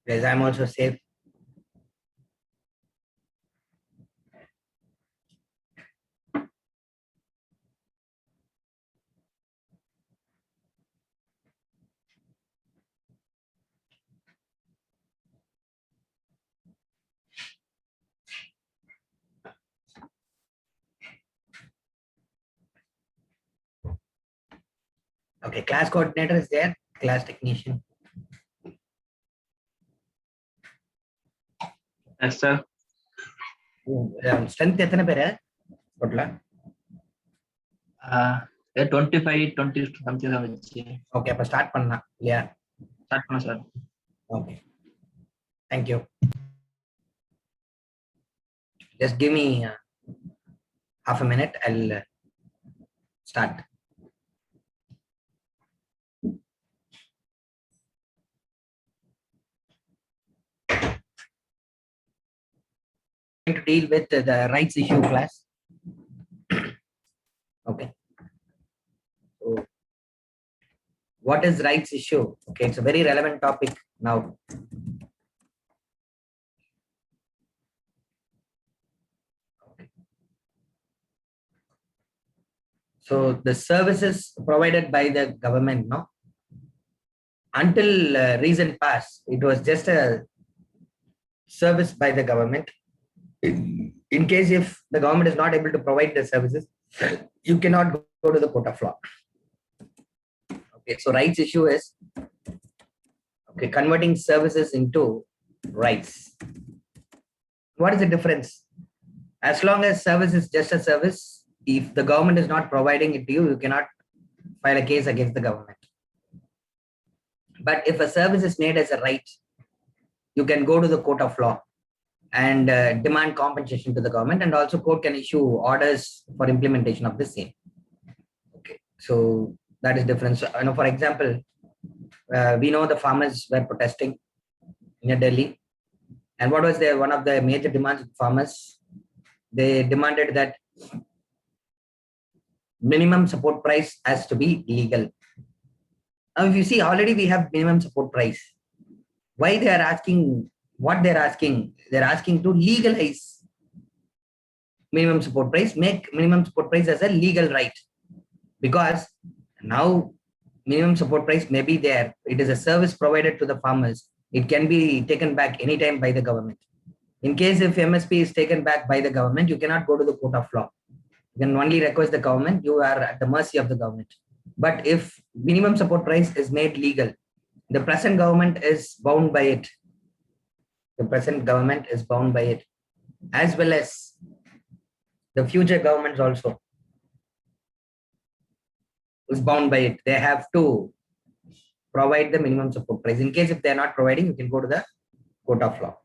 Yes, I'm also safe. Okay, class coordinator is there, class technician. Yes, sir. Strength எத்தனை பேரு டோட்டலா? 25, 20 something வந்துச்சு. Okay, அப்ப start பண்ணலாம் இல்லையா? ஸ்டார்ட் பண்ணலாம் sir. Okay, thank you. Just give me half a minute, I'll start. To deal with the rights issue class. Okay. So, what is rights issue? Okay, it's a very relevant topic now. Okay. So the services provided by the government, no? Until recent past, it was just a service by the government. In case if the government is not able to provide the services, you cannot go to the court of law. Okay, so rights issue is converting services into rights. What is the difference? As long as service is just a service, if the government is not providing it to you, you cannot file a case against the government. But if a service is made as a right, you can go to the court of law and demand compensation to the government, and also court can issue orders for implementation of the same. Okay, so that is different. So, for example, we know the farmers were protesting near Delhi, and what was one of the major demands of farmers? They demanded that minimum support price has to be legal. Now, if you see, already we have minimum support price. Why they are asking? What they're asking to legalize minimum support price, make minimum support price as a legal right, because now minimum support price may be there. It is a service provided to the farmers. It can be taken back anytime by the government. In case if MSP is taken back by the government, you cannot go to the court of law. You can only request the government. You are at the mercy of the government. But if minimum support price is made legal, the present government is bound by it. The present government is bound by it, as well as the future governments also is bound by it. They have to provide the minimum support price. In case if they are not providing, you can go to the court of law.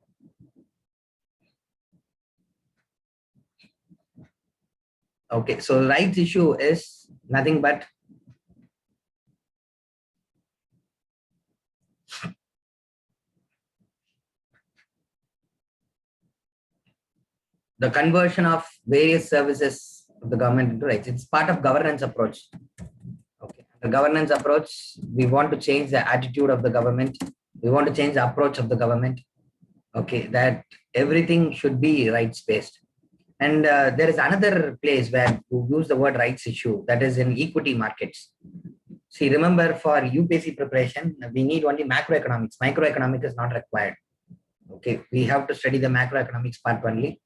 Okay, so rights issue is nothing but the conversion of various services of the government into rights. It's part of governance approach. Okay, the governance approach, we want to change the attitude of the government. We want to change the approach of the government. Okay, that everything should be rights based. And there is another place where you use the word rights issue, that is in equity markets. See, remember, for UPSC preparation, we need only macroeconomics. Microeconomics is not required. Okay, we have to study the macroeconomics part only.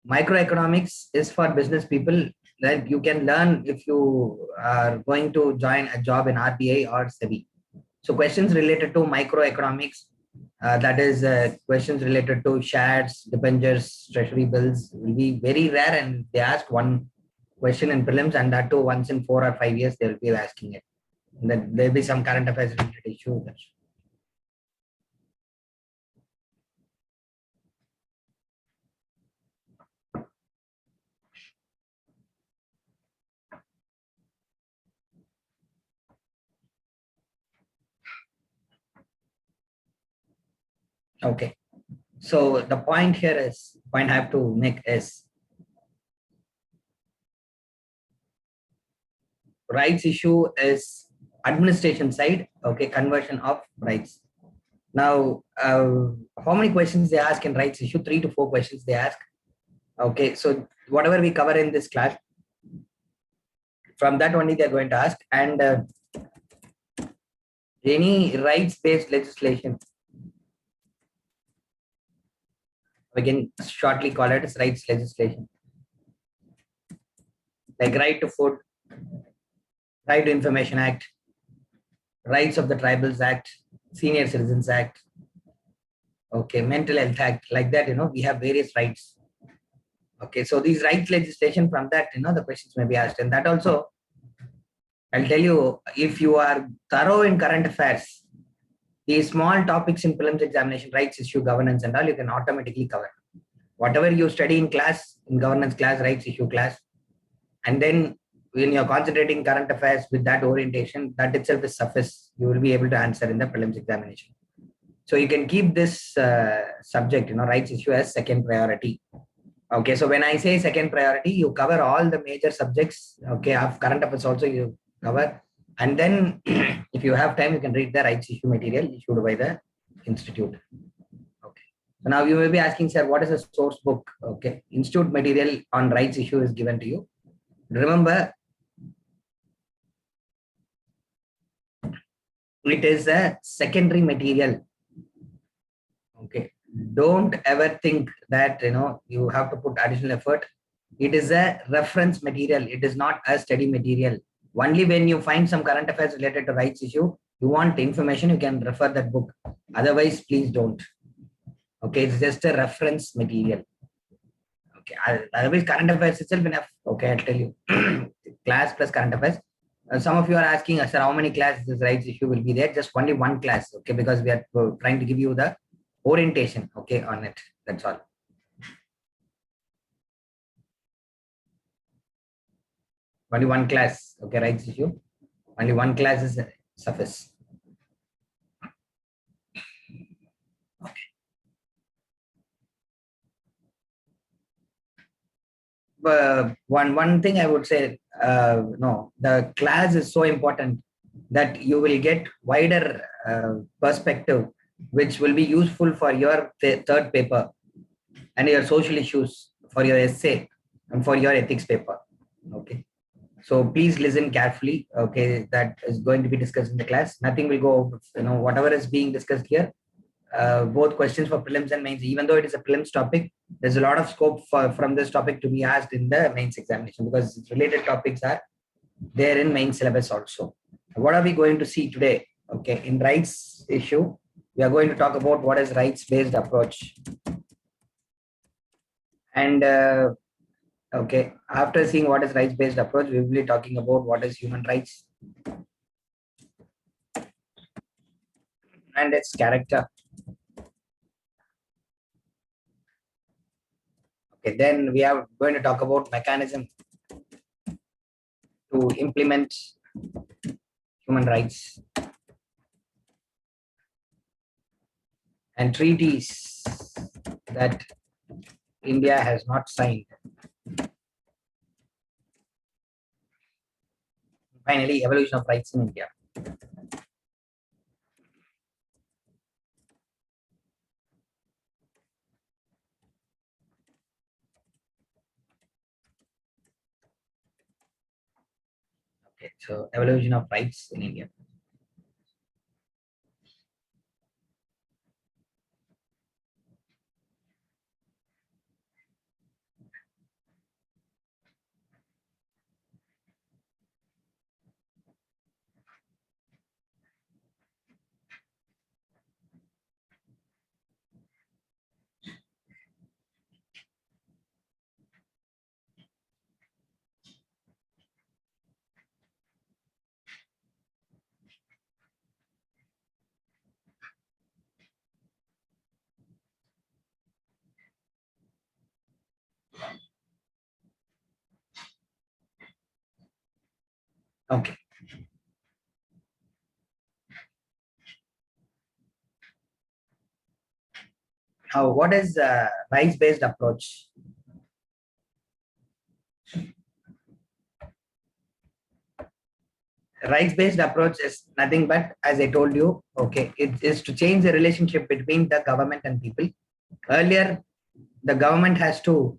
Microeconomics is for business people that you can learn if you are going to join a job in RBI or SEBI. So questions related to microeconomics, that is questions related to shares, debentures, treasury bills, will be very rare, and they ask one question in prelims, and that too once in 4 or 5 years they will be asking it. That there will be some current affairs related issue. Okay, so the point here is, point I have to make is, rights issue is administration side, okay, conversion of rights. Now, how many questions they ask in rights issue? 3 to 4 questions they ask. Okay, so whatever we cover in this class, from that only they're going to ask. And any rights-based legislation, we can shortly call it as rights legislation, like Right to Food, Right to Information Act, Rights of the Tribals Act, Senior Citizens Act, okay, Mental Health Act, like that, we have various rights. Okay, so these rights legislation, from that, the questions may be asked. And that also, I'll tell you, if you are thorough in current affairs, these small topics in prelims examination, rights issue, governance and all, you can automatically cover. Whatever you study in class, in governance class, rights issue class, and then when you're concentrating current affairs with that orientation, that itself is suffice. You will be able to answer in the prelims examination. So you can keep this subject, rights issue as second priority. Okay, so when I say second priority, you cover all the major subjects. Okay, of current affairs also you cover. And then if you have time, you can read the rights issue material issued by the institute. Okay. So now you may be asking, sir, what is a source book? Okay, institute material on rights issue is given to you. Remember, it is a secondary material. Okay, don't ever think that you have to put additional effort. It is a reference material. It is not a study material. Only when you find some current affairs related to rights issue, you want information, you can refer that book. Otherwise, please don't. Okay, it's just a reference material. Okay, otherwise current affairs itself enough. Okay, I'll tell you. Class plus current affairs. Some of you are asking us, sir, how many classes this rights issue will be there? Just only one class. Okay, because we are trying to give you the orientation. Okay, on it. That's all. Only one class. Okay, rights issue. Only one class is suffice. Okay. One thing I would say, no, the class is so important that you will get wider perspective, which will be useful for your third paper and your social issues, for your essay and for your ethics paper. Okay. So please listen carefully. Okay, that is going to be discussed in the class. Nothing will go, whatever is being discussed here, both questions for prelims and mains, even though it is a prelims topic, there's a lot of scope from this topic to be asked in the mains examination, because related topics are there in main syllabus also. What are we going to see today? Okay, in rights issue, we are going to talk about what is rights-based approach. And okay, after seeing what is rights-based approach, we will be talking about what is human rights and its character. Okay, then we are going to talk about mechanism to implement human rights and treaties that India has not signed. Finally, evolution of rights in India. Okay, so evolution of rights in India. Okay. Now, what is rights-based approach? rights-based approach is nothing but, as I told you, okay, it is to change the relationship between the government and people. Earlier, the government has to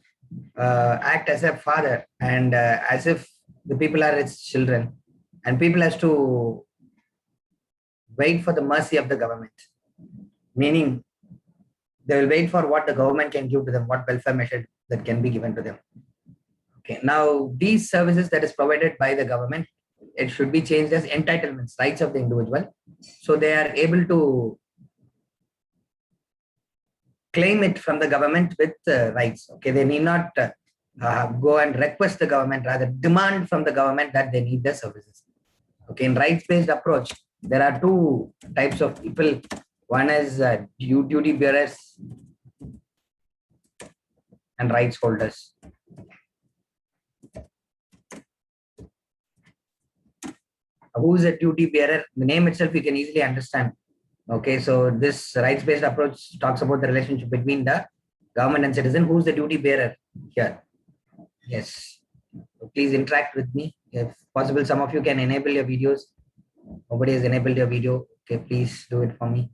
act as a father and as if the people are its children, and people has to wait for the mercy of the government, meaning they will wait for what the government can give to them, what welfare measure that can be given to them. Okay, now these services that is provided by the government, it should be changed as entitlements, rights of the individual, so they are able to claim it from the government with rights. Okay, they need not go and request the government, rather demand from the government that they need the services. Okay, in rights-based approach, there are two types of people. One is duty bearers and rights holders. Who is a duty bearer? The name itself you can easily understand. Okay, so this rights-based approach talks about the relationship between the government and citizen. Who's the duty bearer here? Yes. So please interact with me. If possible, some of you can enable your videos. Nobody has enabled your video. Okay, please do it for me.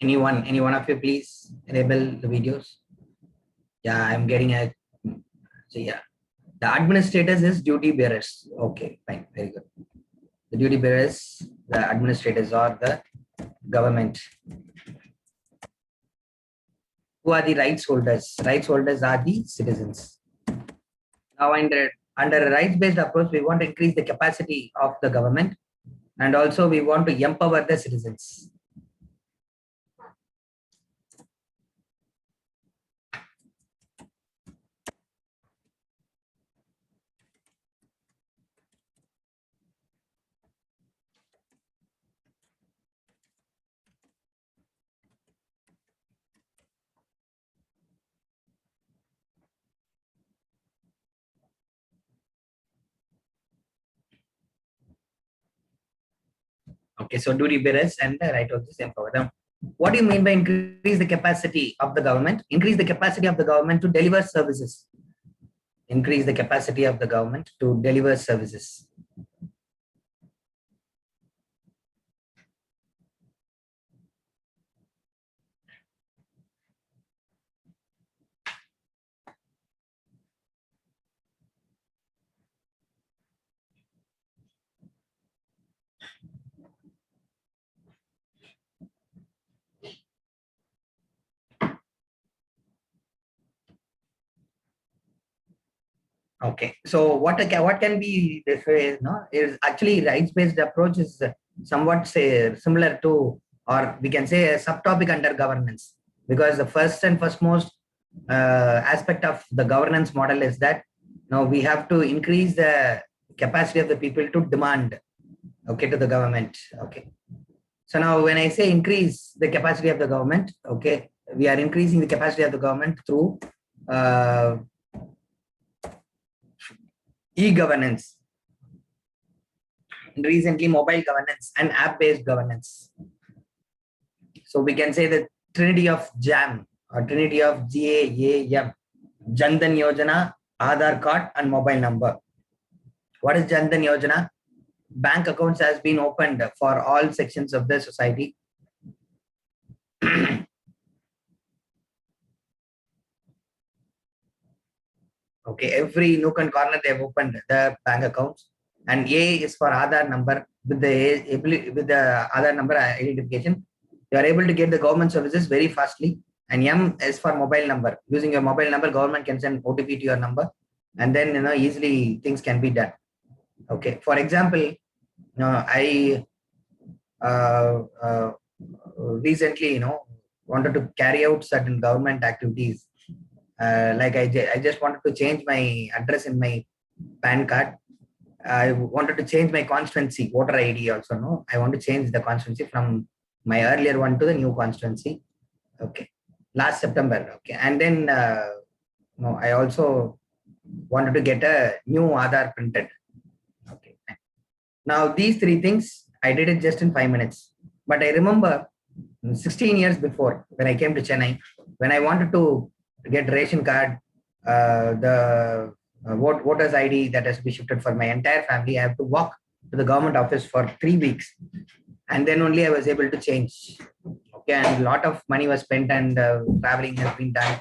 Any one of you, please enable the videos. Yeah, I'm getting a. So yeah, the administrators is duty bearers. Okay, fine, very good. The duty bearers, the administrators, or the government. Who are the rights holders? Rights holders are the citizens. Now, under a rights-based approach, we want to increase the capacity of the government, and also we want to empower the citizens. Okay, so duty bearers and the right holders empower them. What do you mean by increase the capacity of the government? Increase the capacity of the government to deliver services. Increase the capacity of the government to deliver services. Okay, so what can be this way? No, is actually rights-based approach is somewhat say similar to, or we can say a subtopic under governance, because the first and foremost aspect of the governance model is that now we have to increase the capacity of the people to demand, okay, to the government. Okay, so now when I say increase the capacity of the government, okay, we are increasing the capacity of the government through e-governance, recently mobile governance and app-based governance. So we can say the trinity of JAM or trinity of GAAM, Jan Dhan Yojana, Aadhaar card and mobile number. What is Jan Dhan Yojana? Bank accounts has been opened for all sections of the society. Okay, every nook and corner they have opened the bank accounts, and A is for Aadhaar number. With the Aadhaar number identification, you are able to get the government services very fastly. And M is for mobile number. Using your mobile number, government can send OTP to your number, and then easily things can be done. Okay, for example, I recently wanted to carry out certain government activities. Like I just wanted to change my address in my PAN card. I wanted to change my constituency voter ID also. No, I want to change the constituency from my earlier one to the new constituency. Okay, last September. Okay, and then I also wanted to get a new Aadhaar printed. Okay, now these three things I did it just in 5 minutes. But I remember 16 years before, when I came to Chennai, when I wanted to get ration card, the voters ID that has to be shifted for my entire family, I have to walk to the government office for 3 weeks, and then only I was able to change. Okay, and a lot of money was spent, and traveling has been done.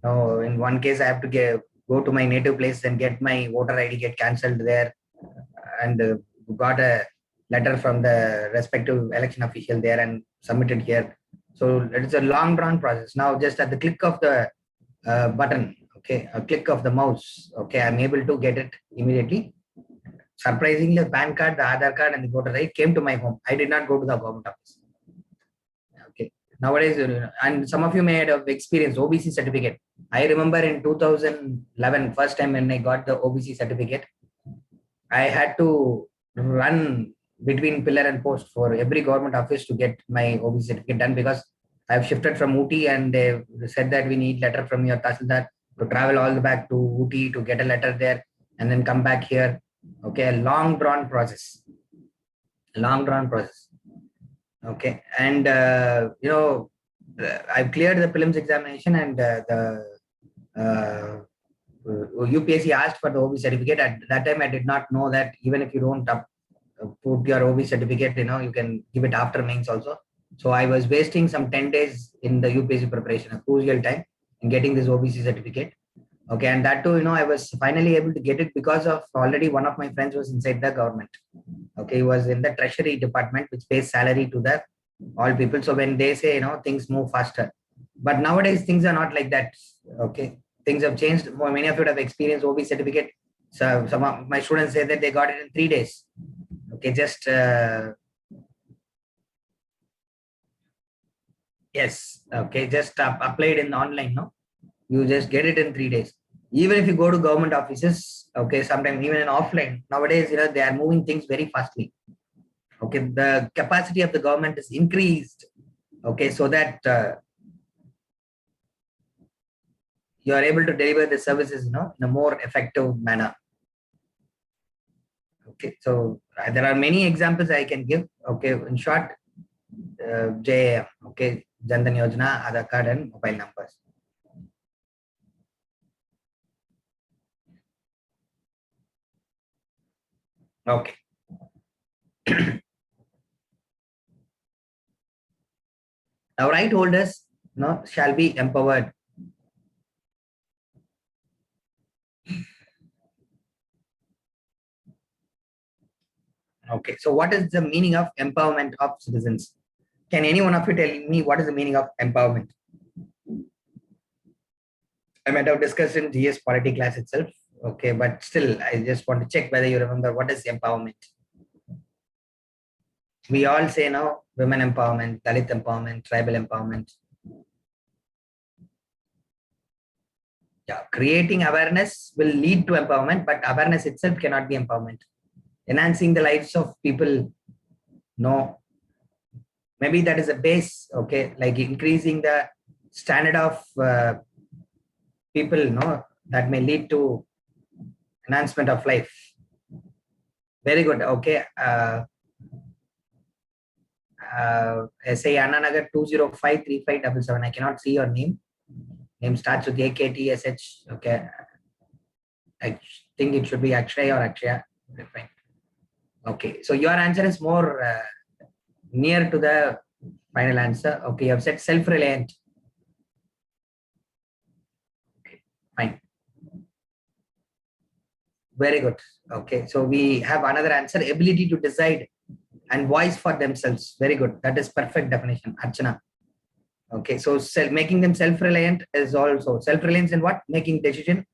So in one case, I have to go to my native place and get my voter ID get cancelled there, and got a letter from the respective election official there and submitted here. So it's a long drawn process. Now, just at the click of the button, okay, a click of the mouse, okay, I'm able to get it immediately. Surprisingly, the PAN card, the Aadhaar card, and the voter ID came to my home. I did not go to the government office. Okay. Nowadays, and some of you may have experienced OBC certificate. I remember in 2011, first time when I got the OBC certificate, I had to run between pillar and post for every government office to get my OBC certificate done, because I've shifted from Ooty, and they said that we need letter from your Tahsildar to travel all the back to Ooty to get a letter there and then come back here. Okay, a long drawn process. Long drawn process. Okay, and I've cleared the prelims examination, and UPSC asked for the OBC certificate. At that time, I did not know that even if you don't put your OBC certificate, you can give it after mains also. So I was wasting some 10 days in the UPSC preparation, a crucial time in getting this OBC certificate. Okay, and that too, I was finally able to get it because of already one of my friends was inside the government. Okay, he was in the treasury department, which pays salary to the all people. So when they say, things move faster. But nowadays, things are not like that. Okay, things have changed. Many of you would have experienced OBC certificate. So some of my students say that they got it in 3 days. Okay, just yes. Okay, just applied in online. No, you just get it in 3 days. Even if you go to government offices, okay, sometimes even in offline, nowadays, they are moving things very fastly. Okay, the capacity of the government is increased. Okay, so that you are able to deliver the services, in a more effective manner. Okay, so there are many examples I can give. Okay, in short, JAM, okay, Jan Dhan Yojana, Aadhaar card, and mobile numbers. Okay. Now, right holders, shall be empowered. Okay, so what is the meaning of empowerment of citizens? Can any one of you tell me what is the meaning of empowerment? I might have discussed in GS polity class itself. Okay, but still, I just want to check whether you remember what is empowerment. We all say now, women empowerment, Dalit empowerment, tribal empowerment. Yeah, creating awareness will lead to empowerment, but awareness itself cannot be empowerment. Enhancing the lives of people, no. Maybe that is a base, okay, like increasing the standard of people, that may lead to enhancement of life. Very good, okay. SA Annanagar 2053577. I cannot see your name. Name starts with AKTSH. Okay. I think it should be Akshay or Akshaya. Fine. Okay. So your answer is more near to the final answer. Okay. You have said self-reliant. Okay. Fine. Very good. Okay. So we have another answer, ability to decide and voice for themselves. Very good. That is perfect definition. Archana. Okay, so making them self-reliant is also self-reliance in what? Making decision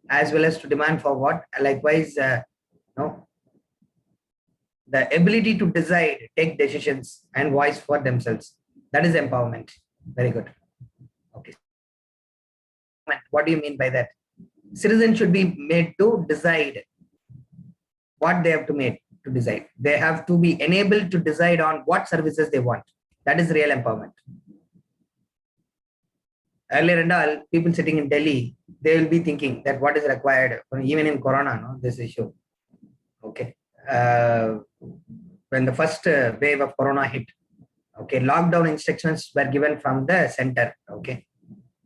as well as to demand for what? Likewise, the ability to decide, take decisions and voice for themselves. That is empowerment. Very good. Okay. What do you mean by that? Citizens should be made to decide what they have to make to decide. They have to be enabled to decide on what services they want. That is real empowerment. Earlier and all, people sitting in Delhi, they will be thinking that what is required, even in Corona, this issue. Okay. When the first wave of Corona hit, Okay, lockdown instructions were given from the center. Okay,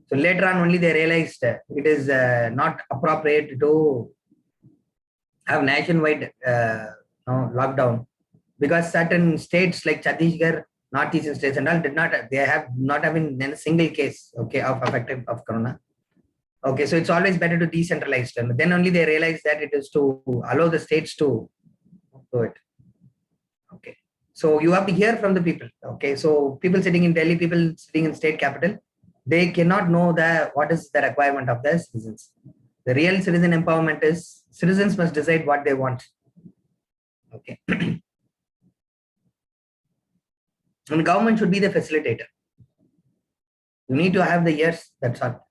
so later on only they realized it is not appropriate to have nationwide lockdown, because certain states like Chhattisgarh, northeastern states and all did not, they have not having a single case, okay, of affected of corona. Okay, so it's always better to decentralize them. Then only they realize that it is to allow the states to do it. Okay, so you have to hear from the people. Okay, so people sitting in Delhi, people sitting in state capital, they cannot know the what is the requirement of the citizens. The real citizen empowerment is citizens must decide what they want. Okay. And government should be the facilitator. You need to have the ears, that's all.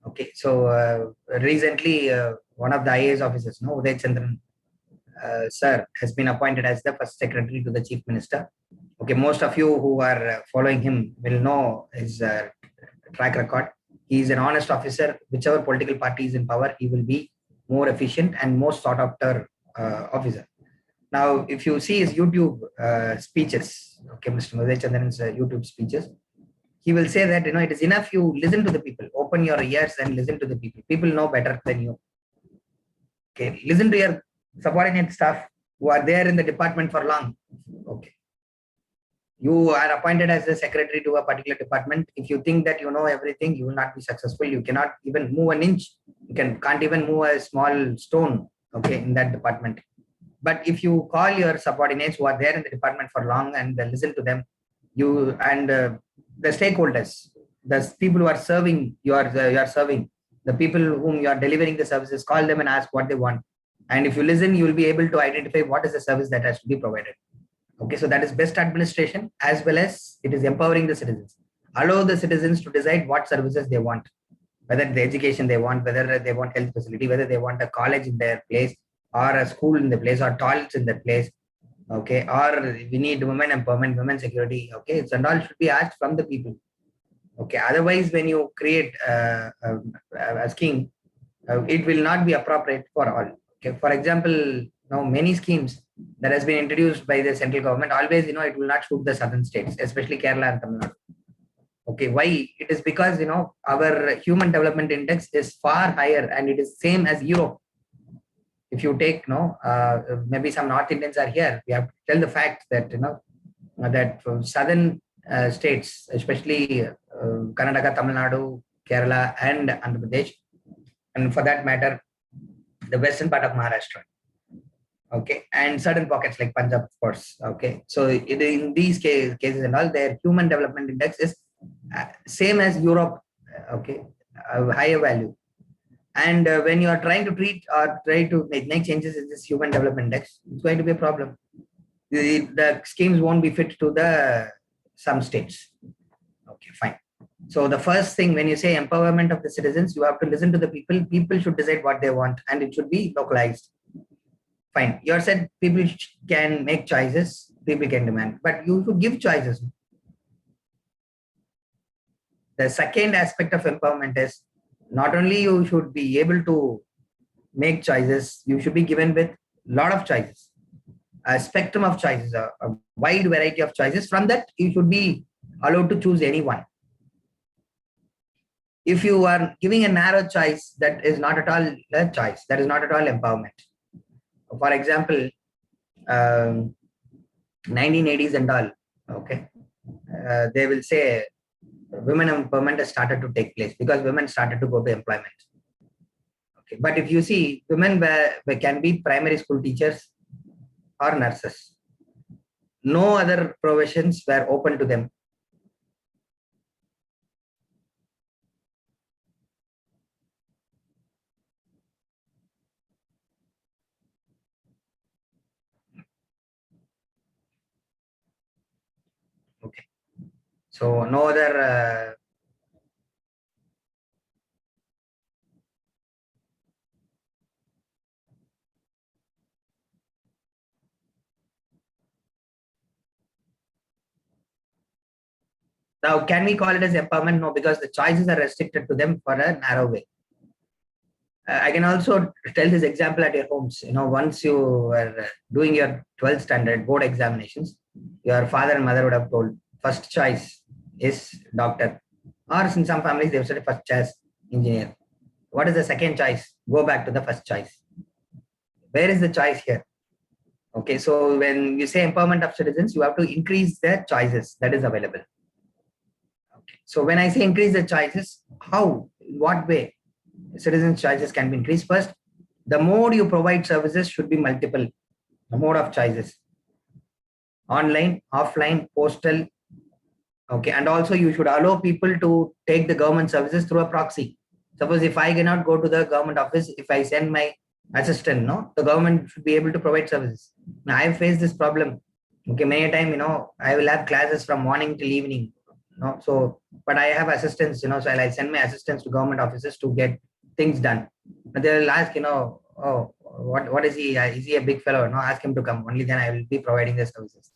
Okay, so recently one of the IAS officers, Uday Chandran sir, has been appointed as the first secretary to the chief minister. Okay, most of you who are following him will know his track record. He is an honest officer. Whichever political party is in power, he will be more efficient and most sought after officer. Now, if you see his YouTube speeches, okay, Mr. Uday Chandran's YouTube speeches, he will say that, it is enough you listen to the people, open your ears and listen to the people. People know better than you. Okay, listen to your subordinate staff who are there in the department for long. Okay, you are appointed as a secretary to a particular department. If you think that you know everything, you will not be successful. You cannot even move an inch. You can't even move a small stone, okay, in that department. But if you call your subordinates who are there in the department for long and listen to them, you and the stakeholders, the people who are serving, you are serving, the people whom you are delivering the services, call them and ask what they want. And if you listen, you will be able to identify what is the service that has to be provided. Okay, so that is best administration, as well as it is empowering the citizens. Allow the citizens to decide what services they want, whether the education they want, whether they want health facility, whether they want a college in their place, or a school in the place, or toilets in the place. Okay, or we need women empowerment, women security. Okay, it's and all should be asked from the people. Okay, otherwise when you create a scheme, it will not be appropriate for all. Okay, for example, now many schemes that has been introduced by the central government, always it will not suit the southern states, especially Kerala and Tamil Nadu. Okay, why? It is because our human development index is far higher and it is same as Europe. If you take maybe some North Indians are here, we have to tell the fact that that southern states, especially Karnataka, Tamil Nadu, Kerala, and Andhra Pradesh, and for that matter, the western part of Maharashtra. Okay, and certain pockets like Punjab, of course. Okay, so in these cases and all, their human development index is same as Europe. Okay, higher value. And when you are trying to treat or try to make changes in this human development index, it's going to be a problem. The schemes won't be fit to some states. Okay, fine. So the first thing, when you say empowerment of the citizens, you have to listen to the people. People should decide what they want, and it should be localized. Fine. You said people can make choices, people can demand, but you should give choices. The second aspect of empowerment is not only you should be able to make choices, you should be given with a lot of choices, a spectrum of choices, a wide variety of choices. From that, you should be allowed to choose any one. If you are giving a narrow choice, that is not at all a choice. That is not at all empowerment. For example, 1980s and all, okay, they will say women empowerment has started to take place because women started to go to employment. Okay, but if you see, women can be primary school teachers or nurses. No other professions were open to them. Okay, so no other now, can we call it as empowerment? No, because the choices are restricted to them for a narrow way. I can also tell this example at your homes. Once you were doing your 12th standard board examinations, your father and mother would have told, first choice is doctor, or in some families they've said first choice engineer. What is the second choice? Go back to the first choice. Where is the choice here? Okay, so when you say empowerment of citizens, you have to increase the choices that is available. Okay, so when I say increase the choices, how, in what way citizens' choices can be increased? First, the mode you provide services should be multiple, the mode of choices: online, offline, postal. Okay, and also you should allow people to take the government services through a proxy. Suppose if I cannot go to the government office, if I send my assistant, no, the government should be able to provide services. Now I have faced this problem. Okay, many a time, I will have classes from morning till evening. So but I have assistants, so I'll send my assistants to government offices to get things done. But they'll ask, oh, what is he? Is he a big fellow? No, ask him to come. Only then I will be providing the services.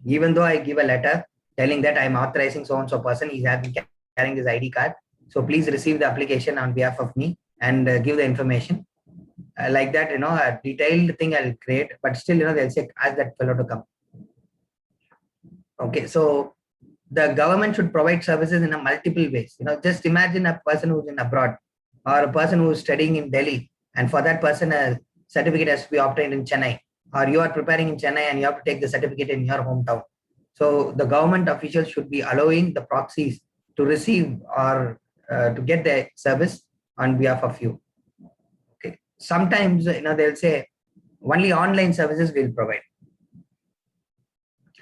Even though I give a letter telling that I'm authorizing so and so person, he's having carrying this ID card. So please receive the application on behalf of me and give the information. Like that, a detailed thing I'll create, but still, they'll say, ask that fellow to come. Okay, so the government should provide services in a multiple ways. Just imagine a person who's in abroad or a person who's studying in Delhi, and for that person, a certificate has to be obtained in Chennai, or you are preparing in Chennai and you have to take the certificate in your hometown. So the government officials should be allowing the proxies to receive or to get the service on behalf of you. Okay. Sometimes, they'll say only online services will provide.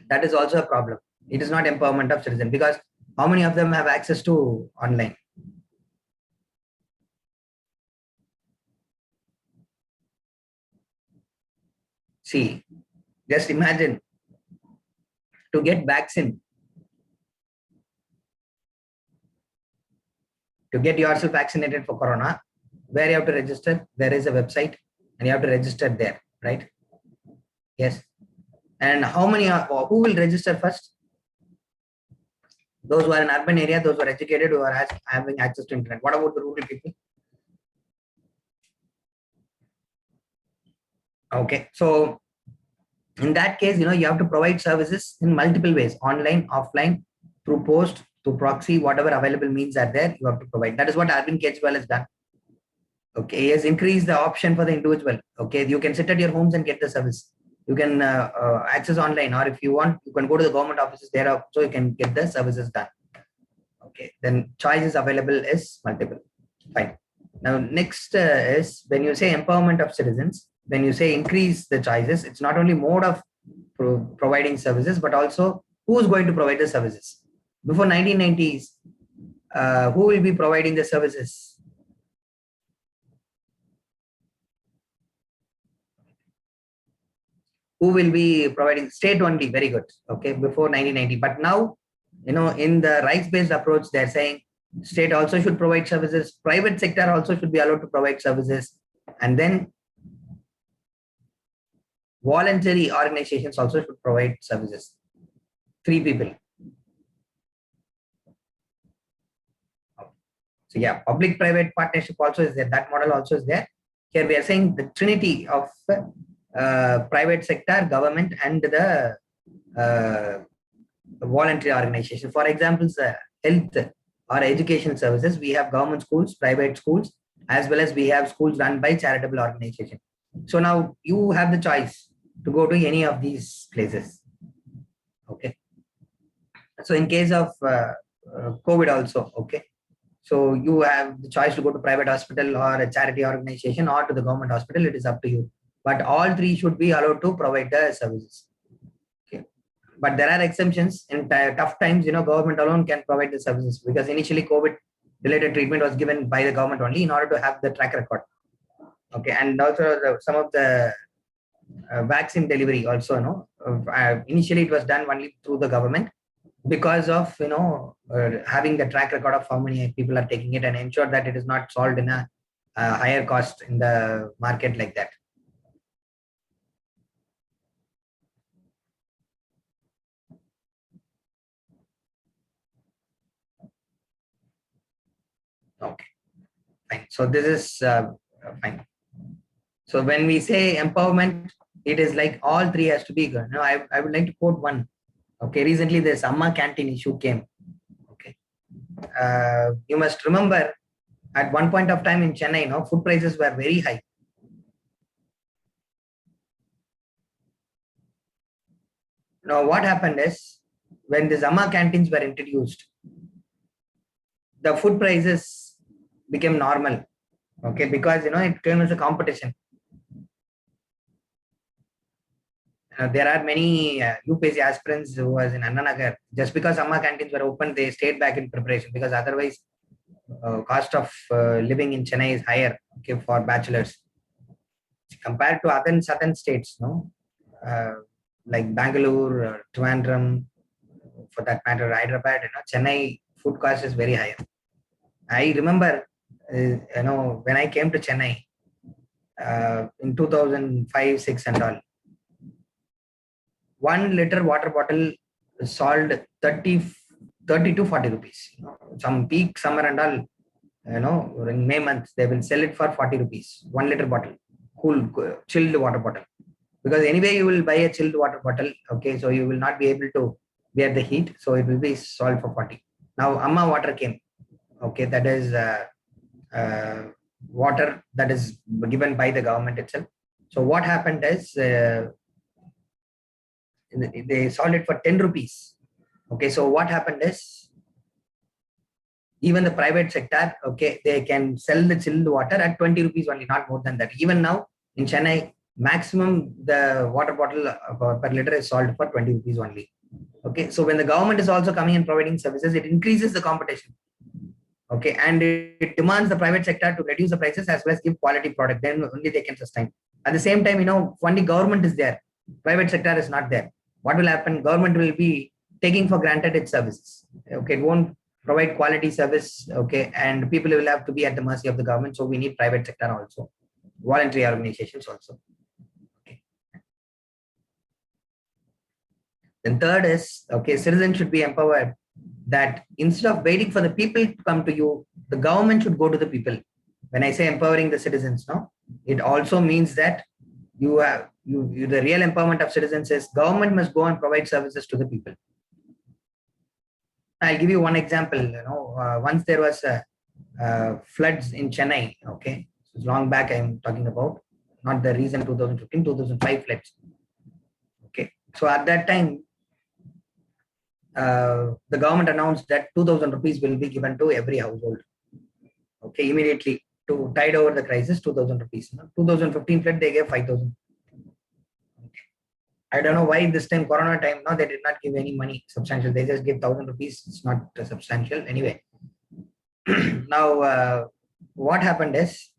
That is also a problem. It is not empowerment of citizens, because how many of them have access to online? See, just imagine, to get vaccine, to get yourself vaccinated for corona, where you have to register? There is a website and you have to register there, right? Yes. And how many who will register first? Those who are in urban area, those who are educated, who are having access to internet. What about the rural people? Okay, so in that case, you have to provide services in multiple ways: online, offline, through post, through proxy, whatever available means are there, you have to provide. That is what Arvind Kejriwal has done. Okay, he has increased the option for the individual. Okay, you can sit at your homes and get the service. You can access online, or if you want, you can go to the government offices there, so you can get the services done. Okay, then choices available is multiple. Fine. Now, next is when you say empowerment of citizens, when you say increase the choices, it's not only mode of providing services, but also who's going to provide the services. Before 1990s, who will be providing the services? Who will be providing? State only. Very good. Okay, before 1990. But now, in the rights-based approach, they're saying state also should provide services. Private sector also should be allowed to provide services. And then voluntary organizations also should provide services. 3 people. So yeah, public-private partnership also is there. That model also is there. Here we are saying the trinity of private sector, government, and the voluntary organization. For example, health or education services, we have government schools, private schools, as well as we have schools run by charitable organization. So now you have the choice to go to any of these places. Okay. So in case of COVID also, okay. So you have the choice to go to private hospital or a charity organization or to the government hospital. It is up to you. But all 3 should be allowed to provide the services. Okay. But there are exemptions. In tough times, government alone can provide the services, because initially COVID-related treatment was given by the government only in order to have the track record. Okay, and also some of the vaccine delivery also, initially it was done only through the government, because of having the track record of how many people are taking it, and ensure that it is not sold in a higher cost in the market like that. Okay, fine. So this is fine. So when we say empowerment, it is like all 3 has to be good. I would like to quote one. Okay, recently this Amma canteen issue came. Okay, you must remember at one point of time in Chennai, food prices were very high. Now, what happened is when these Amma canteens were introduced, the food prices became normal. Okay, because it came as a competition. There are many UPSC aspirants who was in Anna Nagar. Just because Amma canteens were open, they stayed back in preparation because otherwise, cost of living in Chennai is higher. Okay, for bachelors compared to other southern states, like Bangalore, Trivandrum, for that matter, Hyderabad. Chennai food cost is very high. I remember, when I came to Chennai in 2005, 6 and all, 1 liter water bottle sold 30 to 40 rupees. Some peak summer and all, in May months, they will sell it for 40 rupees, 1 liter bottle, cool, chilled water bottle. Because anyway, you will buy a chilled water bottle. Okay, so you will not be able to bear the heat. So it will be sold for 40. Now, Amma water came. Okay, that is water that is given by the government itself. So what happened is they sold it for 10 rupees. Okay, so what happened is even the private sector, okay, they can sell the chilled water at 20 rupees only, not more than that. Even now in Chennai, maximum the water bottle per liter is sold for 20 rupees only. Okay, so when the government is also coming and providing services, it increases the competition. Okay, and it demands the private sector to reduce the prices as well as give quality product. Then only they can sustain. At the same time, only government is there, private sector is not there. What will happen? Government will be taking for granted its services. Okay, it won't provide quality service. Okay, and people will have to be at the mercy of the government. So we need private sector also, voluntary organizations also. Okay. Then third is, okay, citizens should be empowered that instead of waiting for the people to come to you, the government should go to the people. When I say empowering the citizens, it also means that the real empowerment of citizens is government must go and provide services to the people. I'll give you one example. Once there was floods in Chennai. Okay, so long back I'm talking about, not the recent 2015, 2005 floods. Okay, so at that time, the government announced that 2,000 rupees will be given to every household. Okay, immediately to tide over the crisis, 2,000 rupees. 2015 flood, they gave 5,000. Okay. I don't know why this time, Corona time, they did not give any money substantial. They just gave 1,000 rupees. It's not substantial anyway. Now, what happened is,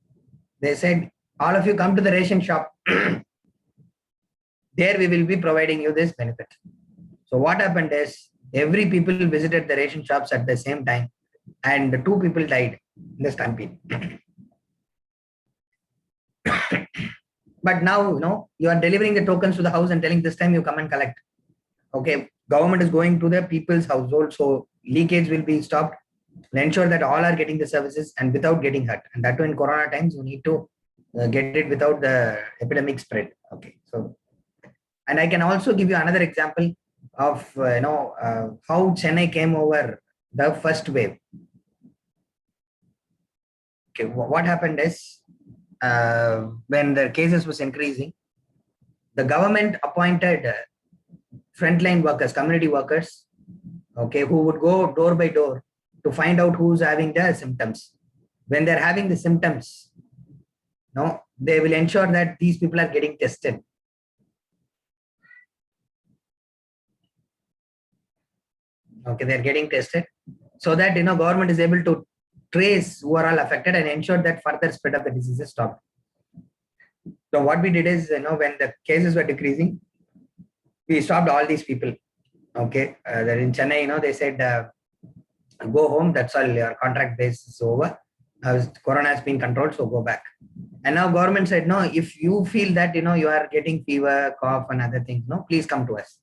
they said, all of you come to the ration shop. There we will be providing you this benefit. So what happened is, every people visited the ration shops at the same time, and 2 people died in the stampede. But now, you are delivering the tokens to the house and telling this time you come and collect. Okay, government is going to the people's household, so leakage will be stopped. We'll ensure that all are getting the services and without getting hurt. And that too in Corona times, we need to get it without the epidemic spread. Okay, so, and I can also give you another example of how Chennai came over the first wave. Okay, what happened is, when the cases was increasing, the government appointed frontline workers, community workers, okay, who would go door by door to find out who's having the symptoms. When they're having the symptoms, they will ensure that these people are getting tested. Okay, they're getting tested so that government is able to trace who are all affected and ensure that further spread of the disease is stopped. So what we did is, when the cases were decreasing, we stopped all these people. Okay, they're in Chennai, they said, go home, that's all, your contract base is over. Corona has been controlled, so go back. And now government said, no, if you feel that, you are getting fever, cough and other things, please come to us.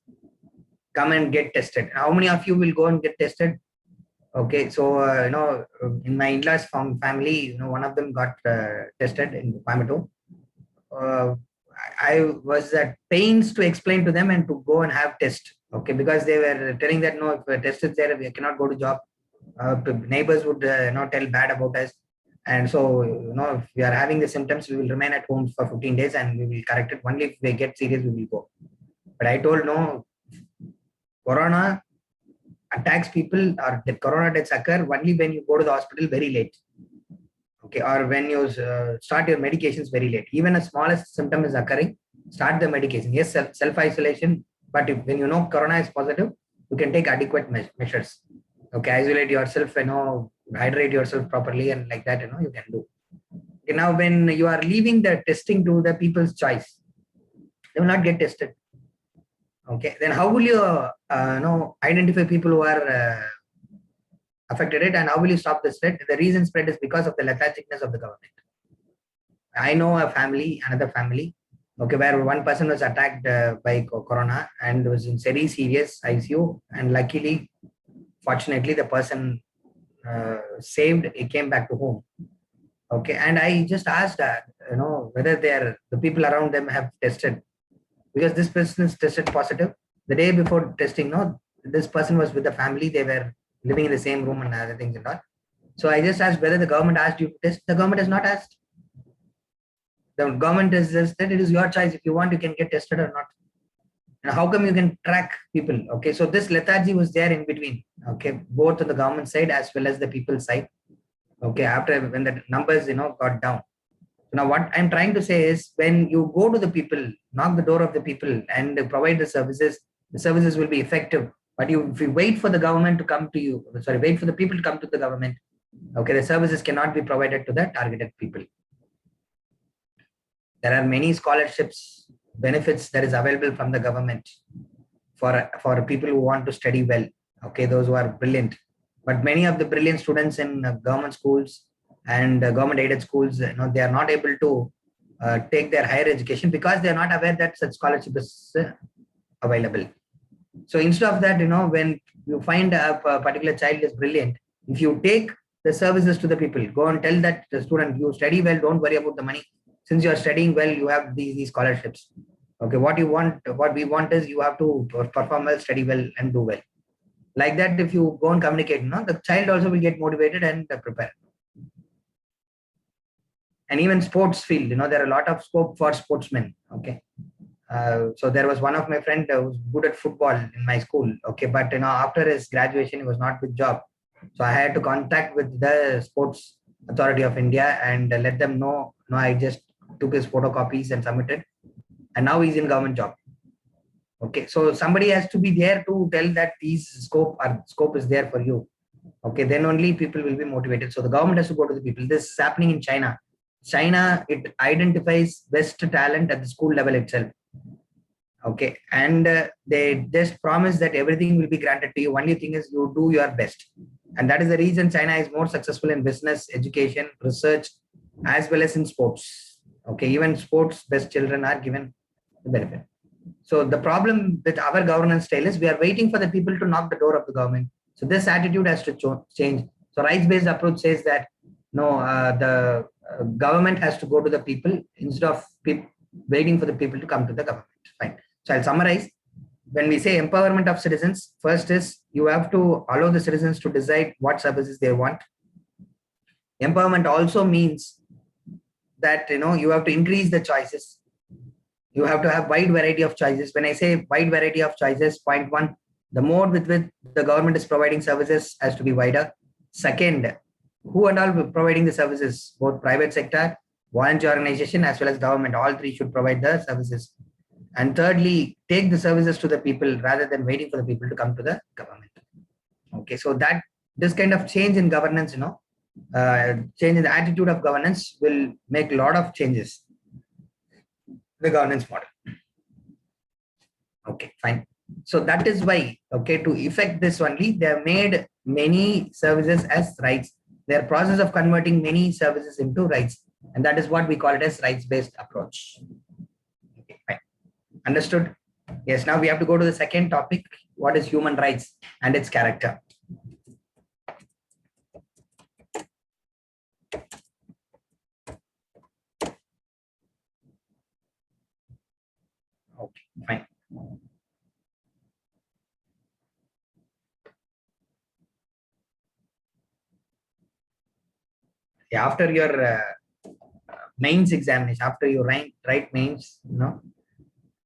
Come and get tested. How many of you will go and get tested? Okay, so, in my in-laws family, one of them got tested in Coimbatore. I was at pains to explain to them and to go and have test. Okay, because they were telling that no, if a test is there, we cannot go to job. Neighbors would tell bad about us. And so, if we are having the symptoms, we will remain at home for 15 days and we will correct it. Only if they get serious, we will go. But I told no, corona attacks people or the corona deaths occur only when you go to the hospital very late. Okay, or when you start your medications very late. Even a smallest symptom is occurring, start the medication. Yes, self-isolation, but when you know corona is positive, you can take adequate measures. Okay, isolate yourself, hydrate yourself properly, and like that, you can do. Okay, now, when you are leaving the testing to the people's choice, they will not get tested. Okay, then how will you, identify people who are affected it, and how will you stop the spread? The reason spread is because of the lethargicness of the government. I know a family, another family, okay, where one person was attacked by corona and was in very serious ICU, and luckily, fortunately, the person saved. He came back to home. Okay, and I just asked, whether the people around them have tested, because this person is tested positive. The day before testing, no, this person was with the family. They were living in the same room and other things and all. So I just asked whether the government asked you to test. The government has not asked. The government has just said it is your choice. If you want, you can get tested or not. And how come you can track people? Okay, so this lethargy was there in between. Okay, both on the government side as well as the people side. Okay, after when the numbers got down. Now, what I'm trying to say is, when you go to the people, knock the door of the people, and provide the services will be effective. But if you wait for the government to come to you, wait for the people to come to the government, okay, the services cannot be provided to the targeted people. There are many scholarships, benefits that is available from the government for people who want to study well. Okay, those who are brilliant. But many of the brilliant students in government schools and government aided schools, they are not able to take their higher education because they are not aware that such scholarship is available. So instead of that, when you find a particular child is brilliant, if you take the services to the people, go and tell that the student, you study well, don't worry about the money. Since you are studying well, you have these scholarships. Okay, what we want is you have to perform well, study well, and do well. Like that, if you go and communicate, the child also will get motivated and prepare. And even sports field, there are a lot of scope for sportsmen. Okay, so there was one of my friend who was good at football in my school. Okay, but after his graduation, he was not with job. So I had to contact with the Sports Authority of India and let them know. No, I just took his photocopies and submitted, and now he's in government job. Okay, so somebody has to be there to tell that these scope is there for you. Okay, then only people will be motivated. So the government has to go to the people. This is happening in China. China, it identifies best talent at the school level itself. Okay, and they just promise that everything will be granted to you. Only thing is you do your best, and that is the reason China is more successful in business, education, research, as well as in sports. Okay, even sports best children are given the benefit. So the problem with our governance style is we are waiting for the people to knock the door of the government. So this attitude has to change. So rights-based approach says that no, the government has to go to the people instead of waiting for the people to come to the government. Fine. So I'll summarize. When we say empowerment of citizens, first is you have to allow the citizens to decide what services they want. Empowerment also means that you have to increase the choices. You have to have wide variety of choices. When I say wide variety of choices, point one, the mode with which the government is providing services has to be wider. Second, who and all providing the services, both private sector, voluntary organization, as well as government, all three should provide the services. And thirdly, take the services to the people rather than waiting for the people to come to the government. Okay, so that this kind of change in governance, change in the attitude of governance will make a lot of changes the governance model. Okay, fine. So that is why, okay, to effect this only, they have made many services as rights. Their process of converting many services into rights. And that is what we call it as rights-based approach. Okay, fine. Understood? Yes, now we have to go to the second topic. What is human rights and its character? Okay, fine. After your mains examination, after you write mains,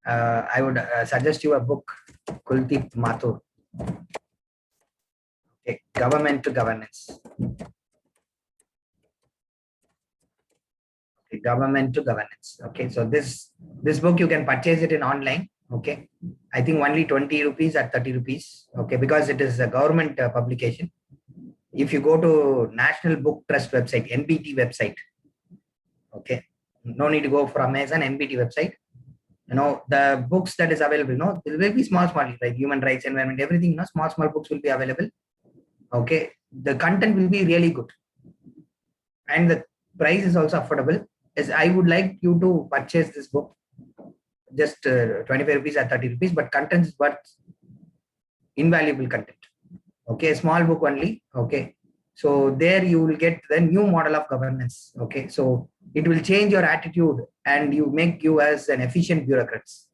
I would suggest you a book, Kuldeep Mathur. Okay, Government to Governance. Okay, Government to Governance. Okay, so this book you can purchase it in online. Okay, I think only 20 rupees or 30 rupees. Okay, because it is a government publication. If you go to National Book Trust website, NBT website, okay, no need to go for Amazon, NBT website. The books that is available, there will be small, like human rights, environment, everything, small books will be available. Okay, the content will be really good. And the price is also affordable. As I would like you to purchase this book, just 25 rupees or 30 rupees, but content is worth invaluable content. Okay, small book only. Okay, so there you will get the new model of governance. Okay, so it will change your attitude and make you as an efficient bureaucrats.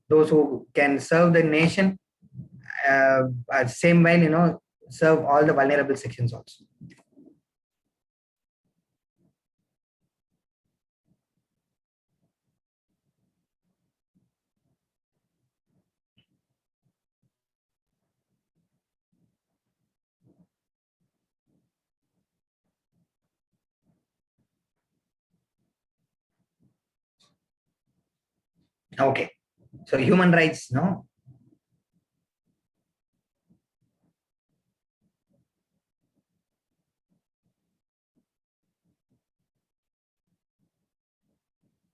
Those who can serve the nation same while serve all the vulnerable sections also. Okay, so human rights, no?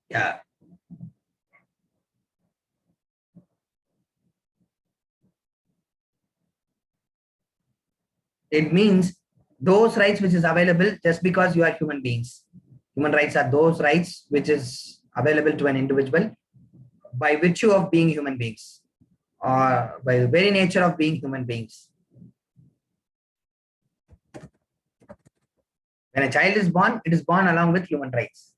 Yeah. It means those rights which is available just because you are human beings. Human rights are those rights which is available to an individual by virtue of being human beings or by the very nature of being human beings. When a child is born, it is born along with human rights.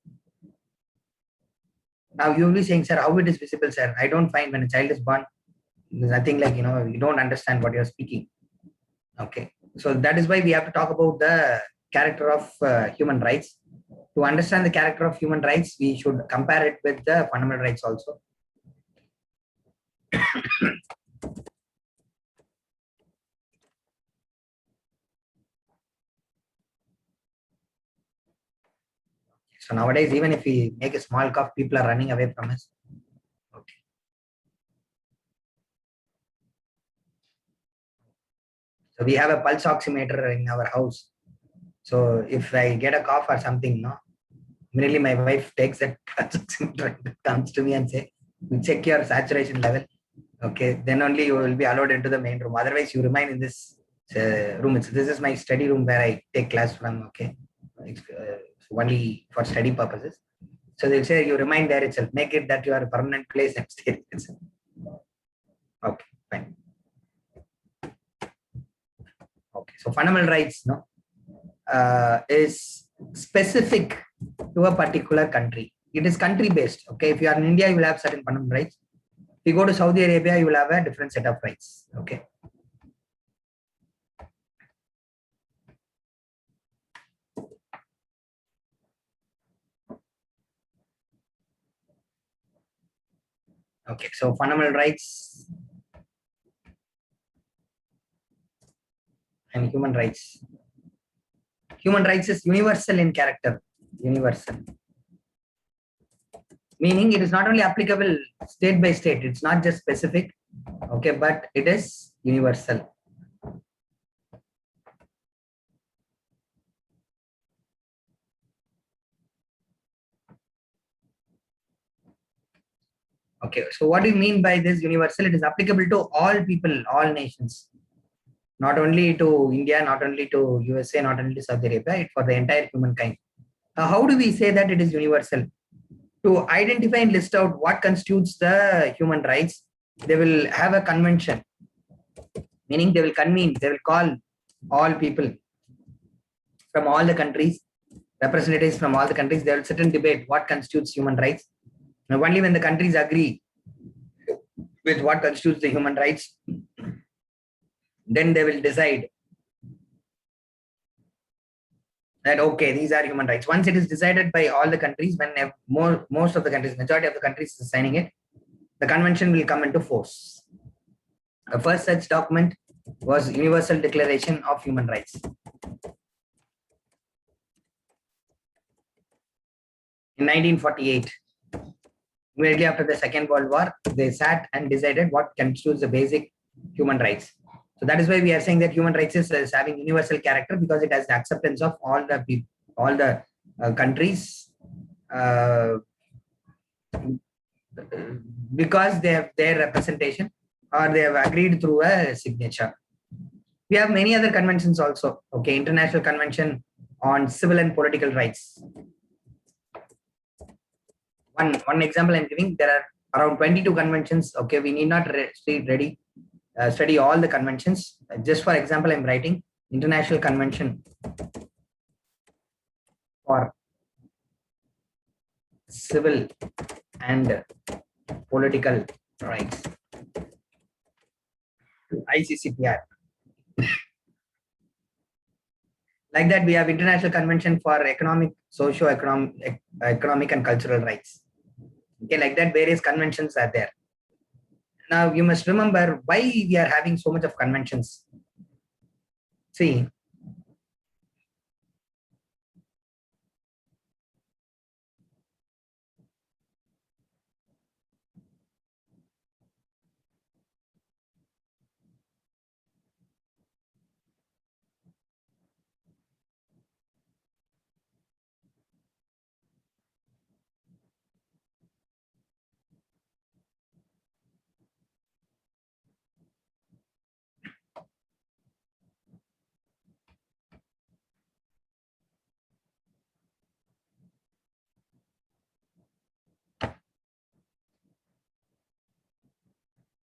Now you will be saying, sir, how it is visible, sir? I don't find when a child is born, there's nothing like, you don't understand what you're speaking. Okay. So that is why we have to talk about the character of human rights. To understand the character of human rights, we should compare it with the fundamental rights also. So nowadays, even if we make a small cough, people are running away from us. Okay. So we have a pulse oximeter in our house. So if I get a cough or something, immediately my wife takes that pulse oximeter and comes to me and say, "We check your saturation level." Okay, then only you will be allowed into the main room. Otherwise, you remain in this room. This is my study room where I take class from. Okay, only for study purposes. So they'll say you remain there itself. Make it that you are a permanent place and stay itself. Okay, fine. Okay, so fundamental rights, is specific to a particular country. It is country based. Okay, if you are in India, you will have certain fundamental rights. If you go to Saudi Arabia, you will have a different set of rights. Okay. Okay, so fundamental rights and human rights. Human rights is universal in character. Universal. Meaning it is not only applicable state by state. It's not just specific. Okay, but it is universal. Okay, so what do you mean by this universal? It is applicable to all people, all nations. Not only to India, not only to USA, not only to Saudi Arabia, it's for the entire humankind. How do we say that it is universal? To identify and list out what constitutes the human rights, they will have a convention, meaning they will convene, they will call all people from all the countries, representatives from all the countries, they will sit and debate what constitutes human rights. Now, only when the countries agree with what constitutes the human rights, then they will decide that okay, these are human rights. Once it is decided by all the countries, when most of the countries, majority of the countries is signing it, the convention will come into force. The first such document was Universal Declaration of Human Rights. In 1948, immediately after the Second World War, they sat and decided what constitutes the basic human rights. So that is why we are saying that human rights is having universal character, because it has the acceptance of all the people, all the countries, because they have their representation or they have agreed through a signature. We have many other conventions also. Okay, International Convention on Civil and Political Rights. One example I'm giving, there are around 22 conventions. Okay, we need not study all the conventions. Just for example, I'm writing International Convention for Civil and Political Rights, ICCPR. Like that, we have International Convention for Economic, Socio-Economic and Cultural Rights. Okay, like that, various conventions are there. Now, you must remember why we are having so much of conventions. See,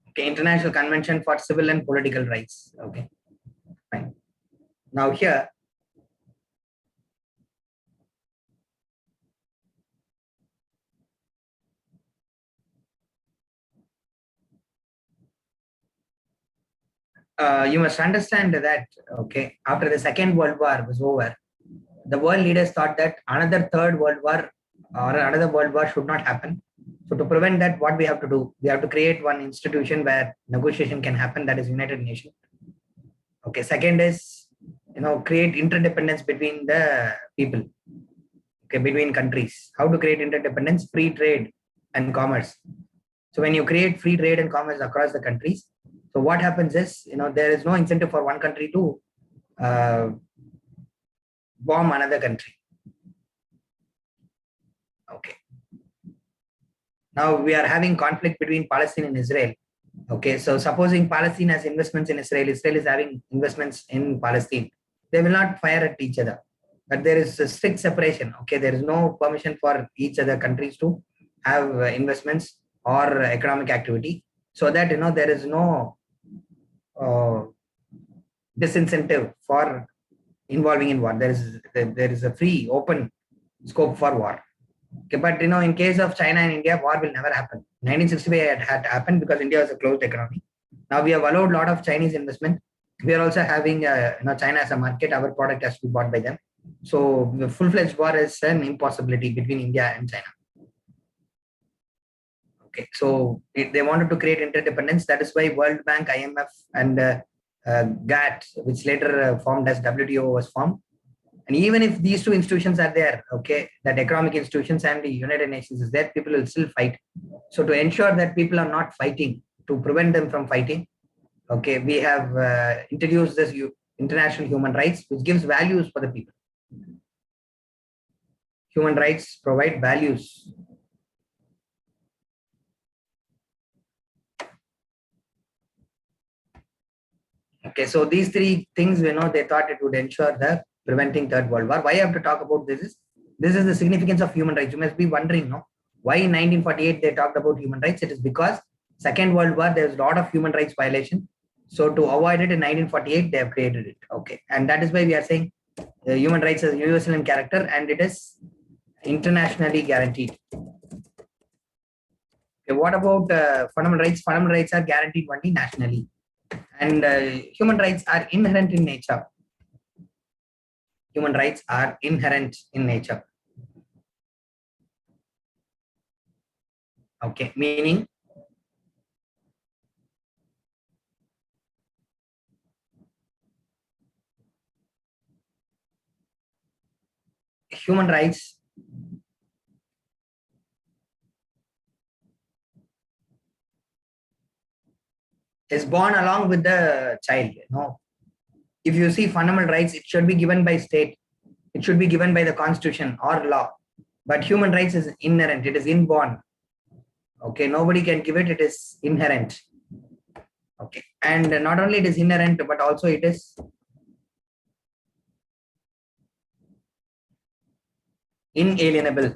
okay, International Convention for Civil and Political Rights. Okay, fine. Now here, you must understand that, okay, after the Second World War was over, the world leaders thought that another third world war or another world war should not happen. So to prevent that, what we have to do, we have to create one institution where negotiation can happen, that is United Nations. Okay, second is, create interdependence between the people, okay, between countries. How to create interdependence? Free trade and commerce. So when you create free trade and commerce across the countries, so what happens is, there is no incentive for one country to bomb another country. Okay. Now we are having conflict between Palestine and Israel. Okay, so supposing Palestine has investments in Israel, Israel is having investments in Palestine, they will not fire at each other. But there is a strict separation. Okay, there is no permission for each other countries to have investments or economic activity, so that there is no disincentive for involving in war. There is a free, open scope for war. Okay, but in case of China and India, war will never happen. 1965 it had happened because India was a closed economy. Now we have allowed a lot of Chinese investment. We are also having China as a market. Our product has to be bought by them. So the full-fledged war is an impossibility between India and China. Okay, so they wanted to create interdependence. That is why World Bank, IMF, and GATT, which later formed as WTO, was formed. And even if these two institutions are there, okay, that economic institutions and the United Nations is there, people will still fight. So to ensure that people are not fighting, to prevent them from fighting, okay, we have introduced this international human rights, which gives values for the people. Human rights provide values. Okay, so these three things, they thought it would ensure the preventing Third World War. Why I have to talk about this is the significance of human rights. You must be wondering, why in 1948 they talked about human rights. It is because Second World War, there's a lot of human rights violation. So to avoid it in 1948, they have created it. Okay, and that is why we are saying human rights is universal in character and it is internationally guaranteed. Okay, what about fundamental rights? Fundamental rights are guaranteed only nationally, and human rights are inherent in nature. human rights are inherent in nature. Okay, meaning human rights is born along with the child. If you see fundamental rights, it should be given by state. It should be given by the constitution or law. But human rights is inherent. It is inborn. Okay, nobody can give it. It is inherent. Okay, and not only it is inherent, but also it is inalienable.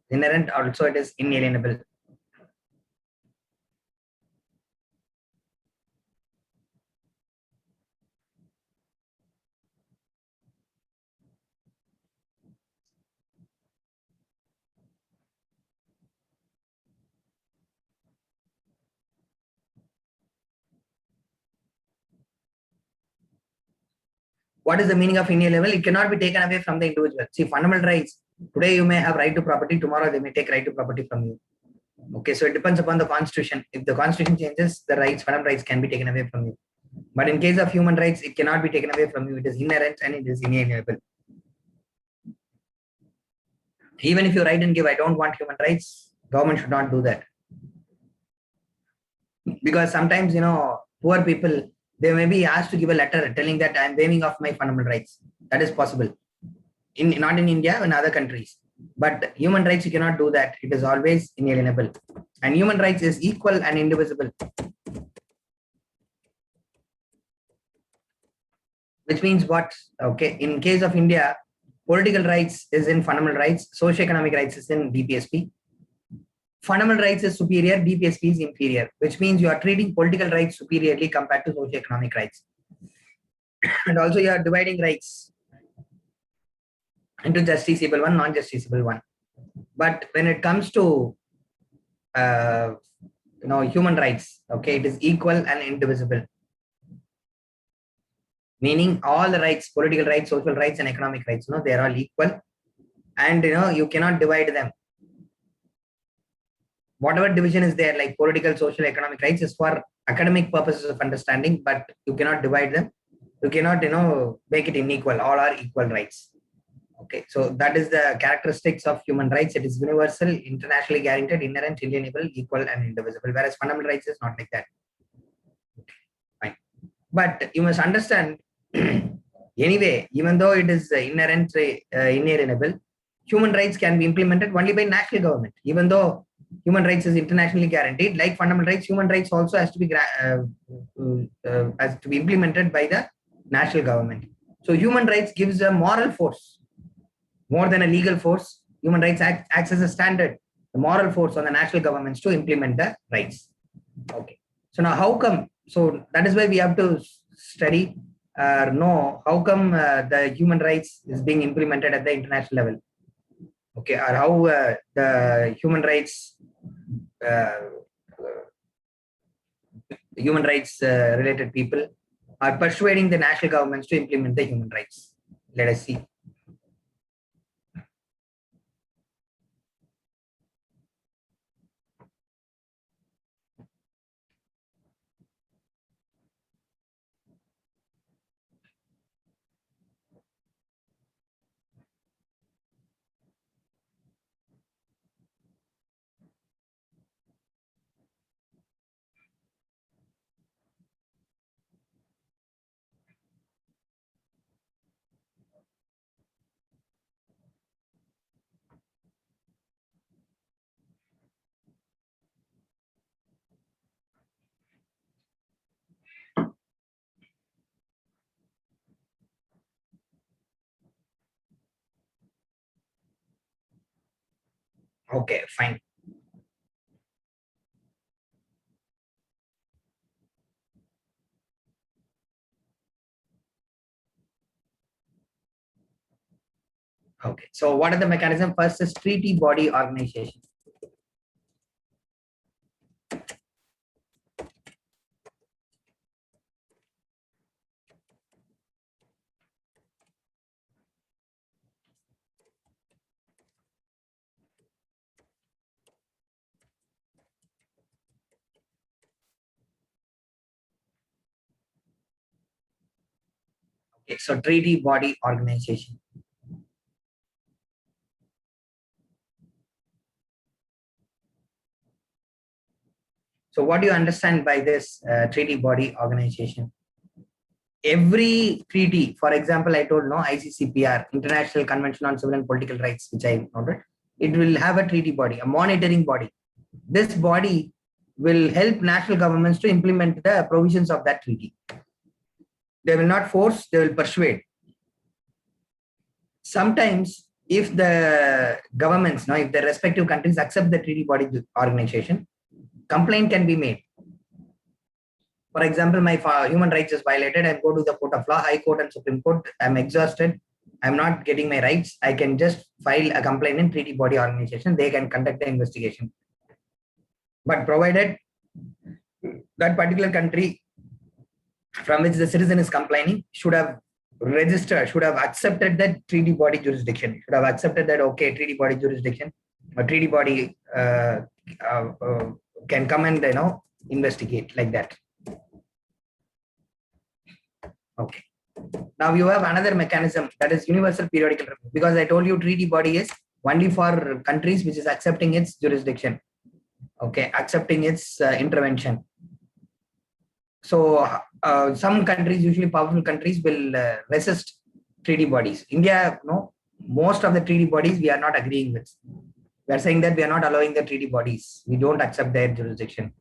Inherent also it is inalienable. What is the meaning of inalienable? It cannot be taken away from the individual. See, fundamental rights. Today you may have right to property. Tomorrow they may take right to property from you. Okay, so it depends upon the constitution. If the constitution changes, the rights, fundamental rights can be taken away from you. But in case of human rights, it cannot be taken away from you. It is inherent and it is inalienable. Even if you write and give, I don't want human rights, government should not do that. Because sometimes, poor people, they may be asked to give a letter telling that I'm waiving off my fundamental rights. That is possible. Not in India, in other countries. But human rights, you cannot do that. It is always inalienable. And human rights is equal and indivisible. Which means what? Okay, in case of India, political rights is in fundamental rights, socio-economic rights is in DPSP. Fundamental rights is superior, DPSP is inferior, which means you are treating political rights superiorly compared to socio-economic rights. And also you are dividing rights into justiciable one, non-justiciable one. But when it comes to human rights, okay, it is equal and indivisible. Meaning all the rights, political rights, social rights, and economic rights, they are all equal. And you cannot divide them. Whatever division is there, like political, social, economic rights, is for academic purposes of understanding, but you cannot divide them. You cannot, make it unequal. All are equal rights. Okay, so that is the characteristics of human rights. It is universal, internationally guaranteed, inherent, inalienable, equal, and indivisible. Whereas fundamental rights is not like that. Fine. But you must understand, anyway, even though it is inherent, inalienable, human rights can be implemented only by national government. Even though human rights is internationally guaranteed, like fundamental rights, human rights also has to be implemented by the national government. So human rights gives a moral force more than a legal force. Human rights acts as a standard, the moral force on the national governments to implement the rights. Okay. So now how come? So that is why we have to study know how come the human rights is being implemented at the international level. Okay, or how the human rights related people are persuading the national governments to implement the human rights. Let us see. Okay, fine. Okay, so what are the mechanisms? First is treaty body organization. Okay, so treaty body organization. So what do you understand by this treaty body organization? Every treaty, for example, I told no ICCPR, International Convention on Civil and Political Rights, which I noted, it will have a treaty body, a monitoring body. This body will help national governments to implement the provisions of that treaty. They will not force, they will persuade. Sometimes, if the governments, no, if the respective countries accept the treaty body organization, complaint can be made. For example, my human rights is violated. I go to the court of law, High Court and Supreme Court. I'm exhausted. I'm not getting my rights. I can just file a complaint in treaty body organization. They can conduct the investigation. But provided that particular country from which the citizen is complaining should have registered, should have accepted that treaty body jurisdiction, should have accepted that, okay, treaty body jurisdiction, a treaty body can come and, investigate like that. Okay. Now you have another mechanism, that is universal periodical review, because I told you treaty body is only for countries which is accepting its jurisdiction. Okay, accepting its intervention. So some countries, usually powerful countries, will resist treaty bodies. India, most of the treaty bodies we are not agreeing with. We are saying that we are not allowing the treaty bodies. We don't accept their jurisdiction.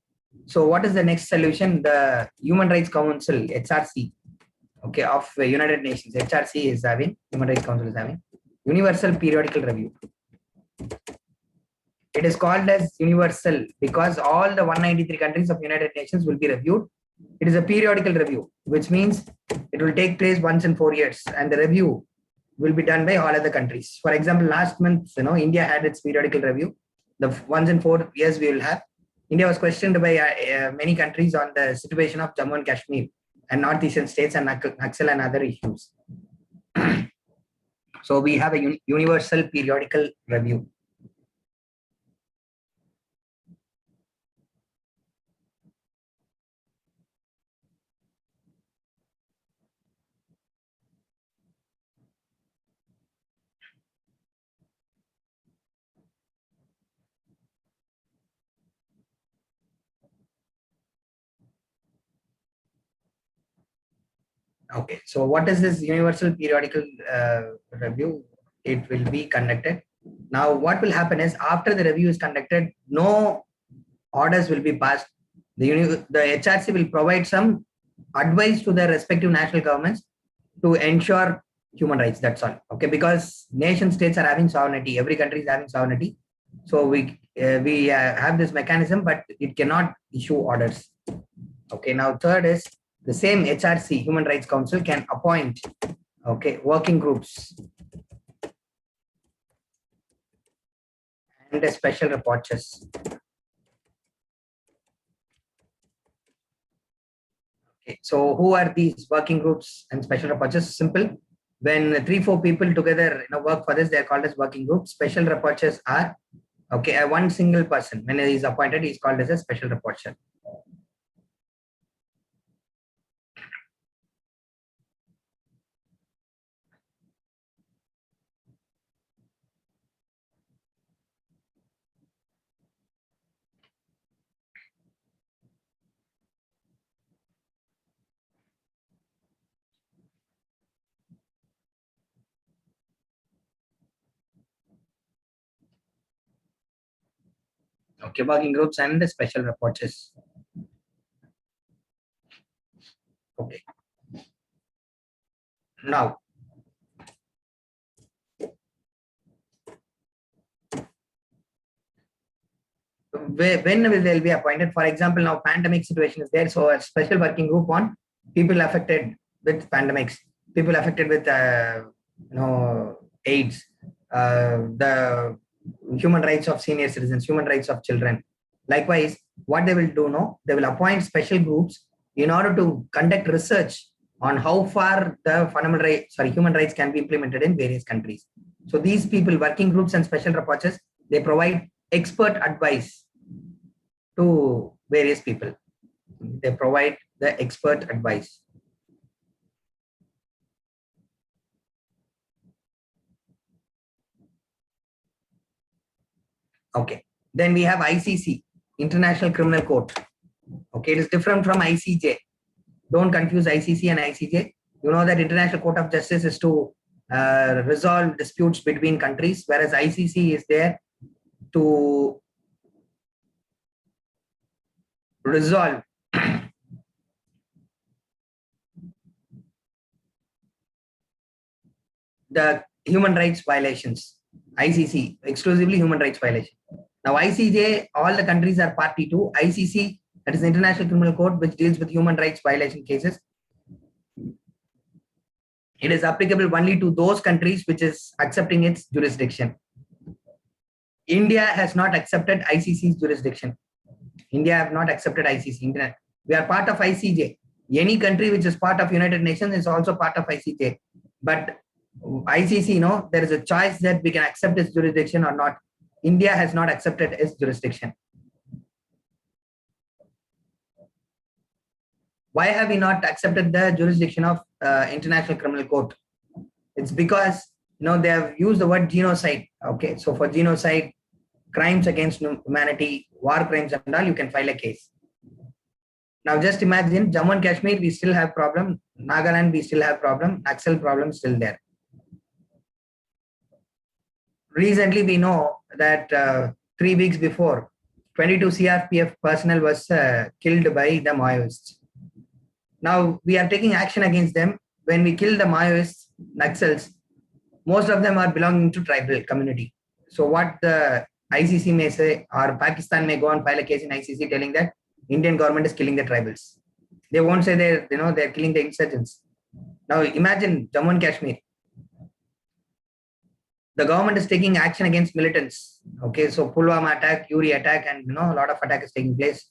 So what is the next solution? The Human Rights Council, HRC, okay, of United Nations. HRC is having, Human Rights Council is having universal periodical review. It is called as universal because all the 193 countries of United Nations will be reviewed. It is a periodical review, which means it will take place once in 4 years, and the review will be done by all other countries. For example, last month, India had its periodical review. The once in 4 years we will have. India was questioned by many countries on the situation of Jammu and Kashmir and northeastern states and Naxal and other issues. So we have a universal periodical review. Okay, so what is this universal periodical review? It will be conducted. Now, what will happen is after the review is conducted, no orders will be passed. The HRC will provide some advice to the respective national governments to ensure human rights. That's all. Okay, because nation states are having sovereignty. Every country is having sovereignty. So we have this mechanism, but it cannot issue orders. Okay, now third is the same HRC, Human Rights Council, can appoint, okay, working groups and special rapporteurs. Okay, so who are these working groups and special rapporteurs? Simple. When 3-4 people together work for this, they are called as working groups. Special rapporteurs are, okay, one single person. When he is appointed, he is called as a special rapporteur. Okay, working groups and the special rapporteurs. Okay. Now, when will they be appointed? For example, now pandemic situation is there, so a special working group on people affected with pandemics, people affected with AIDS, the human rights of senior citizens, human rights of children. Likewise, what they will do now, they will appoint special groups in order to conduct research on how far the human rights can be implemented in various countries. So these people, working groups and special rapporteurs, they provide expert advice to various people. They provide the expert advice. Okay. Then we have ICC, International Criminal Court. Okay, it is different from ICJ. Don't confuse ICC and ICJ. You know that International Court of Justice is to resolve disputes between countries, whereas ICC is there to resolve the human rights violations. ICC, exclusively human rights violation. Now ICJ, all the countries are party to. ICC, that is the International Criminal Court, which deals with human rights violation cases. It is applicable only to those countries which is accepting its jurisdiction. India has not accepted ICC's jurisdiction. India have not accepted ICC. We are part of ICJ. Any country which is part of United Nations is also part of ICJ. But ICC, there is a choice that we can accept its jurisdiction or not. India has not accepted its jurisdiction. Why have we not accepted the jurisdiction of International Criminal Court? It's because they have used the word genocide. Okay, so for genocide, crimes against humanity, war crimes and all, you can file a case. Now just imagine Jammu and Kashmir, we still have problem. Nagaland, we still have problem. Naxal problem still there. Recently, we know that 3 weeks before, 22 CRPF personnel was killed by the Maoists. Now we are taking action against them. When we kill the Maoists, Naxals, most of them are belonging to tribal community. So what the ICC may say, or Pakistan may go and file a case in ICC telling that Indian government is killing the tribals. They won't say they're killing the insurgents. Now imagine Jammu and Kashmir. The government is taking action against militants. Okay, so Pulwama attack, Uri attack, and a lot of attack is taking place.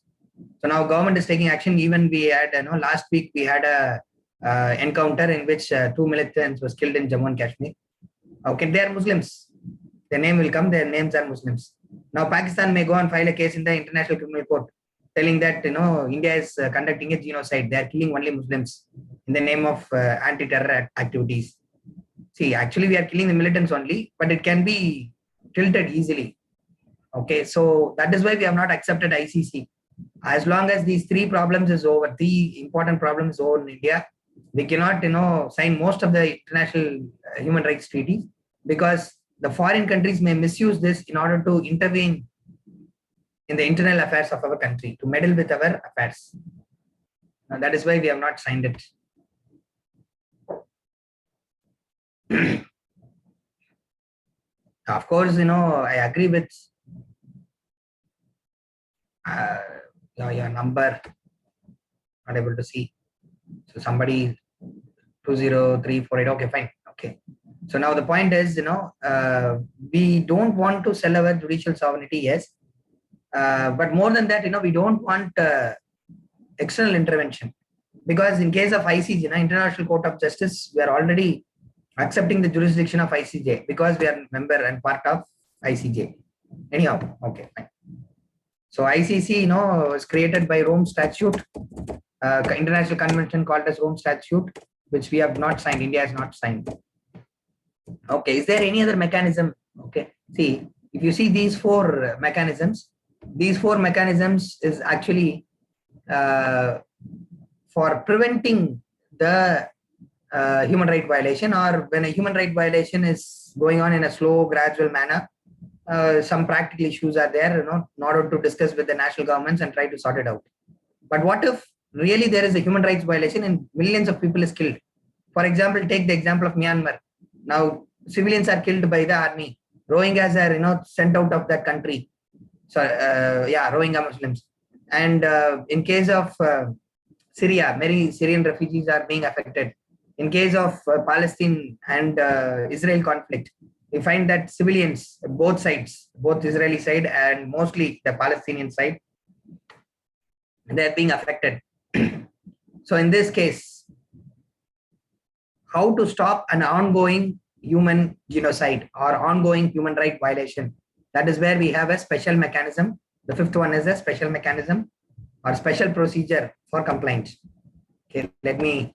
So now government is taking action. Even we had, last week we had a encounter in which 2 militants was killed in Jammu and Kashmir. Okay, they are Muslims. Their name will come. Their names are Muslims. Now Pakistan may go and file a case in the International Criminal Court, telling that India is conducting a genocide. They are killing only Muslims in the name of anti-terror activities. See, actually we are killing the militants only, but it can be tilted easily. Okay, so that is why we have not accepted ICC. As long as these 3 problems is over, 3 important problems over in India, we cannot, sign most of the international human rights treaties, because the foreign countries may misuse this in order to intervene in the internal affairs of our country, to meddle with our affairs. Now, that is why we have not signed it. Of course, I agree with your number, not able to see. So somebody 20348. Okay, fine. Okay. So now the point is, we don't want to sell our judicial sovereignty, yes. But more than that, we don't want external intervention. Because in case of ICJ, International Court of Justice, we are already accepting the jurisdiction of ICJ because we are member and part of ICJ. Anyhow, okay, fine. So ICC, was created by Rome Statute, international convention called as Rome Statute, which we have not signed. India has not signed. Okay, is there any other mechanism? Okay, see, if you see these 4 mechanisms, is actually for preventing the human right violation, or when a human right violation is going on in a slow, gradual manner. Some practical issues are there, in order to discuss with the national governments and try to sort it out. But what if really there is a human rights violation and millions of people is killed? For example, take the example of Myanmar. Now, civilians are killed by the army. Rohingyas are, sent out of that country. So, Rohingya Muslims. And in case of Syria, many Syrian refugees are being affected. In case of Palestine and Israel conflict, we find that civilians, both sides, both Israeli side and mostly the Palestinian side, they are being affected. So in this case, how to stop an ongoing human genocide or ongoing human right violation? That is where we have a special mechanism. The 5th one is a special mechanism or special procedure for complaints. Okay, let me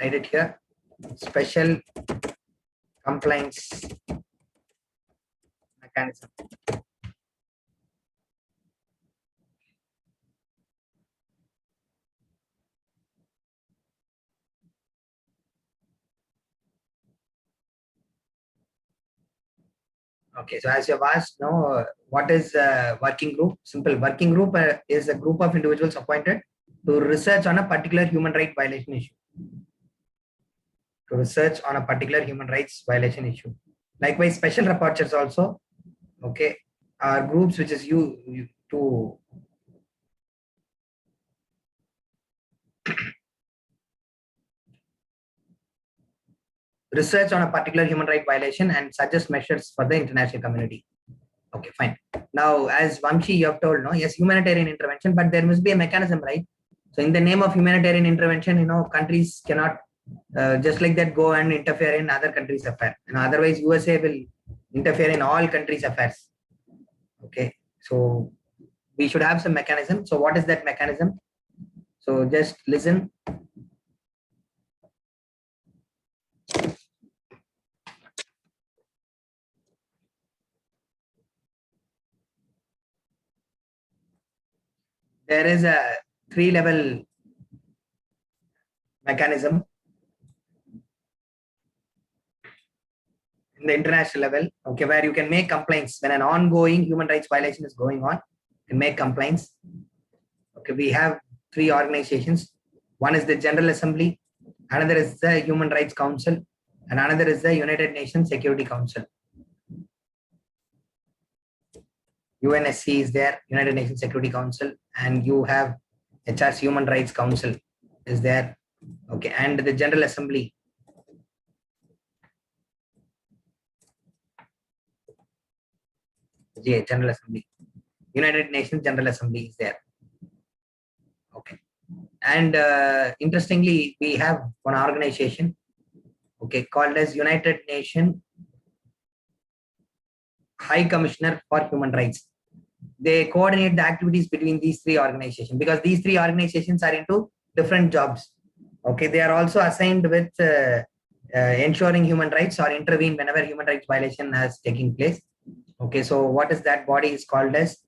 write it here. Special complaints mechanism. Okay, so as you have asked, now what is a working group? Simple. Working group is a group of individuals appointed to research on a particular human right violation issue. To research on a particular human rights violation issue. Likewise, special rapporteurs also, okay, are groups which is you to research on a particular human right violation and suggest measures for the international community. Okay, fine. Now, as Vamshi, you have told, no, yes, humanitarian intervention, but there must be a mechanism, right? So, in the name of humanitarian intervention, countries cannot just like that go and interfere in other countries' affairs. Otherwise, USA will interfere in all countries' affairs. Okay, so we should have some mechanism. So, what is that mechanism? So, just listen. There is a 3-level mechanism in the international level, okay, where you can make complaints when an ongoing human rights violation is going on. You can make complaints. Okay, we have 3 organizations. One is the General Assembly, another is the Human Rights Council, and another is the United Nations Security Council. UNSC is there, United Nations Security Council, and you have HRC Human Rights Council is there. Okay, and the General Assembly. General Assembly. United Nations General Assembly is there. Okay. And interestingly, we have one organization, okay, called as United Nations High Commissioner for Human Rights. They coordinate the activities between these 3 organizations because these 3 organizations are into different jobs. Okay, they are also assigned with ensuring human rights or intervene whenever human rights violation has taken place. Okay, so what is that body is called as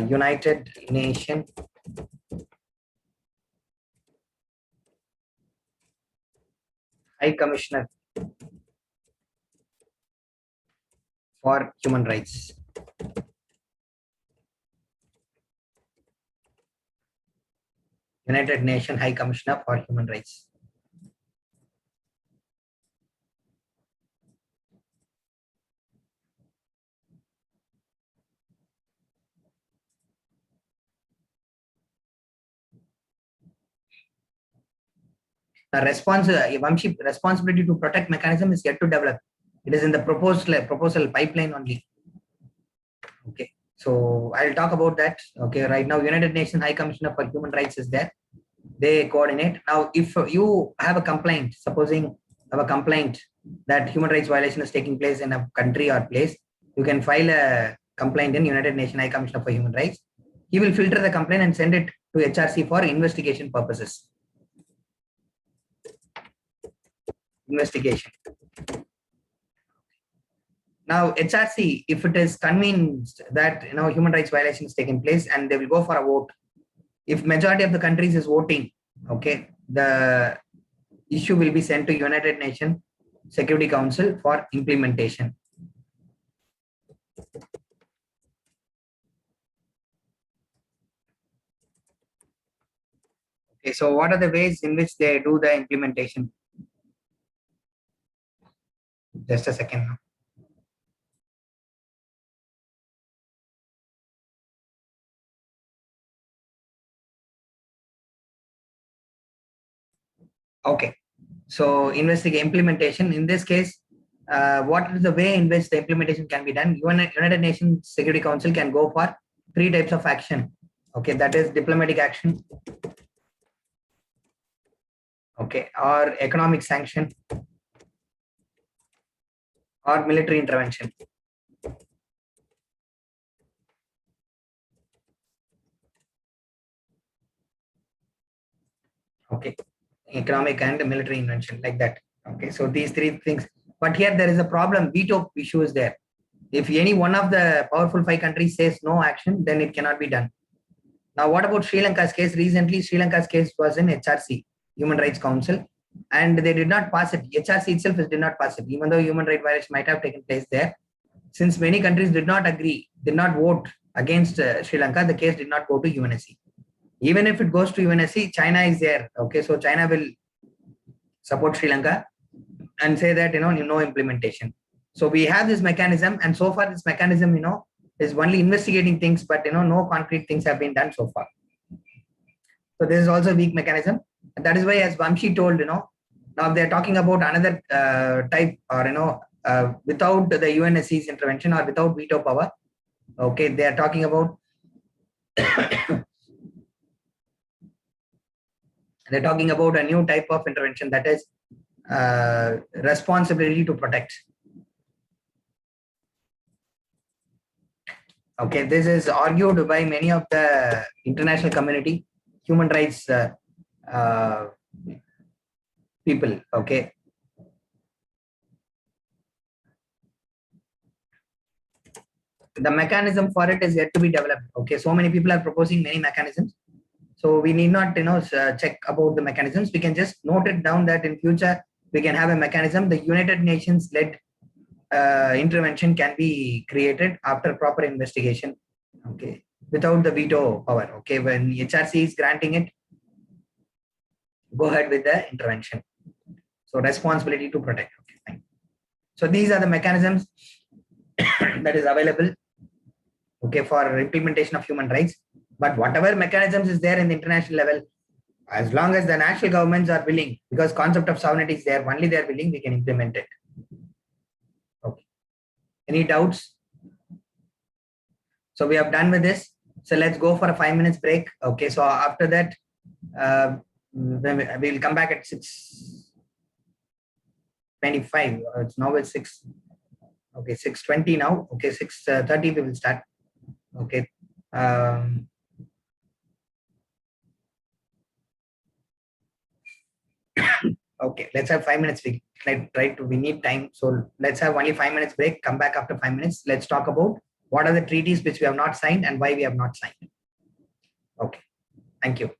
United Nations High Commissioner for Human Rights. United Nations High Commissioner for Human Rights. The responsibility to protect mechanism is yet to develop. It is in the proposal pipeline only. Okay, so I'll talk about that. Okay, right now United Nations High Commissioner for Human Rights is there. They coordinate. Now, if you have a complaint, supposing have a complaint that human rights violation is taking place in a country or place, you can file a complaint in United Nations High Commissioner for Human Rights. He will filter the complaint and send it to HRC for investigation purposes. Investigation. Now, HRC, if it is convinced that human rights violation is taking place, and they will go for a vote. If majority of the countries is voting, okay, the issue will be sent to United Nations Security Council for implementation. Okay, so what are the ways in which they do the implementation? Just a second now. Okay, so implementation. In this case, what is the way in which the implementation can be done? United Nations Security Council can go for 3 types of action. Okay, that is diplomatic action, okay, or economic sanction, or military intervention. Okay, economic and military intervention, like that. Okay, so these 3 things. But here there is a problem. Veto issue is there. If any one of the powerful 5 countries says no action, then it cannot be done. Now, what about Sri Lanka's case? Recently, Sri Lanka's case was in HRC, Human Rights Council, and they did not pass it. HRC itself did not pass it, even though human rights violation might have taken place there. since many countries did not agree, did not vote against Sri Lanka, the case did not go to UNSC. Even if it goes to UNSC, China is there. Okay, so China will support Sri Lanka and say that no implementation. So we have this mechanism, and so far this mechanism is only investigating things, but no concrete things have been done so far. So this is also a weak mechanism, and that is why, as Vamshi told, now they're talking about another type, or without the UNSC's intervention or without veto power. Okay, they are talking about they're talking about a new type of intervention, that is responsibility to protect. Okay, this is argued by many of the international community, human rights people. Okay, the mechanism for it is yet to be developed. Okay, so many people are proposing many mechanisms, so we need not check about the mechanisms. We can just note it down that in future we can have a mechanism. The United Nations led intervention can be created after proper investigation, okay, without the veto power. Okay, when HRC is granting it, go ahead with the intervention. So responsibility to protect. Okay, fine. So these are the mechanisms that is available, okay, for implementation of human rights. But whatever mechanisms is there in the international level, as long as the national governments are willing, because concept of sovereignty is there, only they are willing, we can implement it. Okay. Any doubts? So we have done with this. So let's go for a 5 minutes break. Okay. So after that, we will come back at 6:25. It's now at 6. Okay, 6:20 now. Okay, 6:30 we will start. Okay. Okay, let's have 5 minutes. We need time. So let's have only 5 minutes break. Come back after 5 minutes. Let's talk about what are the treaties which we have not signed and why we have not signed. Okay. Thank you.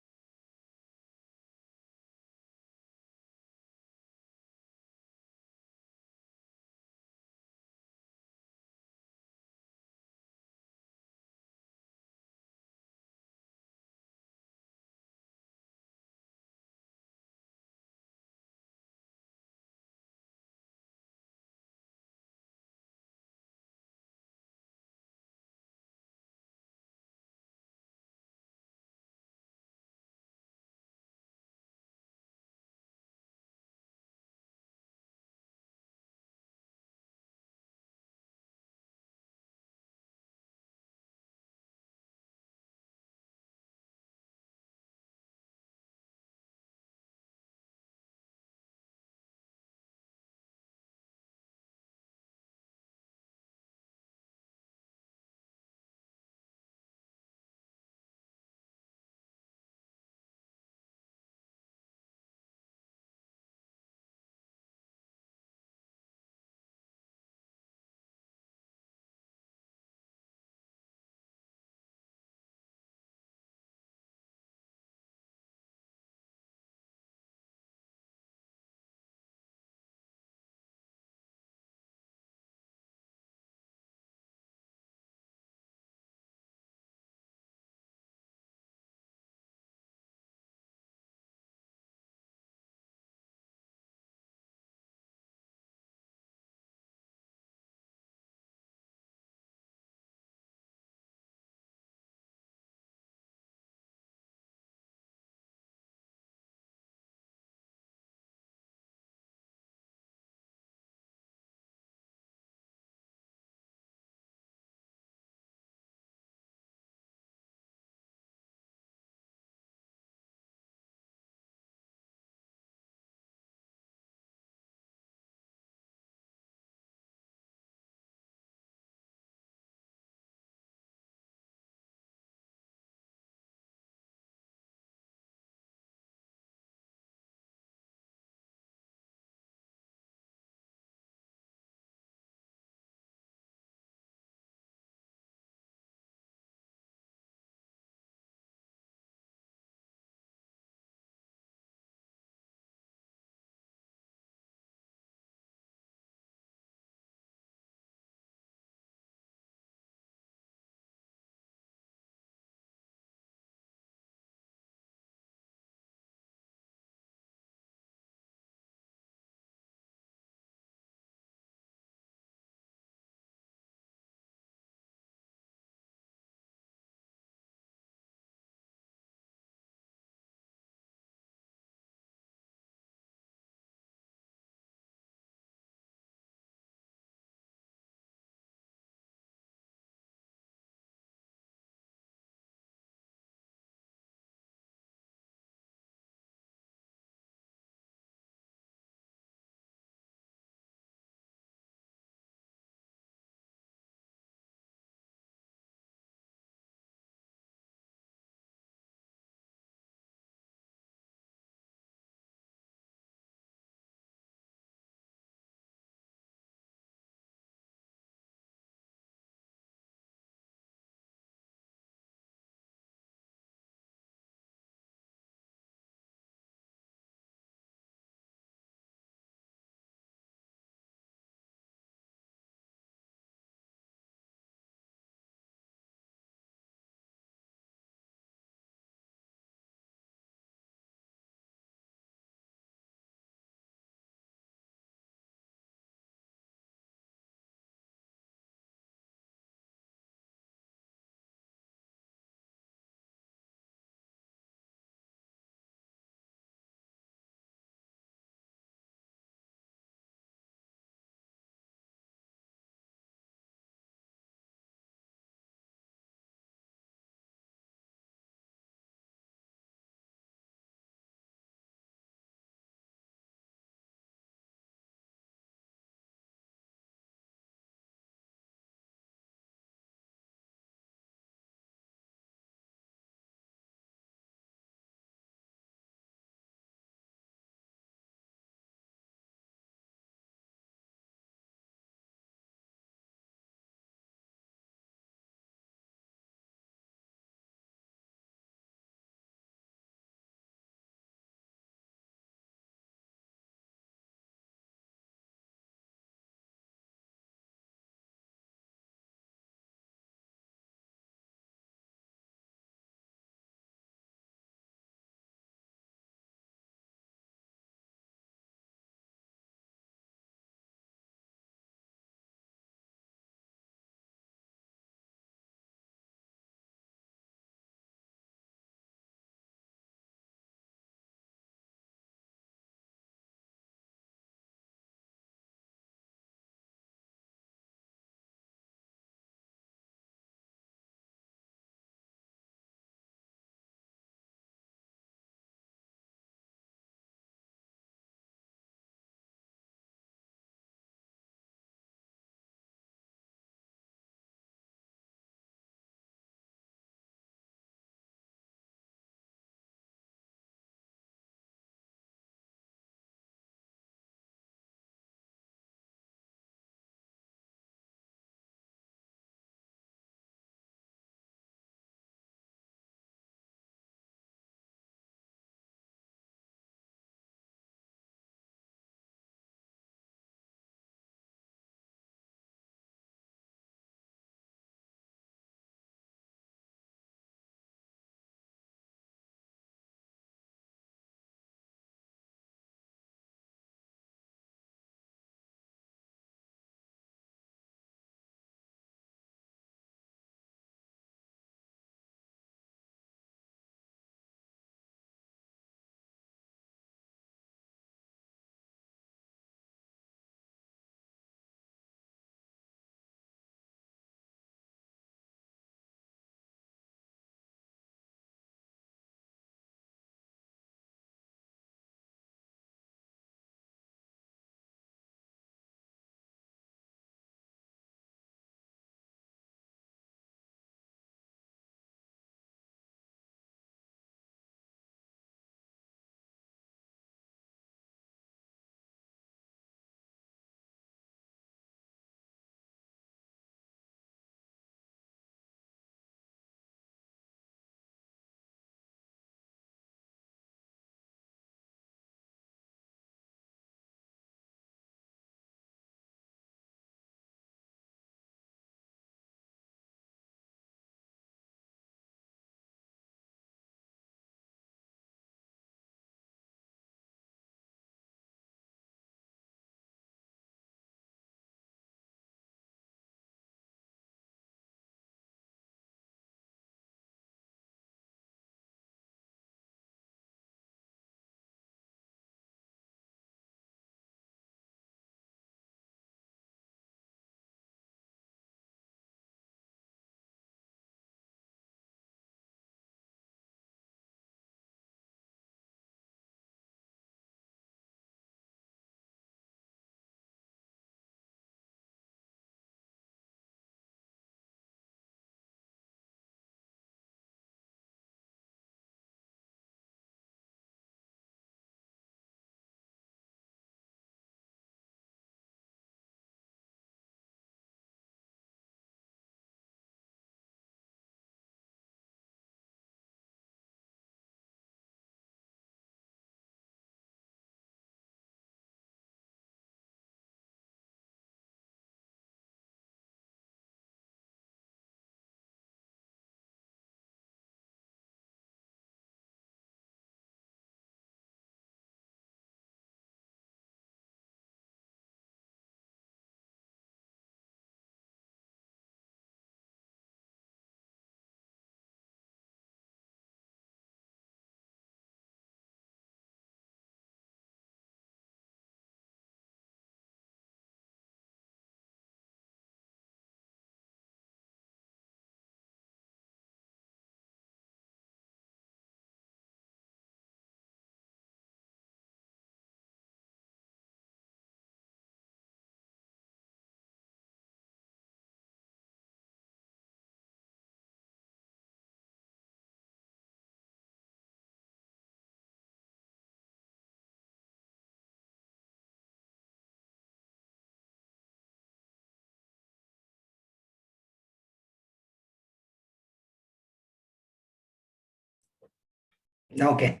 Okay.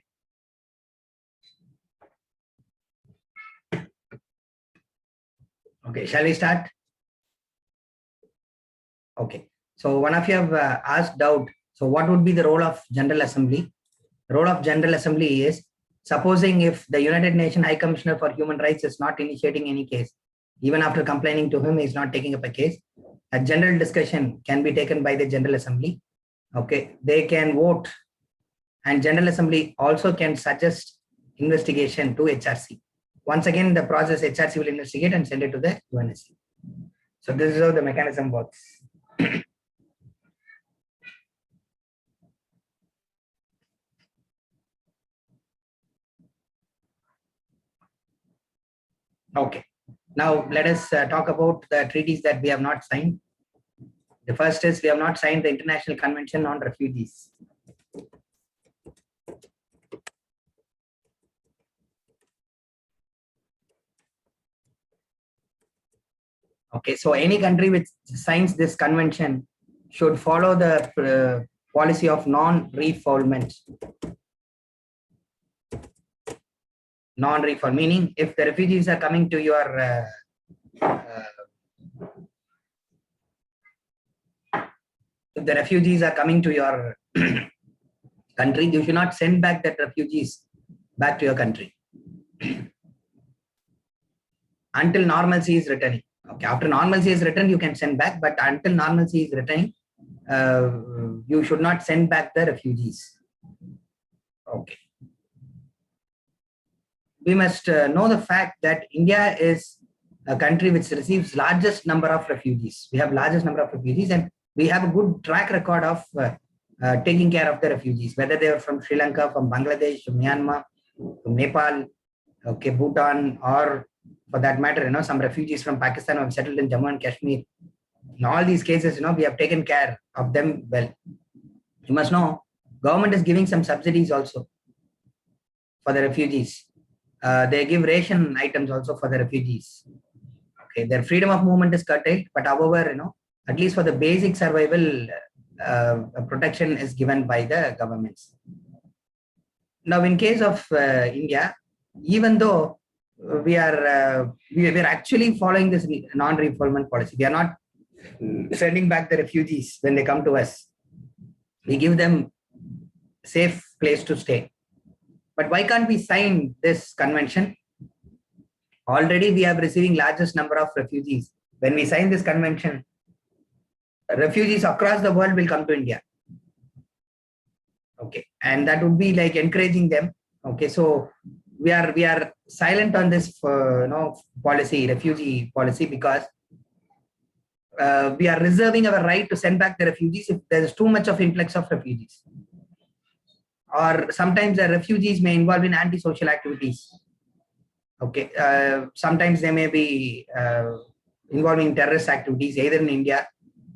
Okay, shall we start? Okay. So one of you have asked out, so what would be the role of General Assembly? The role of General Assembly is, supposing if the United Nations High Commissioner for Human Rights is not initiating any case, even after complaining to him, he is not taking up a case, a general discussion can be taken by the General Assembly. Okay, they can vote, and General Assembly also can suggest investigation to HRC. Once again, the process HRC will investigate and send it to the UNSC. So this is how the mechanism works. Okay. Now let us talk about the treaties that we have not signed. The first is, we have not signed the International Convention on Refugees. Okay, so any country which signs this convention should follow the policy of non-refoulement. Non-refoulement, meaning if the refugees are coming to your if the refugees are coming to your country, you should not send back that refugees back to your country until normalcy is returning. Okay, after normalcy is returned, you can send back, but until normalcy is returning, you should not send back the refugees. Okay. We must know the fact that India is a country which receives largest number of refugees. We have largest number of refugees, and we have a good track record of taking care of the refugees, whether they are from Sri Lanka, from Bangladesh, from Myanmar, from Nepal, okay, Bhutan, or for that matter, some refugees from Pakistan have settled in Jammu and Kashmir. In all these cases, we have taken care of them well. You must know, government is giving some subsidies also for the refugees. They give ration items also for the refugees. Okay, their freedom of movement is curtailed, but however, at least for the basic survival, protection is given by the governments. Now, in case of India, even though we are actually following this non-refoulement policy, we are not sending back the refugees when they come to us. We give them safe place to stay. But why can't we sign this convention? Already we are receiving largest number of refugees. When we sign this convention, refugees across the world will come to India. Okay, and that would be like encouraging them. Okay, so we are silent on this policy, refugee policy, because we are reserving our right to send back the refugees if there is too much of influx of refugees. Or sometimes the refugees may involve in antisocial activities. Okay, sometimes they may be involving in terrorist activities either in India,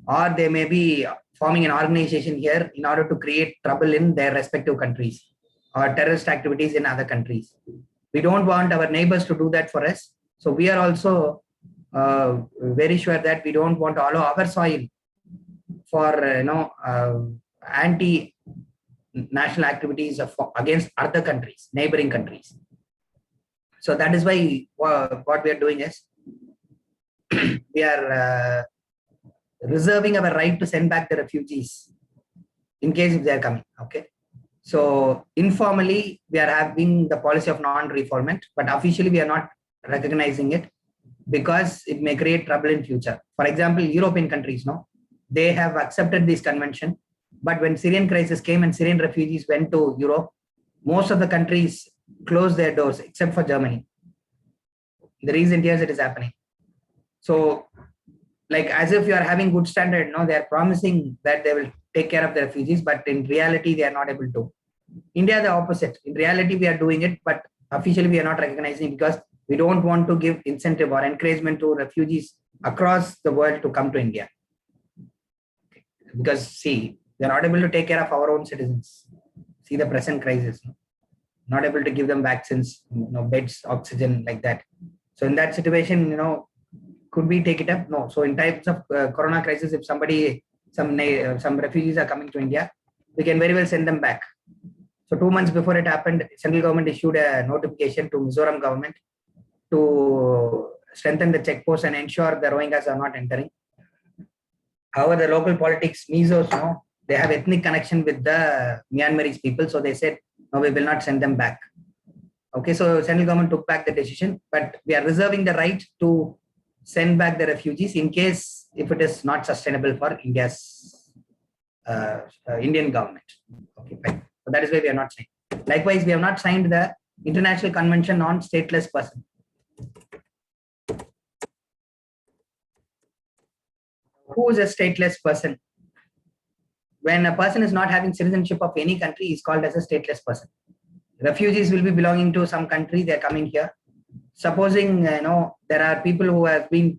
or they may be forming an organization here in order to create trouble in their respective countries, or terrorist activities in other countries. We don't want our neighbors to do that for us. So we are also very sure that we don't want to allow our soil for anti-national activities against other countries, neighboring countries. So that is why what we are doing is we are reserving our right to send back the refugees in case if they are coming. Okay. So informally, we are having the policy of non-refoulement, but officially we are not recognizing it because it may create trouble in future. For example, European countries, they have accepted this convention, but when Syrian crisis came and Syrian refugees went to Europe, most of the countries closed their doors except for Germany. In the recent years, it is happening. So, like as if you are having good standard, they are promising that they will take care of the refugees, but in reality, they are not able to. India, the opposite. In reality, we are doing it, but officially we are not recognizing because we don't want to give incentive or encouragement to refugees across the world to come to India. Because see, we are not able to take care of our own citizens. See the present crisis. Not able to give them vaccines, beds, oxygen, like that. So in that situation, could we take it up? No. So in types of corona crisis, if some refugees are coming to India, we can very well send them back. So 2 months before it happened, central government issued a notification to Mizoram government to strengthen the checkposts and ensure the Rohingyas are not entering. However, the local politics, Mizos, they have ethnic connection with the Myanmarese people. So they said, no, we will not send them back. Okay, so central government took back the decision, but we are reserving the right to send back the refugees in case if it is not sustainable for India's Indian government. Okay, fine. So that is why we are not signed. Likewise, we have not signed the International Convention on Stateless Person. Who is a stateless person? When a person is not having citizenship of any country, he is called as a stateless person. Refugees will be belonging to some country, they are coming here. Supposing there are people who have been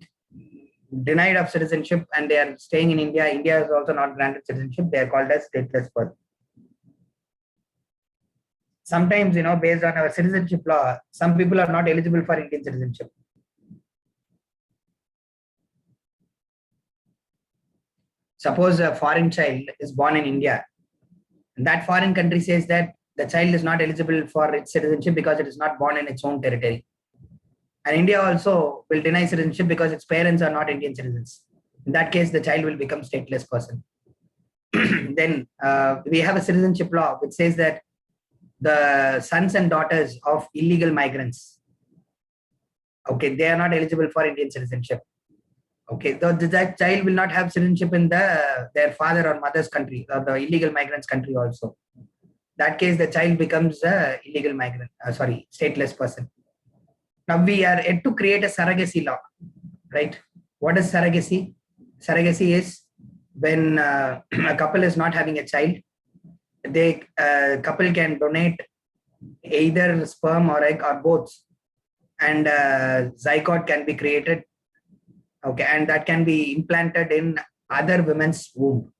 denied of citizenship and they are staying in India. India is also not granted citizenship. They are called as stateless person. Sometimes, based on our citizenship law, some people are not eligible for Indian citizenship. Suppose a foreign child is born in India. And that foreign country says that the child is not eligible for its citizenship because it is not born in its own territory. And India also will deny citizenship because its parents are not Indian citizens. In that case, the child will become stateless person. Then we have a citizenship law which says that the sons and daughters of illegal migrants, okay, they are not eligible for Indian citizenship. Okay, that child will not have citizenship in their father or mother's country or the illegal migrants' country also. That case, the child becomes a illegal migrant, stateless person. Now we are yet to create a surrogacy law, right? What is surrogacy? Surrogacy is when a couple is not having a child, couple can donate either sperm or egg or both, and zygote can be created. Okay, and that can be implanted in other women's womb.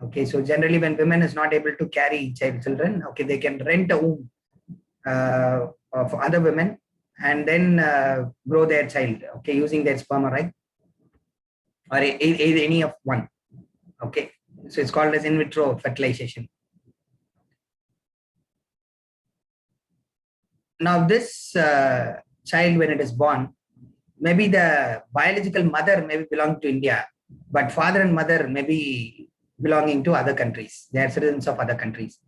Okay, so generally when women is not able to carry children, okay, they can rent a womb of other women and then grow their child, okay, using their sperm or egg or any of one. Okay, so it's called as in vitro fertilization. Now this child, when it is born, maybe the biological mother may belong to India, but father and mother may be belonging to other countries. They are citizens of other countries.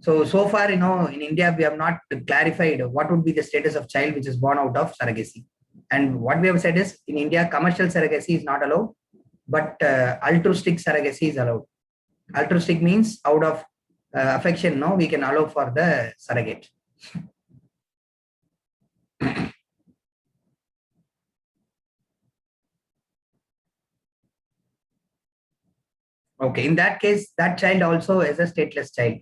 So far, in India, we have not clarified what would be the status of child which is born out of surrogacy. And what we have said is, in India, commercial surrogacy is not allowed, but altruistic surrogacy is allowed. Altruistic means out of affection, we can allow for the surrogate. Okay, in that case, that child also is a stateless child.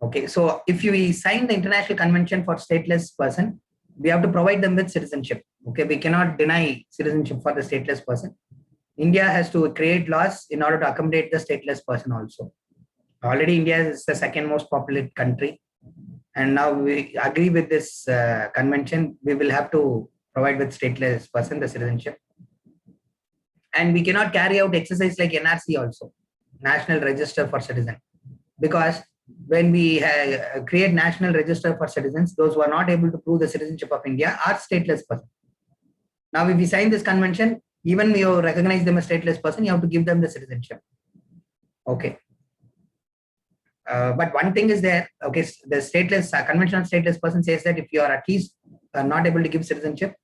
Okay, so if we sign the International Convention for Stateless Person, we have to provide them with citizenship. Okay, we cannot deny citizenship for the stateless person. India has to create laws in order to accommodate the stateless person also. Already India is the second most populated country. And now we agree with this convention, we will have to provide with stateless person the citizenship. And we cannot carry out exercise like NRC also, National Register for Citizen, because when we create National Register for Citizens, those who are not able to prove the citizenship of India are stateless person. Now, if we sign this convention, even you recognize them as stateless person, you have to give them the citizenship. Okay. But one thing is there, okay, the stateless convention on stateless person says that if you are at least not able to give citizenship,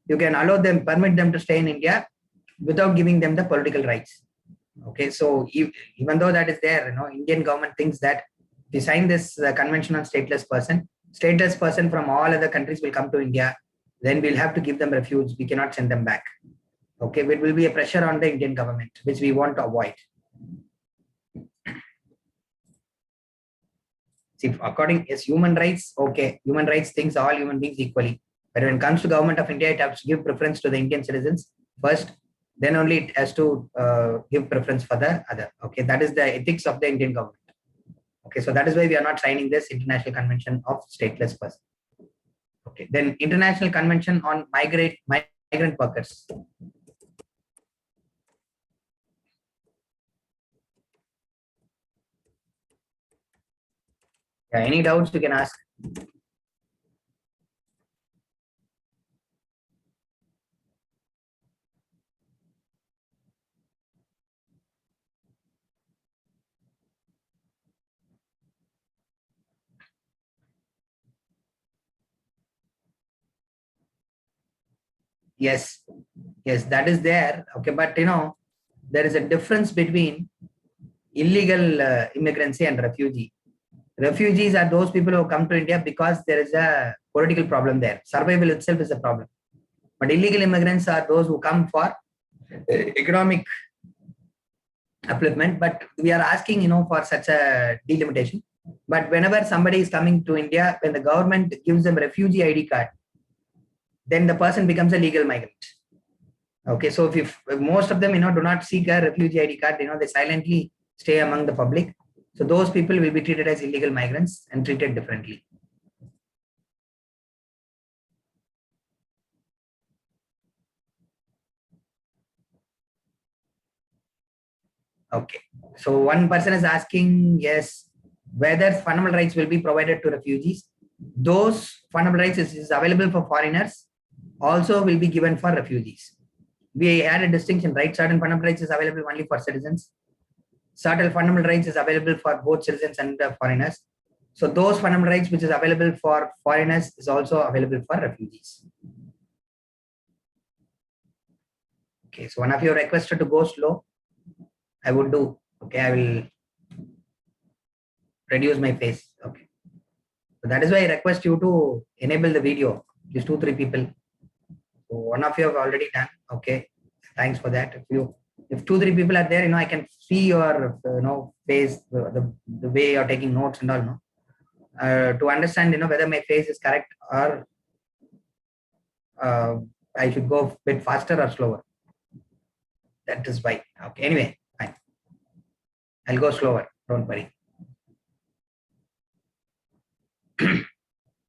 you can allow them, permit them to stay in India without giving them the political rights. Okay, so even though that is there, Indian government thinks that if you sign this convention on stateless person from all other countries will come to India, then we'll have to give them refuge. We cannot send them back. Okay, it will be a pressure on the Indian government, which we want to avoid. See, according as human rights, okay, human rights thinks all human beings equally. But when it comes to government of India, it has to give preference to the Indian citizens first, then only it has to give preference for the other. Okay, that is the ethics of the Indian government. Okay, so that is why we are not signing this International Convention of Stateless Person. Okay, then International Convention on Migrant Workers. Any doubts you can ask? Yes, yes, that is there. Okay, but there is a difference between illegal immigrancy and refugee. Refugees are those people who come to India because there is a political problem there. Survival itself is a problem. But illegal immigrants are those who come for economic upliftment. But we are asking, for such a delimitation. But whenever somebody is coming to India, when the government gives them refugee ID card, then the person becomes a legal migrant. Okay, so if most of them, do not seek a refugee ID card, they silently stay among the public. So those people will be treated as illegal migrants and treated differently. Okay, so one person is asking, yes, whether fundamental rights will be provided to refugees. Those fundamental rights is available for foreigners, also will be given for refugees. We had a distinction, right? Certain fundamental rights is available only for citizens. Certain fundamental rights is available for both citizens and foreigners. So those fundamental rights which is available for foreigners is also available for refugees. Okay, so one of you requested to go slow. I would do. Okay, I will reduce my face. Okay. So that is why I request you to enable the video. Just 2-3 people. So one of you have already done. Okay. Thanks for that. If 2-3 people are there, I can see your face, the way you're taking notes and all. To understand, whether my face is correct or I should go a bit faster or slower. That is why. Okay. Anyway, fine. I'll go slower. Don't worry.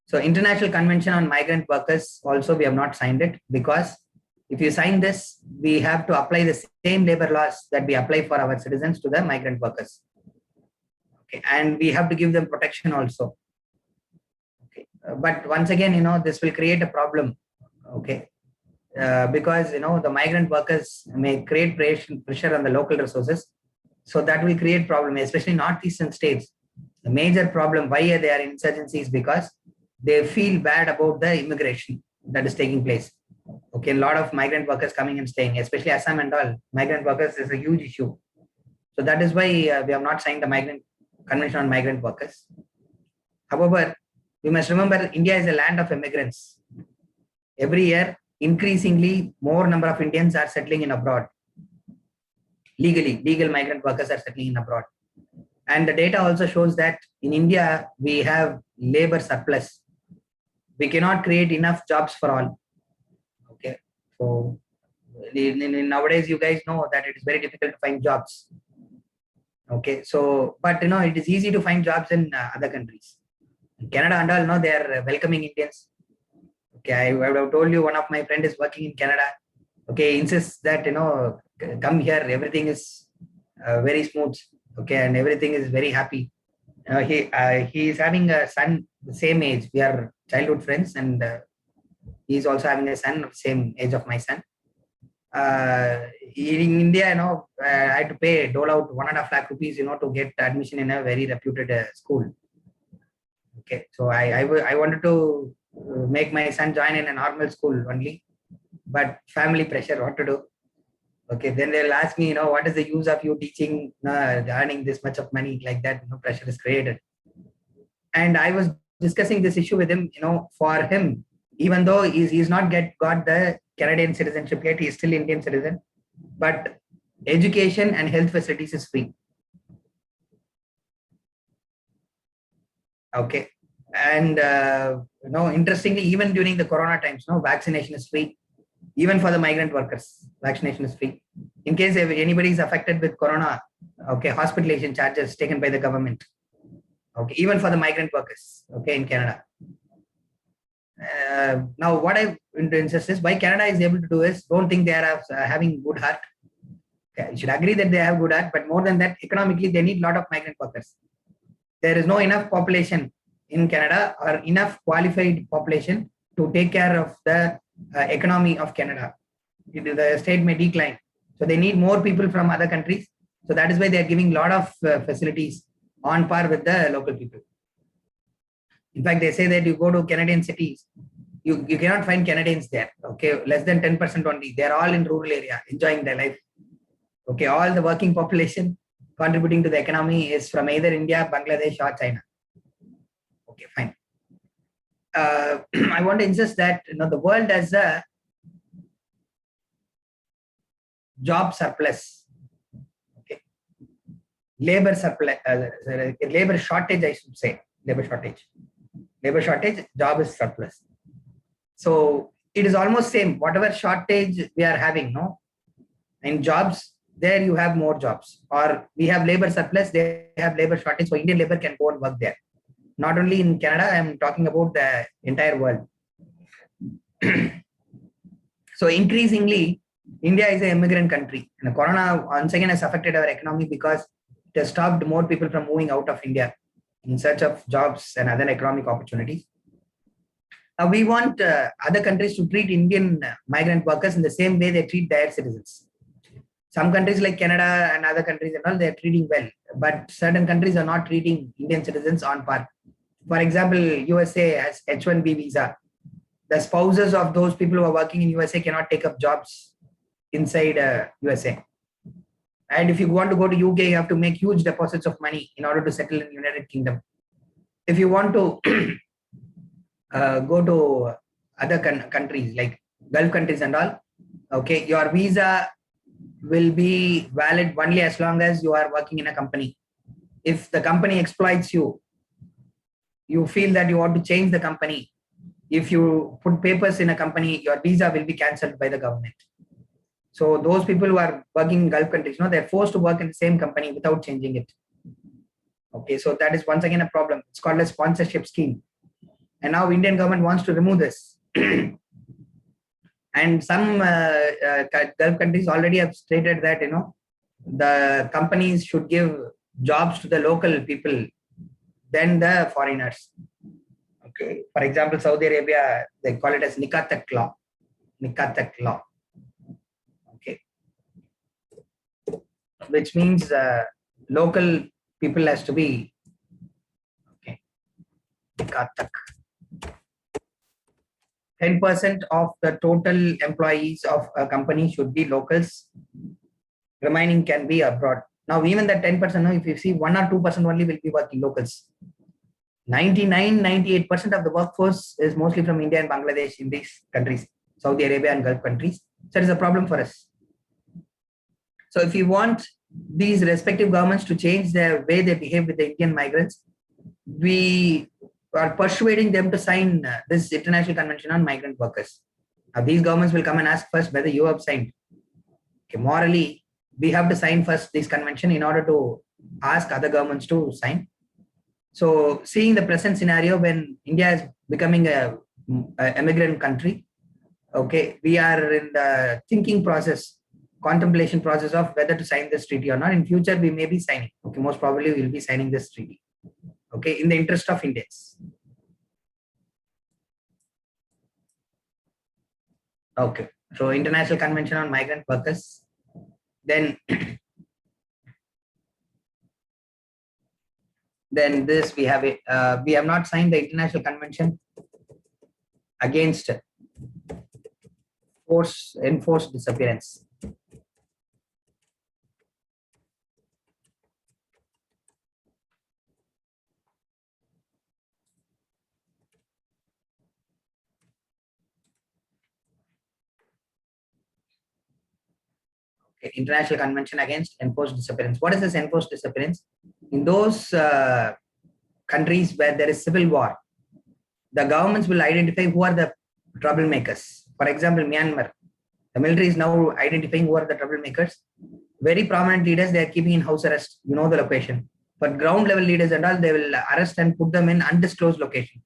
So International Convention on Migrant Workers, also we have not signed it, because if you sign this, we have to apply the same labor laws that we apply for our citizens to the migrant workers. Okay, and we have to give them protection also. Okay, but once again, this will create a problem. Okay, because the migrant workers may create pressure on the local resources, so that will create problem, especially northeastern states. The major problem why they are in insurgency is because they feel bad about the immigration that is taking place. Okay, a lot of migrant workers coming and staying, especially Assam and all. Migrant workers is a huge issue. So that is why we have not signed the Convention on Migrant Workers. However, we must remember India is a land of immigrants. Every year, increasingly more number of Indians are settling in abroad. Legal migrant workers are settling in abroad. And the data also shows that in India, we have labor surplus. We cannot create enough jobs for all. Okay, so nowadays you guys know that it is very difficult to find jobs. Okay, so but it is easy to find jobs in other countries. In Canada and all, they are welcoming Indians. Okay, I would have told you one of my friend is working in Canada. Okay, he insists that come here, everything is very smooth. Okay, and everything is very happy. He is having a son the same age. We are childhood friends, and he is also having a son of the same age of my son. In India, I had to dole out 1.5 lakh rupees, to get admission in a very reputed school. Okay, so I wanted to make my son join in a normal school only, but family pressure, what to do? Okay, then they'll ask me, what is the use of you teaching, earning this much of money like that? Pressure is created. And I was discussing this issue with him. For him, even though he's not got the Canadian citizenship yet, he's still Indian citizen. But education and health facilities is free. Okay, and interestingly, even during the Corona times, vaccination is free. Even for the migrant workers, vaccination is free. In case if anybody is affected with Corona, okay, hospitalization charges taken by the government. Okay, even for the migrant workers, okay, in Canada. Now, what I want to insist is why Canada is able to do is, don't think they are having good heart. Okay, you should agree that they have good heart, but more than that, economically, they need a lot of migrant workers. There is no enough population in Canada are enough qualified population to take care of the economy of Canada. The state may decline. So they need more people from other countries. So that is why they are giving a lot of facilities on par with the local people. In fact, they say that you go to Canadian cities, you cannot find Canadians there. Okay, less than 10% only. They are all in rural area, enjoying their life. Okay, all the working population contributing to the economy is from either India, Bangladesh, or China. Okay, fine. I want to insist that the world has a job surplus. Okay, labor surplus, labor shortage, I should say. Labor shortage, job is surplus. So it is almost same. Whatever shortage we are having, in jobs, there you have more jobs. Or we have labor surplus, they have labor shortage, so Indian labor can go and work there. Not only in Canada, I am talking about the entire world. So increasingly, India is an immigrant country. And the corona once again has affected our economy because it has stopped more people from moving out of India in search of jobs and other economic opportunities. We want other countries to treat Indian migrant workers in the same way they treat their citizens. Some countries like Canada and other countries and all, they are treating well, but certain countries are not treating Indian citizens on par. For example, USA has H-1B visa. The spouses of those people who are working in USA cannot take up jobs inside USA. And if you want to go to UK, you have to make huge deposits of money in order to settle in United Kingdom. If you want to go to other countries like Gulf countries and all, okay, your visa will be valid only as long as you are working in a company. If the company exploits you, you feel that you want to change the company. If you put papers in a company, your visa will be cancelled by the government. So those people who are working in Gulf countries, they're forced to work in the same company without changing it. Okay, so that is once again a problem. It's called a sponsorship scheme. And now Indian government wants to remove this. And some Gulf countries already have stated that, the companies should give jobs to the local people than the foreigners. Okay. For example, Saudi Arabia, they call it as Nikatak law. Nikatak law. Okay. Which means local people has to be, okay, Nikatak. 10% of the total employees of a company should be locals. Remaining can be abroad. Now, even that 10%, if you see 1 or 2% only will be working locals. 98% of the workforce is mostly from India and Bangladesh in these countries, Saudi Arabia and Gulf countries. So it is a problem for us. So if you want these respective governments to change the way they behave with the Indian migrants, we are persuading them to sign this International Convention on Migrant Workers. Now, these governments will come and ask first whether you have signed. Okay, morally, we have to sign first this convention in order to ask other governments to sign. So, seeing the present scenario when India is becoming a immigrant country, okay, we are in the thinking process, contemplation process of whether to sign this treaty or not. In future, we may be signing. Okay, most probably we will be signing this treaty. Okay, in the interest of Indians. Okay, so International Convention on Migrant Workers. Then this we have it. We have not signed the International Convention against enforced disappearance. Okay, International Convention against enforced disappearance. What is this enforced disappearance? In those countries where there is civil war, the governments will identify who are the troublemakers. For example, Myanmar, the military is now identifying who are the troublemakers. Very prominent leaders, they are keeping in house arrest. You know the location. But ground level leaders and all, they will arrest and put them in undisclosed location.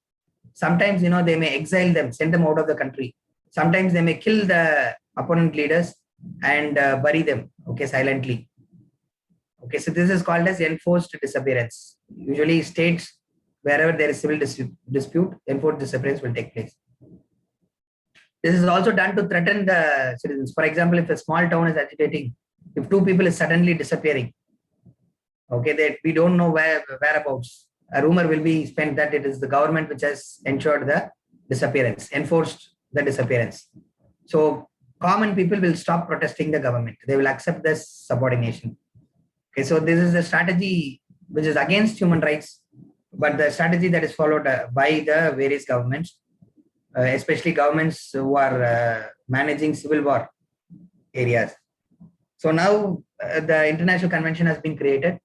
Sometimes, they may exile them, send them out of the country. Sometimes they may kill the opponent leaders and bury them, okay, silently. Okay, so this is called as enforced disappearance. Usually states wherever there is civil dispute, enforced disappearance will take place. This is also done to threaten the citizens. For example, if a small town is agitating, if two people is suddenly disappearing, okay, that we don't know whereabouts, a rumor will be spent that it is the government which has ensured the disappearance, enforced the disappearance. So common people will stop protesting the government. They will accept this subordination. Okay, so this is a strategy which is against human rights, but the strategy that is followed by the various governments, especially governments who are managing civil war areas. So now the International Convention has been created.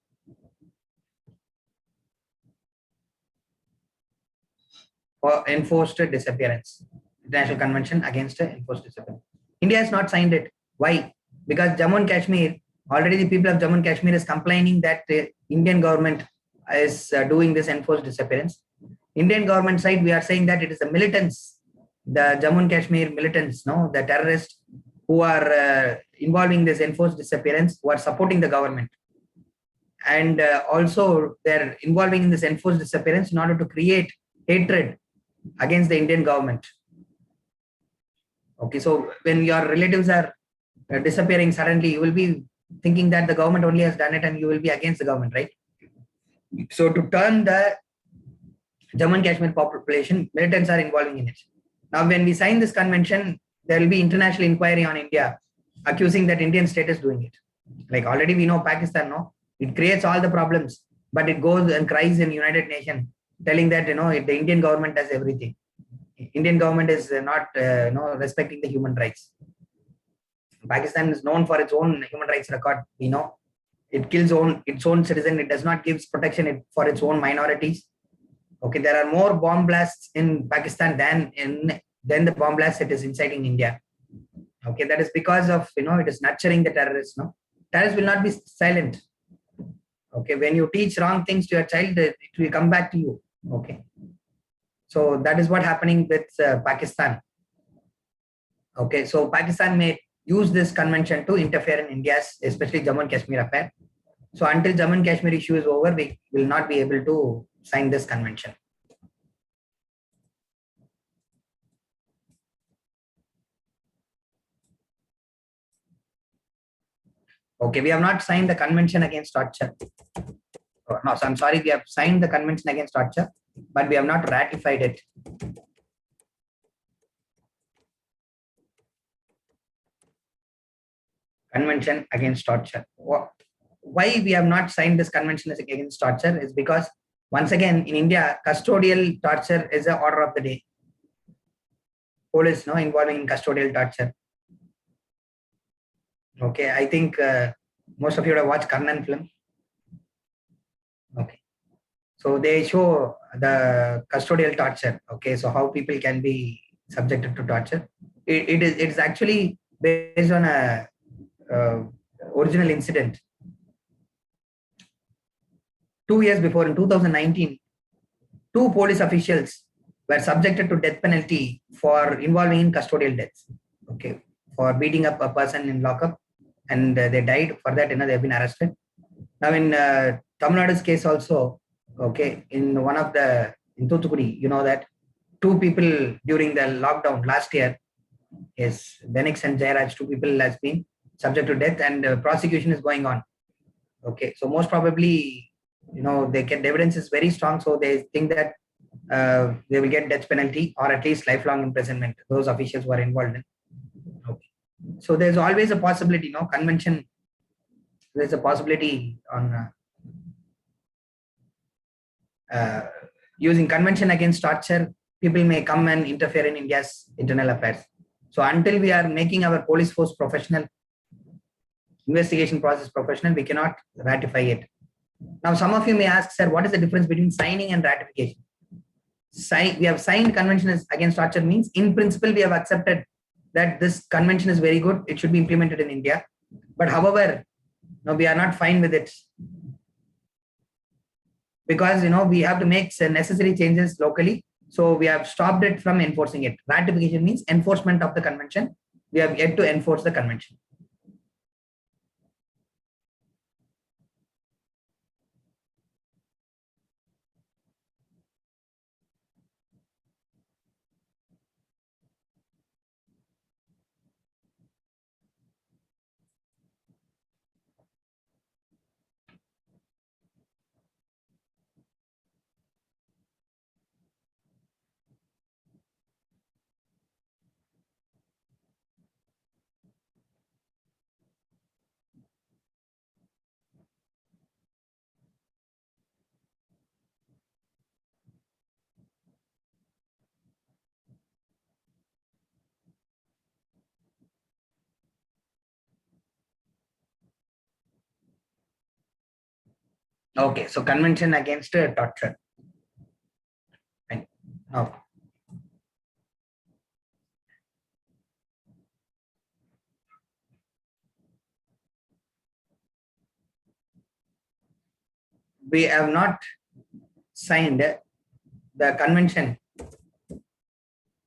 For enforced disappearance. International Convention against enforced disappearance. India has not signed it. Why? Because Jammu and Kashmir, already the people of Jammu and Kashmir is complaining that the Indian government is doing this enforced disappearance. Indian government side, we are saying that it is the militants, the Jammu and Kashmir militants, no, the terrorists who are involving this enforced disappearance, who are supporting the government. And also they're involving in this enforced disappearance in order to create hatred against the Indian government. Okay, so when your relatives are disappearing suddenly, you will be thinking that the government only has done it and you will be against the government, right? So to turn the Jammu and Kashmir population, militants are involving in it. Now, when we sign this convention, there will be international inquiry on India, accusing that Indian state is doing it. Like already we know Pakistan, no? It creates all the problems, but it goes and cries in United Nations, telling that, the Indian government does everything. Indian government is not respecting the human rights. Pakistan is known for its own human rights record. It kills its own citizen. It does not give protection for its own minorities. Okay, there are more bomb blasts in Pakistan than the bomb blasts it is inciting India. Okay, that is because of it is nurturing the terrorists. No, terrorists will not be silent. Okay, when you teach wrong things to your child, it will come back to you. Okay, so that is what happening with Pakistan. Okay, so Pakistan may use this convention to interfere in India's, especially Jammu and Kashmir affair. So until Jammu and Kashmir issue is over, we will not be able to sign this convention. Okay, we have not signed the convention against torture. No, so I'm sorry, we have signed the convention against torture, but we have not ratified it. Convention against torture. Why we have not signed this convention against torture is because, once again, in India, custodial torture is the order of the day. Police, involving in custodial torture. Okay, I think most of you have watched Karnan film. Okay, so they show the custodial torture. Okay, so how people can be subjected to torture. It's actually based on a original incident. 2 years before, in 2019, 2 police officials were subjected to death penalty for involving in custodial deaths. Okay, for beating up a person in lockup, and they died. For that, they have been arrested. Now in Tamil Nadu's case also, okay, in Thoothukudi, that 2 people during the lockdown last year, yes, Benix and Jairaj, 2 people has been subject to death, and prosecution is going on. Okay, so most probably, the evidence is very strong, so they think that they will get death penalty or at least lifelong imprisonment, those officials who are involved in. Okay. So there's always a possibility, convention, there's a possibility on using convention against torture, people may come and interfere in India's internal affairs. So until we are making our police force professional, investigation process professional, we cannot ratify it. Now, some of you may ask, sir, what is the difference between signing and ratification? We have signed convention against torture means, in principle, we have accepted that this convention is very good. It should be implemented in India. But however, we are not fine with it. Because, we have to make necessary changes locally. So we have stopped it from enforcing it. Ratification means enforcement of the convention. We have yet to enforce the convention. Okay, so convention against torture. Fine. Now, we have not signed the convention,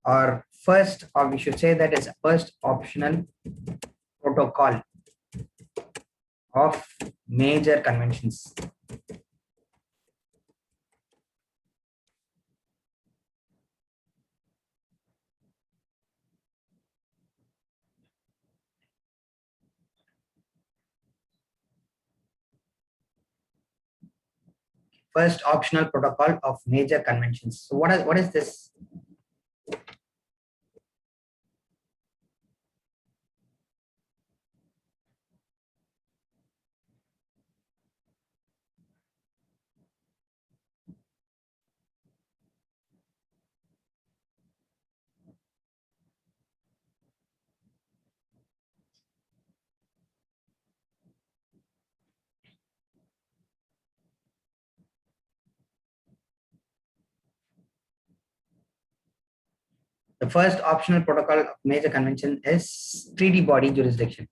or first, or we should say that is first optional protocol of major conventions. First optional protocol of major conventions. So what is this? The first optional protocol of major convention is treaty body jurisdiction.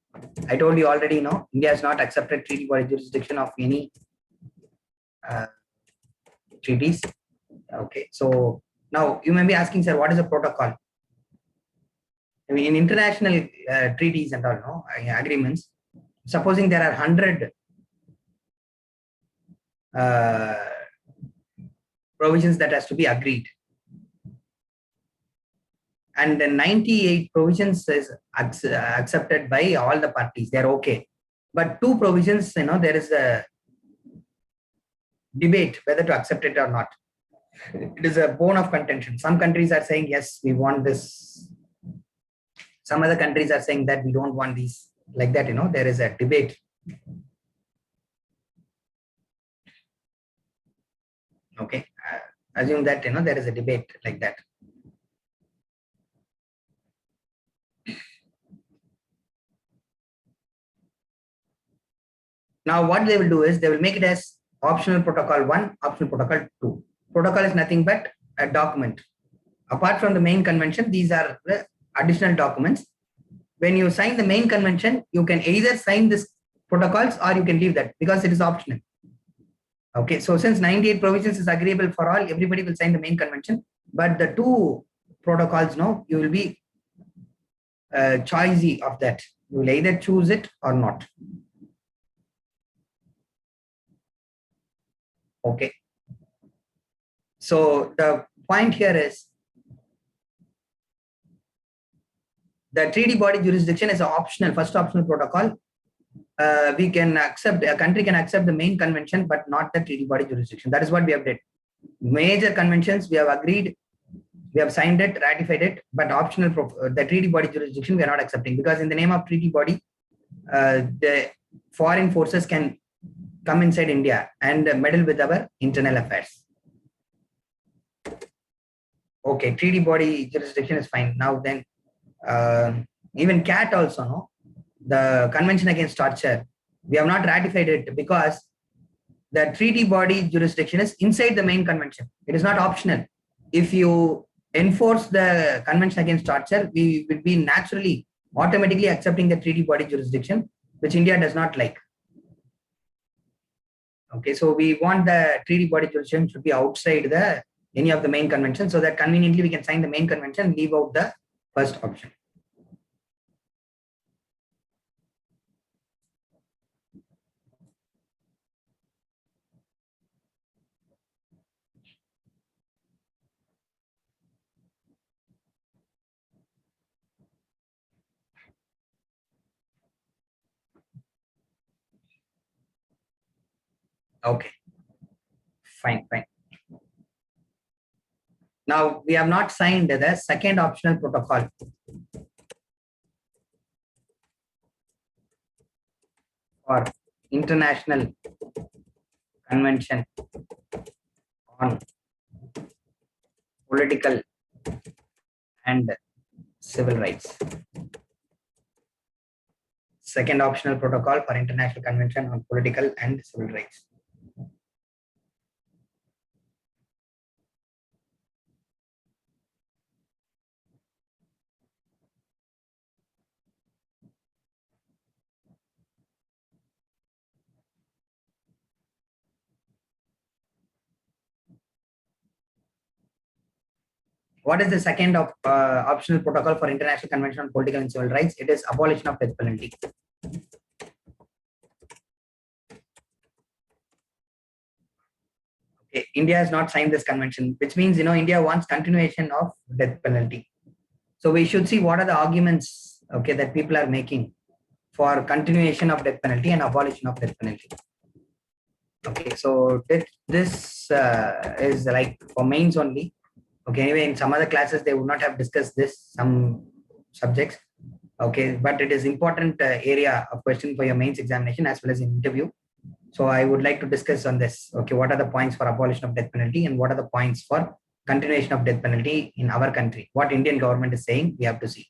I told you already, India has not accepted treaty body jurisdiction of any treaties. Okay, so now you may be asking, sir, what is a protocol? I mean, in international treaties and all, agreements, supposing there are 100 provisions that has to be agreed, and the 98 provisions is accepted by all the parties, they're okay. But 2 provisions, there is a debate whether to accept it or not. It is a bone of contention. Some countries are saying, yes, we want this. Some other countries are saying that we don't want these. Like that, there is a debate. Okay. Assume that, there is a debate like that. Now, what they will do is they will make it as optional protocol 1, optional protocol 2. Protocol is nothing but a document. Apart from the main convention, these are the additional documents. When you sign the main convention, you can either sign this protocols or you can leave that because it is optional. Okay, so since 98 provisions is agreeable for all, everybody will sign the main convention. But the 2 protocols, you will be choosy of that. You will either choose it or not. Okay. So the point here is the treaty body jurisdiction is an optional, first optional protocol. We can accept, a country can accept the main convention, but not the treaty body jurisdiction. That is what we have did. Major conventions, we have agreed, we have signed it, ratified it, but optional, the treaty body jurisdiction, we are not accepting because in the name of treaty body, the foreign forces can come inside India and meddle with our internal affairs. Okay, treaty body jurisdiction is fine. Now then, even CAT also, the Convention Against Torture, we have not ratified it because the treaty body jurisdiction is inside the main convention. It is not optional. If you enforce the Convention Against Torture, we will be naturally, automatically accepting the treaty body jurisdiction, which India does not like. Okay, so we want the treaty body jurisdiction should be outside any of the main convention, so that conveniently we can sign the main convention, leave out the first option. Okay, fine. Now we have not signed the second optional protocol. For International Convention on Political and Civil Rights. Second optional protocol for International Convention on Political and Civil Rights. What is the second optional protocol for International Convention on Political and Civil Rights? It is abolition of death penalty. Okay, India has not signed this convention, which means India wants continuation of death penalty. So we should see what are the arguments, okay, that people are making for continuation of death penalty and abolition of death penalty. Okay, so this is like for mains only. Okay, anyway, in some other classes they would not have discussed this, some subjects. Okay, but it is important area of question for your mains examination as well as in interview. So I would like to discuss on this. Okay, what are the points for abolition of death penalty and what are the points for continuation of death penalty in our country? What Indian government is saying, we have to see.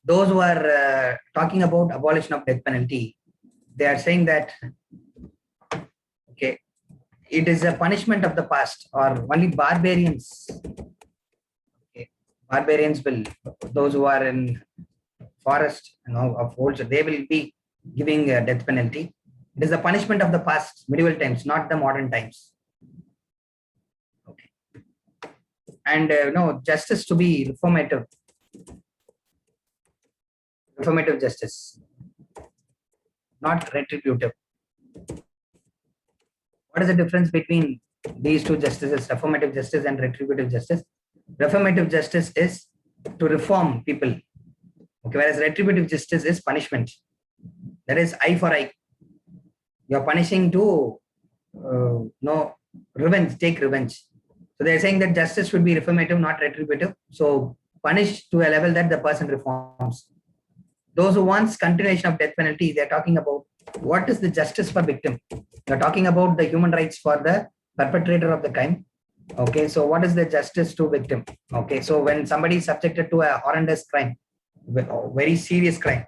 Those who are talking about abolition of death penalty, they are saying that, okay, it is a punishment of the past, or only barbarians. Okay, barbarians will, those who are in forest, of old, they will be giving a death penalty. It is a punishment of the past, medieval times, not the modern times. Okay, and justice to be reformative justice, not retributive. What is the difference between these two justices, reformative justice and retributive justice? Reformative justice is to reform people, okay, whereas retributive justice is punishment. That is eye for eye. You are punishing to revenge, take revenge. So they are saying that justice should be reformative, not retributive. So punish to a level that the person reforms. Those who wants continuation of death penalty, they are talking about what is the justice for victim. They are talking about the human rights for the perpetrator of the crime. Okay, so what is the justice to victim? Okay, so when somebody is subjected to a horrendous crime, very serious crime,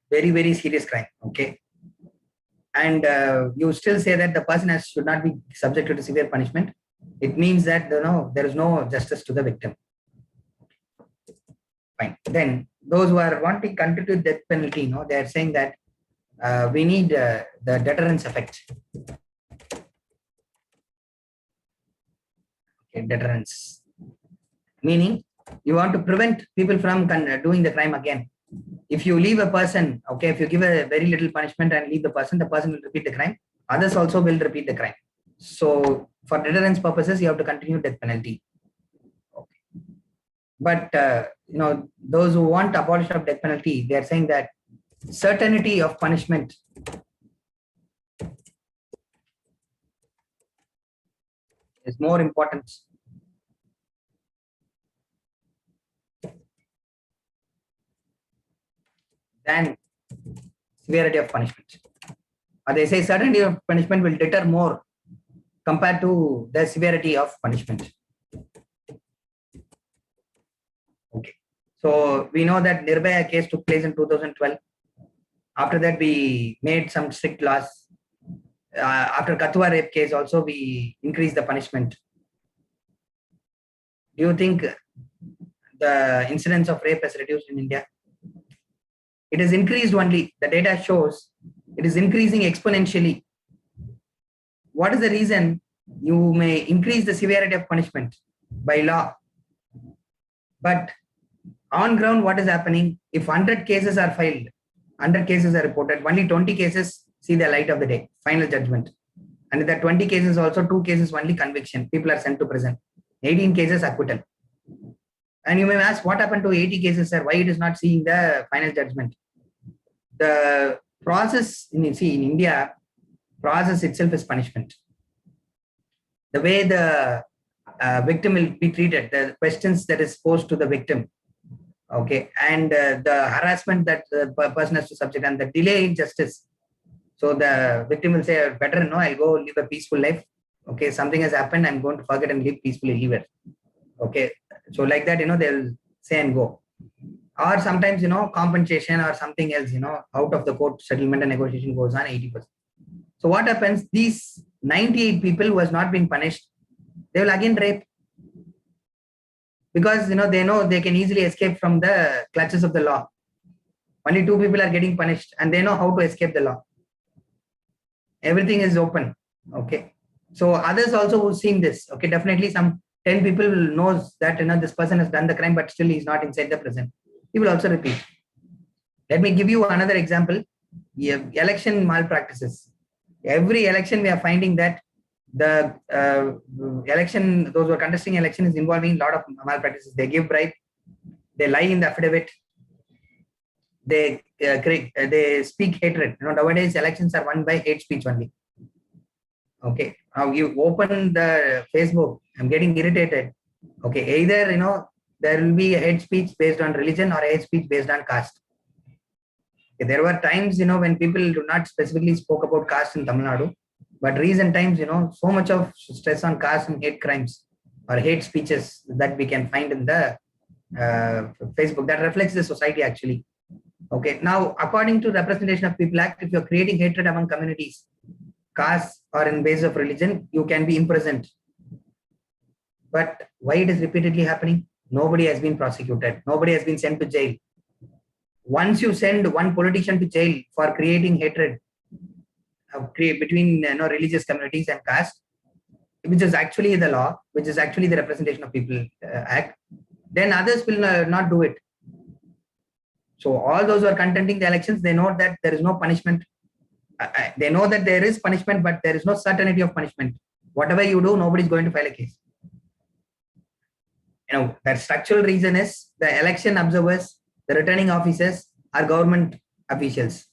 very, very serious crime, okay, and you still say that the person should not be subjected to severe punishment, it means that there is no justice to the victim. Fine. Then those who are wanting continued death penalty, they are saying that we need the deterrence effect. Okay, deterrence, meaning you want to prevent people from doing the crime again. If you leave a person, okay, if you give a very little punishment and leave the person will repeat the crime. Others also will repeat the crime. So for deterrence purposes, you have to continue death penalty. Okay. But those who want abolition of death penalty, they are saying that certainty of punishment is more important than severity of punishment. Or they say certainty of punishment will deter more compared to the severity of punishment. Okay. So we know that Nirbhaya case took place in 2012. After that, we made some strict laws. After Kathua rape case also, we increased the punishment. Do you think the incidence of rape has reduced in India? It is increased only. The data shows it is increasing exponentially. What is the reason? You may increase the severity of punishment by law, but on ground, what is happening? If 100 cases are filed, 100 cases are reported, only 20 cases see the light of the day, final judgment. And in that 20 cases, also 2 cases only conviction. People are sent to prison. 18 cases acquittal. And you may ask, what happened to 80 cases, sir? Why it is not seeing the final judgment? The process, in India, process itself is punishment. The way the victim will be treated, the questions that is posed to the victim, okay, and the harassment that the person has to subject, and the delay in justice. So the victim will say, better no, I'll go live a peaceful life. Okay, something has happened, I'm going to forget and live peacefully, leave it. Okay, so like that, they'll say and go. Or sometimes, compensation or something else, out of the court settlement and negotiation goes on 80%. So what happens? These 98 people who has not been punished, they will again rape. because they know they can easily escape from the clutches of the law. Only two people are getting punished, and they know how to escape the law. Everything is open. Okay. So others also who've seen this, okay, definitely some 10 people knows that this person has done the crime, but still he's not inside the prison. He will also repeat. Let me give you another example. Election malpractices. Every election we are finding that the election, those who are contesting election is involving a lot of malpractices. They give bribe, they lie in the affidavit, they speak hatred. Nowadays elections are won by hate speech only. Okay, now you open the Facebook, I'm getting irritated. Okay, either there will be a hate speech based on religion or hate speech based on caste. Okay, there were times when people do not specifically spoke about caste in Tamil Nadu, but recent times so much of stress on caste and hate crimes or hate speeches that we can find in the Facebook that reflects the society actually. Okay, now according to Representation of People Act, if you're creating hatred among communities, caste or in base of religion, you can be imprisoned. But why it is repeatedly happening? Nobody has been prosecuted. Nobody has been sent to jail. Once you send one politician to jail for creating hatred between religious communities and caste, which is actually the law, which is actually the Representation of People Act, then others will not do it. So all those who are contending the elections, they know that there is no punishment. They know that there is punishment, but there is no certainty of punishment. Whatever you do, nobody is going to file a case. That structural reason is the election observers, the returning officers are government officials.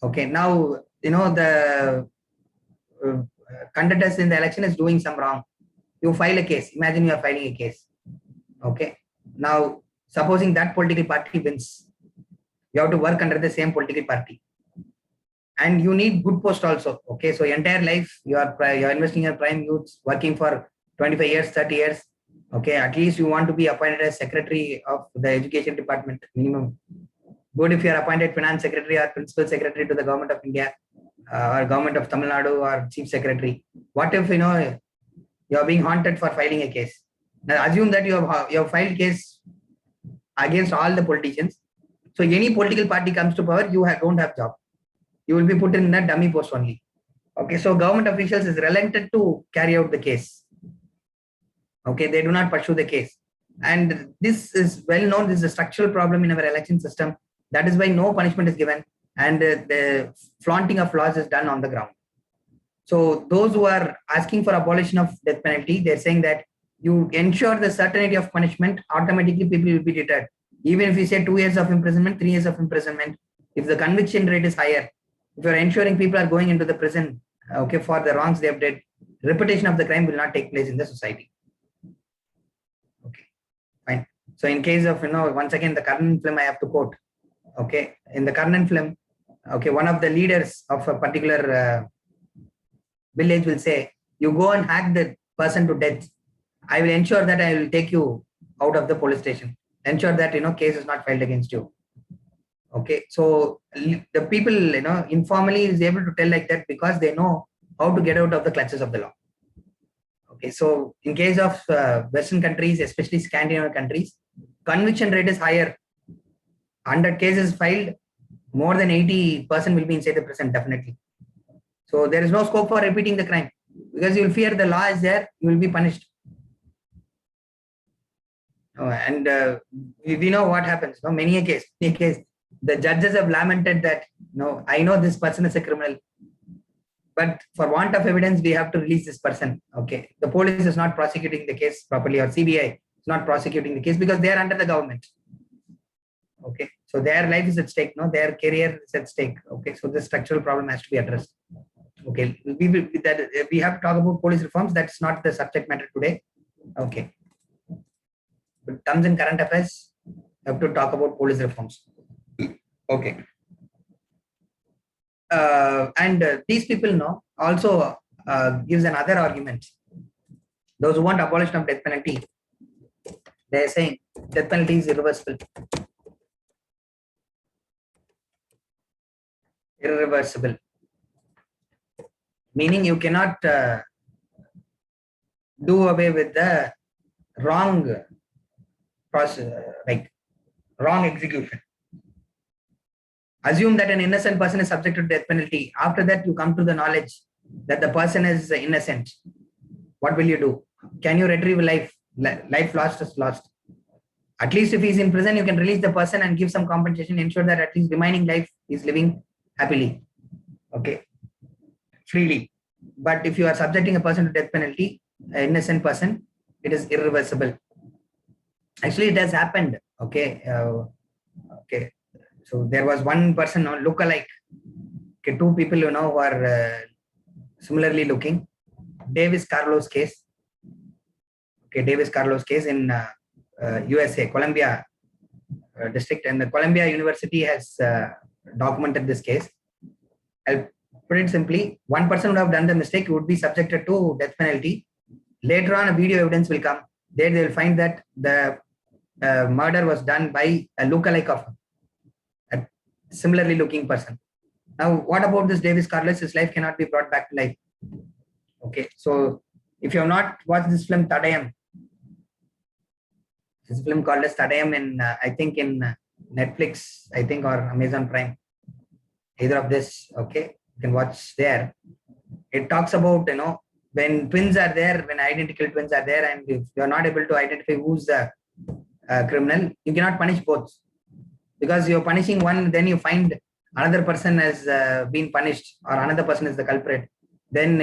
Okay, now the contenders in the election is doing some wrong. You file a case. Imagine you are filing a case. Okay, now supposing that political party wins, you have to work under the same political party, and you need good post also. Okay, so entire life you are investing in prime youth, working for 25 years, 30 years. Okay, at least you want to be appointed as secretary of the education department minimum. Good if you are appointed finance secretary or principal secretary to the government of India or government of Tamil Nadu or chief secretary. What if you are being haunted for filing a case? Now assume that you have filed case against all the politicians. So any political party comes to power, you don't have job. You will be put in that dummy post only. Okay, so government officials is reluctant to carry out the case. Okay, they do not pursue the case. And this is well known. This is a structural problem in our election system. That is why no punishment is given and the flaunting of laws is done on the ground. So those who are asking for abolition of death penalty, they're saying that you ensure the certainty of punishment, automatically people will be deterred. Even if you say 2 years of imprisonment, 3 years of imprisonment, if the conviction rate is higher, if you're ensuring people are going into the prison, okay, for the wrongs they have did, repetition of the crime will not take place in the society. Okay, fine. So in case of, once again, the Karnan film I have to quote. Okay, in the Karnan film, okay, one of the leaders of a particular village will say, you go and hack the person to death. I will ensure that I will take you out of the police station. Ensure that, case is not filed against you. Okay, so the people, informally is able to tell like that because they know how to get out of the clutches of the law. Okay, so in case of Western countries, especially Scandinavian countries, conviction rate is higher. 100 cases filed, more than 80% will be inside the prison, definitely. So there is no scope for repeating the crime because you will fear the law is there, you will be punished. And we know what happens. Many a case, the judges have lamented that, I know this person is a criminal, but for want of evidence, we have to release this person. Okay, the police is not prosecuting the case properly, or CBI is not prosecuting the case because they are under the government. Okay, so their life is at stake, their career is at stake. Okay, so this structural problem has to be addressed. Okay, we have to talk about police reforms. That's not the subject matter today. Okay, but terms in current affairs, we have to talk about police reforms. Okay, and these people also gives another argument. Those who want abolition of death penalty, they are saying death penalty is irreversible. Irreversible, meaning you cannot do away with the wrong like wrong execution. Assume that an innocent person is subjected to death penalty. After that, you come to the knowledge that the person is innocent. What will you do? Can you retrieve life? Life lost is lost. At least if he's in prison, you can release the person and give some compensation, ensure that at least remaining life is living happily, okay, freely. But if you are subjecting a person to death penalty, an innocent person, it is irreversible. Actually, it has happened. Okay, okay. So there was one person, look-alike. Okay, two people, who are similarly looking. Davis Carlos case. Okay, Davis Carlos case in USA, Columbia district, and the Columbia University has documented this case. I'll put it simply: one person would have done the mistake, would be subjected to death penalty. Later on, a video evidence will come. There they will find that the murder was done by a lookalike of a similarly looking person. Now, what about this Davis Carlos? His life cannot be brought back to life. Okay, so if you have not watched this film, Tadayam, this film called as Tadayam in, I think in Netflix, I think, or Amazon Prime, either of this, okay, you can watch there. It talks about, when twins are there, when identical twins are there, and if you are not able to identify who's the criminal, you cannot punish both. Because you're punishing one, then you find another person has been punished, or another person is the culprit. Then,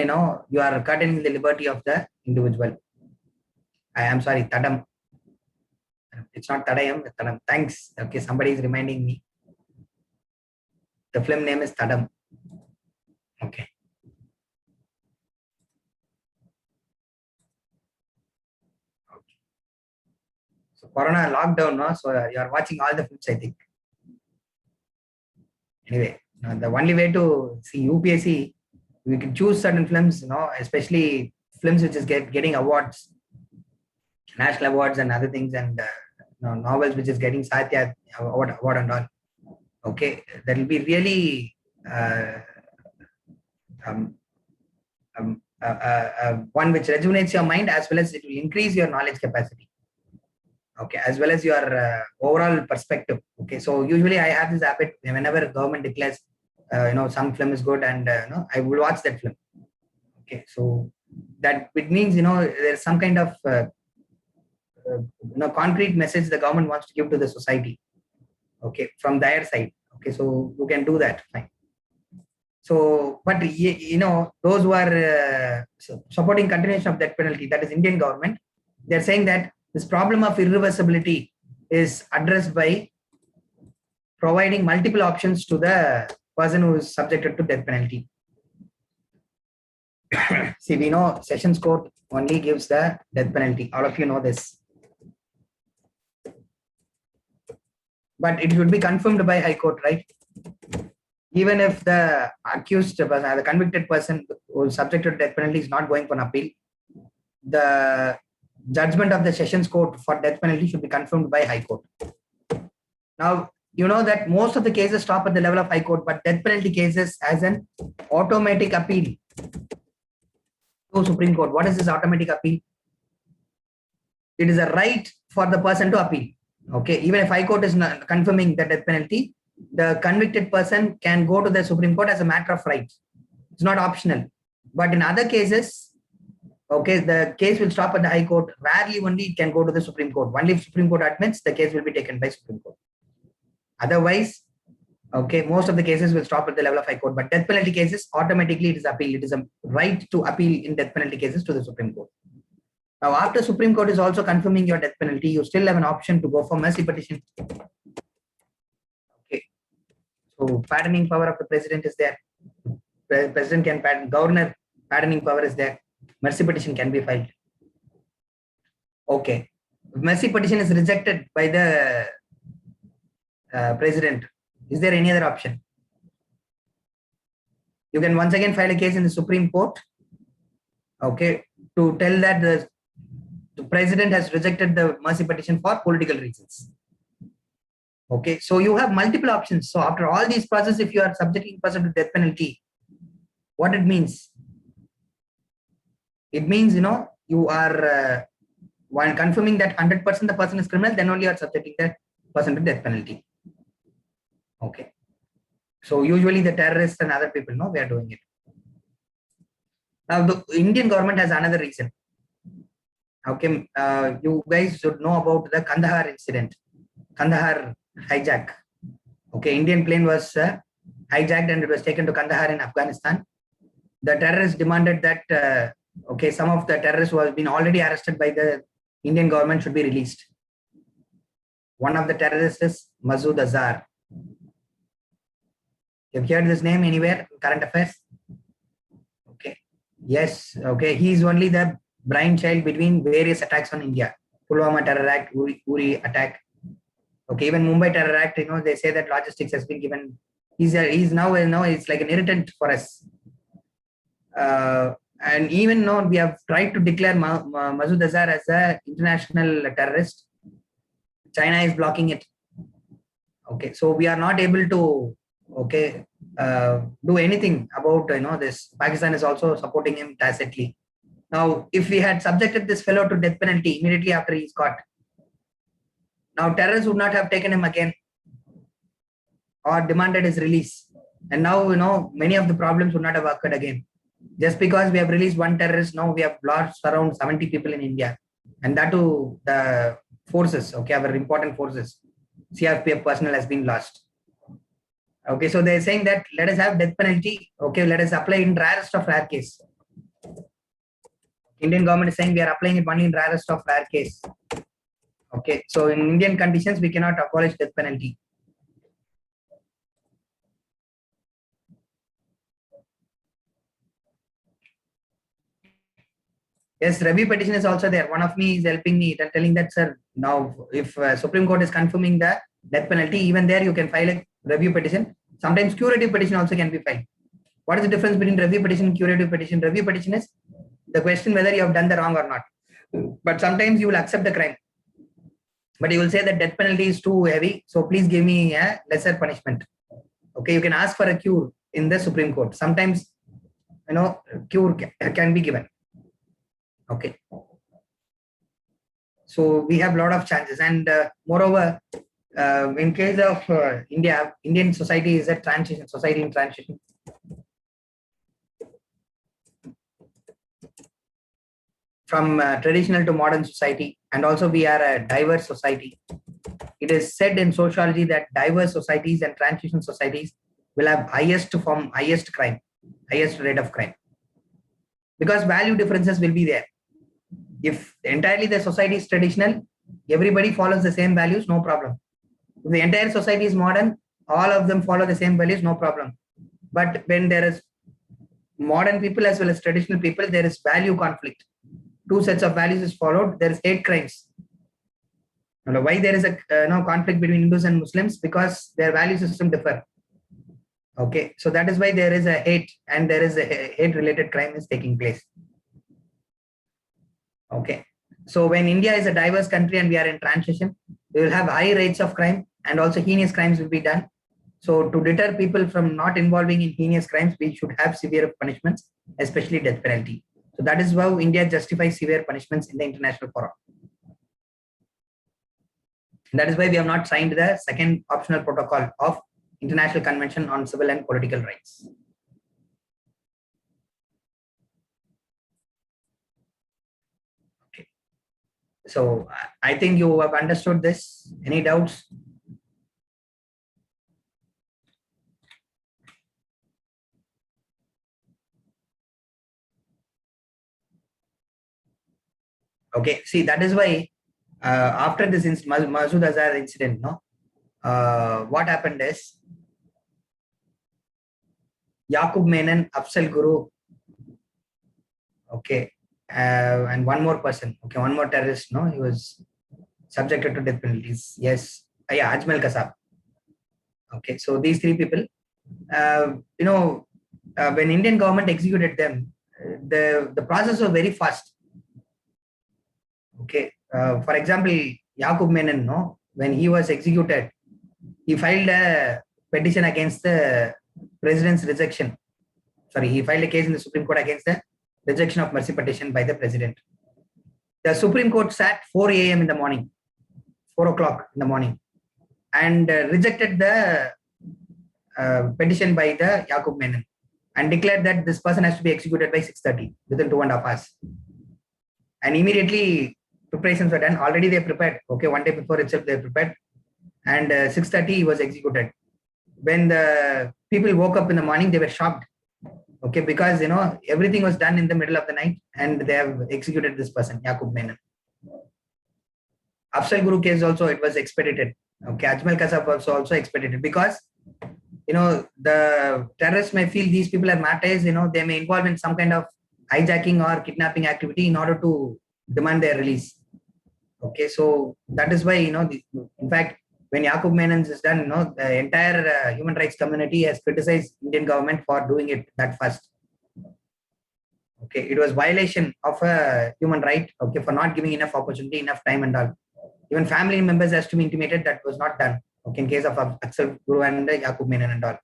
you are curtailing the liberty of the individual. I am sorry, Tadam. It's not Tadayam, it's Tadam. Thanks. Okay, somebody is reminding me. The film name is Tadam. Okay. So Corona lockdown, no? So you are watching all the films, I think. Anyway, the only way to see UPSC, we can choose certain films, especially films which is getting awards, national awards and other things, and novels which is getting Satya award and all. Okay, that will be really one which rejuvenates your mind, as well as it will increase your knowledge capacity. Okay, as well as your overall perspective. Okay, so usually I have this habit, whenever government declares, some film is good, and I will watch that film. Okay, so that it means there's some kind of concrete message the government wants to give to the society. Okay, from their side. Okay, so you can do that, fine. So, but those who are supporting continuation of death penalty, that is Indian government, they're saying that this problem of irreversibility is addressed by providing multiple options to the person who is subjected to death penalty. See, we know Sessions Court only gives the death penalty. All of you know this. But it should be confirmed by High Court, right? Even if the accused person, the convicted person who is subjected to death penalty is not going for an appeal, the judgment of the Sessions Court for death penalty should be confirmed by High Court. Now, you know that most of the cases stop at the level of High Court, but death penalty cases has an automatic appeal to Supreme Court. What is this automatic appeal? It is a right for the person to appeal. Okay, even if High Court is not confirming the death penalty, the convicted person can go to the Supreme Court as a matter of right. It's not optional. But in other cases, okay, the case will stop at the High Court. Rarely only it can go to the Supreme Court. Only if Supreme Court admits, the case will be taken by Supreme Court. Otherwise, okay, most of the cases will stop at the level of High Court. But death penalty cases, automatically it is appeal. It is a right to appeal in death penalty cases to the Supreme Court. Now, after Supreme Court is also confirming your death penalty, you still have an option to go for mercy petition. Okay. So, pardoning power of the president is there. President can pardon, governor pardoning power is there. Mercy petition can be filed. Okay. If mercy petition is rejected by the president, is there any other option? You can once again file a case in the Supreme Court, okay, to tell that the president has rejected the mercy petition for political reasons. Okay, so you have multiple options. So after all these processes, if you are subjecting person to death penalty, what it means? It means, you are while confirming that 100% the person is criminal, then only you are subjecting the person to death penalty. Okay. So usually the terrorists and other people know we are doing it. Now the Indian government has another reason. Okay, you guys should know about the Kandahar incident, Kandahar hijack. Okay, Indian plane was hijacked and it was taken to Kandahar in Afghanistan. The terrorists demanded that okay, some of the terrorists who have been already arrested by the Indian government should be released. One of the terrorists is Masood Azhar. You've heard this name anywhere in current affairs? Okay. Yes. Okay. He is only the brainchild between various attacks on India. Pulwama terror act, Uri attack. Okay. Even Mumbai terror act, you know, they say that logistics has been given. He's now it's like an irritant for us. And even now we have tried to declare Masood Azhar as an international terrorist. China is blocking it. Okay. So we are not able to do anything about this. Pakistan is also supporting him tacitly. Now, if we had subjected this fellow to death penalty immediately after he's caught, now terrorists would not have taken him again or demanded his release. And now, many of the problems would not have occurred again. Just because we have released one terrorist, now we have lost around 70 people in India. And that too, the forces, our important forces, CRPF personnel has been lost. Okay, so they're saying that let us have death penalty. Okay, let us apply in rarest of rare case. Indian government is saying we are applying it only in rarest of rare case. Okay, so in Indian conditions, we cannot abolish death penalty. Yes, review petition is also there. One of me is helping me, telling that, sir, now if Supreme Court is confirming the death penalty, even there you can file a review petition. Sometimes curative petition also can be filed. What is the difference between review petition and curative petition? Review petition is the question whether you have done the wrong or not. But sometimes you will accept the crime. But you will say that death penalty is too heavy, so please give me a lesser punishment. Okay, you can ask for a cure in the Supreme Court. Sometimes, cure can be given. Okay. So we have a lot of chances, and moreover, in case of India, Indian society is a transition, society in transition. From traditional to modern society, and also we are a diverse society. It is said in sociology that diverse societies and transition societies will have highest crime, highest rate of crime, because value differences will be there. If entirely the society is traditional, everybody follows the same values, no problem. If the entire society is modern, all of them follow the same values, no problem. But when there is modern people as well as traditional people, there is value conflict. Two sets of values is followed. There is hate crimes. Why there is a conflict between Hindus and Muslims? Because their value system differ. Okay, so that is why there is a hate, and there is a hate-related crime is taking place. Okay, so when India is a diverse country and we are in transition, we will have high rates of crime, and also heinous crimes will be done. So to deter people from not involving in heinous crimes, we should have severe punishments, especially death penalty. So that is how India justifies severe punishments in the international forum. That is why we have not signed the second optional protocol of International Convention on Civil and Political Rights. Okay. So I think you have understood this. Any doubts? Okay, see, that is why after this Masood Azhar incident, what happened is Yaqub Menon, Afzal Guru, okay, and one more person, okay, one more terrorist, he was subjected to death penalties. Yes, Ajmal Kasab. Okay, so these three people, when Indian government executed them, the process was very fast. Okay, for example, Yaqub Menon, when he was executed, he filed a petition against the president's rejection. Sorry, he filed a case in the Supreme Court against the rejection of mercy petition by the president. The Supreme Court sat 4 a.m. in the morning, 4 o'clock in the morning, and rejected the petition by the Yaqub Menon and declared that this person has to be executed by 6:30 within 2.5 hours. And immediately preparations were done. Already they prepared. Okay, one day before itself they prepared, and 6:30 he was executed. When the people woke up in the morning, they were shocked. Okay, because everything was done in the middle of the night, and they have executed this person, Yaqub Menon. Afzal Guru case also, it was expedited. Okay, Ajmal Kasab also expedited, because the terrorists may feel these people are martyrs. They may involve in some kind of hijacking or kidnapping activity in order to demand their release. Okay, so that is why in fact, when Yaqub Menon is done, the entire human rights community has criticized Indian government for doing it that fast. Okay, it was violation of a human right. Okay, for not giving enough opportunity, enough time, and all. Even family members has to be intimated. That was not done. Okay, in case of Afzal Guru and Yaqub Menon and all.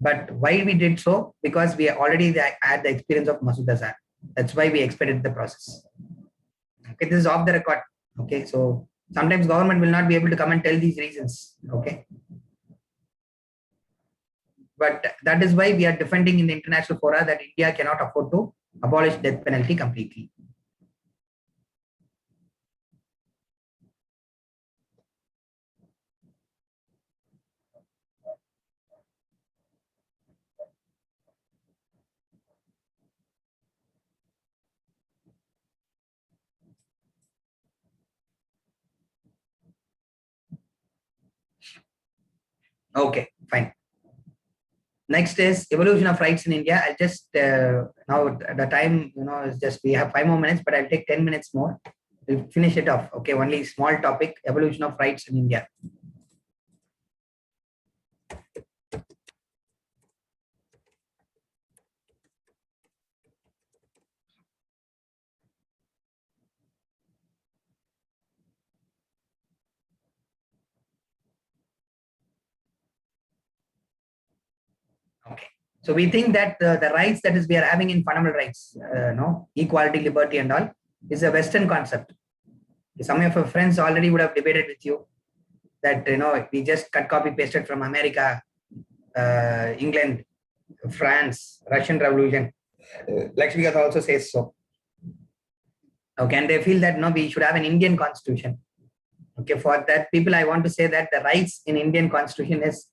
But why we did so? Because we already had the experience of Masood Azhar. That's why we expedited the process. Okay, this is off the record. Okay, so sometimes government will not be able to come and tell these reasons. Okay, but that is why we are defending in the international fora that India cannot afford to abolish death penalty completely. Okay, fine. Next is evolution of rights in India. I'll just now the time is just, we have 5 more minutes, but I'll take 10 minutes more. We'll finish it off. Okay, only small topic: evolution of rights in India. Okay, so we think that the rights that is we are having in fundamental rights, equality, liberty, and all, is a Western concept. Some of your friends already would have debated with you that we just cut, copy, pasted from America, England, France, Russian Revolution. Lakshmikant also says so. Okay, and they feel that we should have an Indian constitution. Okay, for that people, I want to say that the rights in Indian constitution is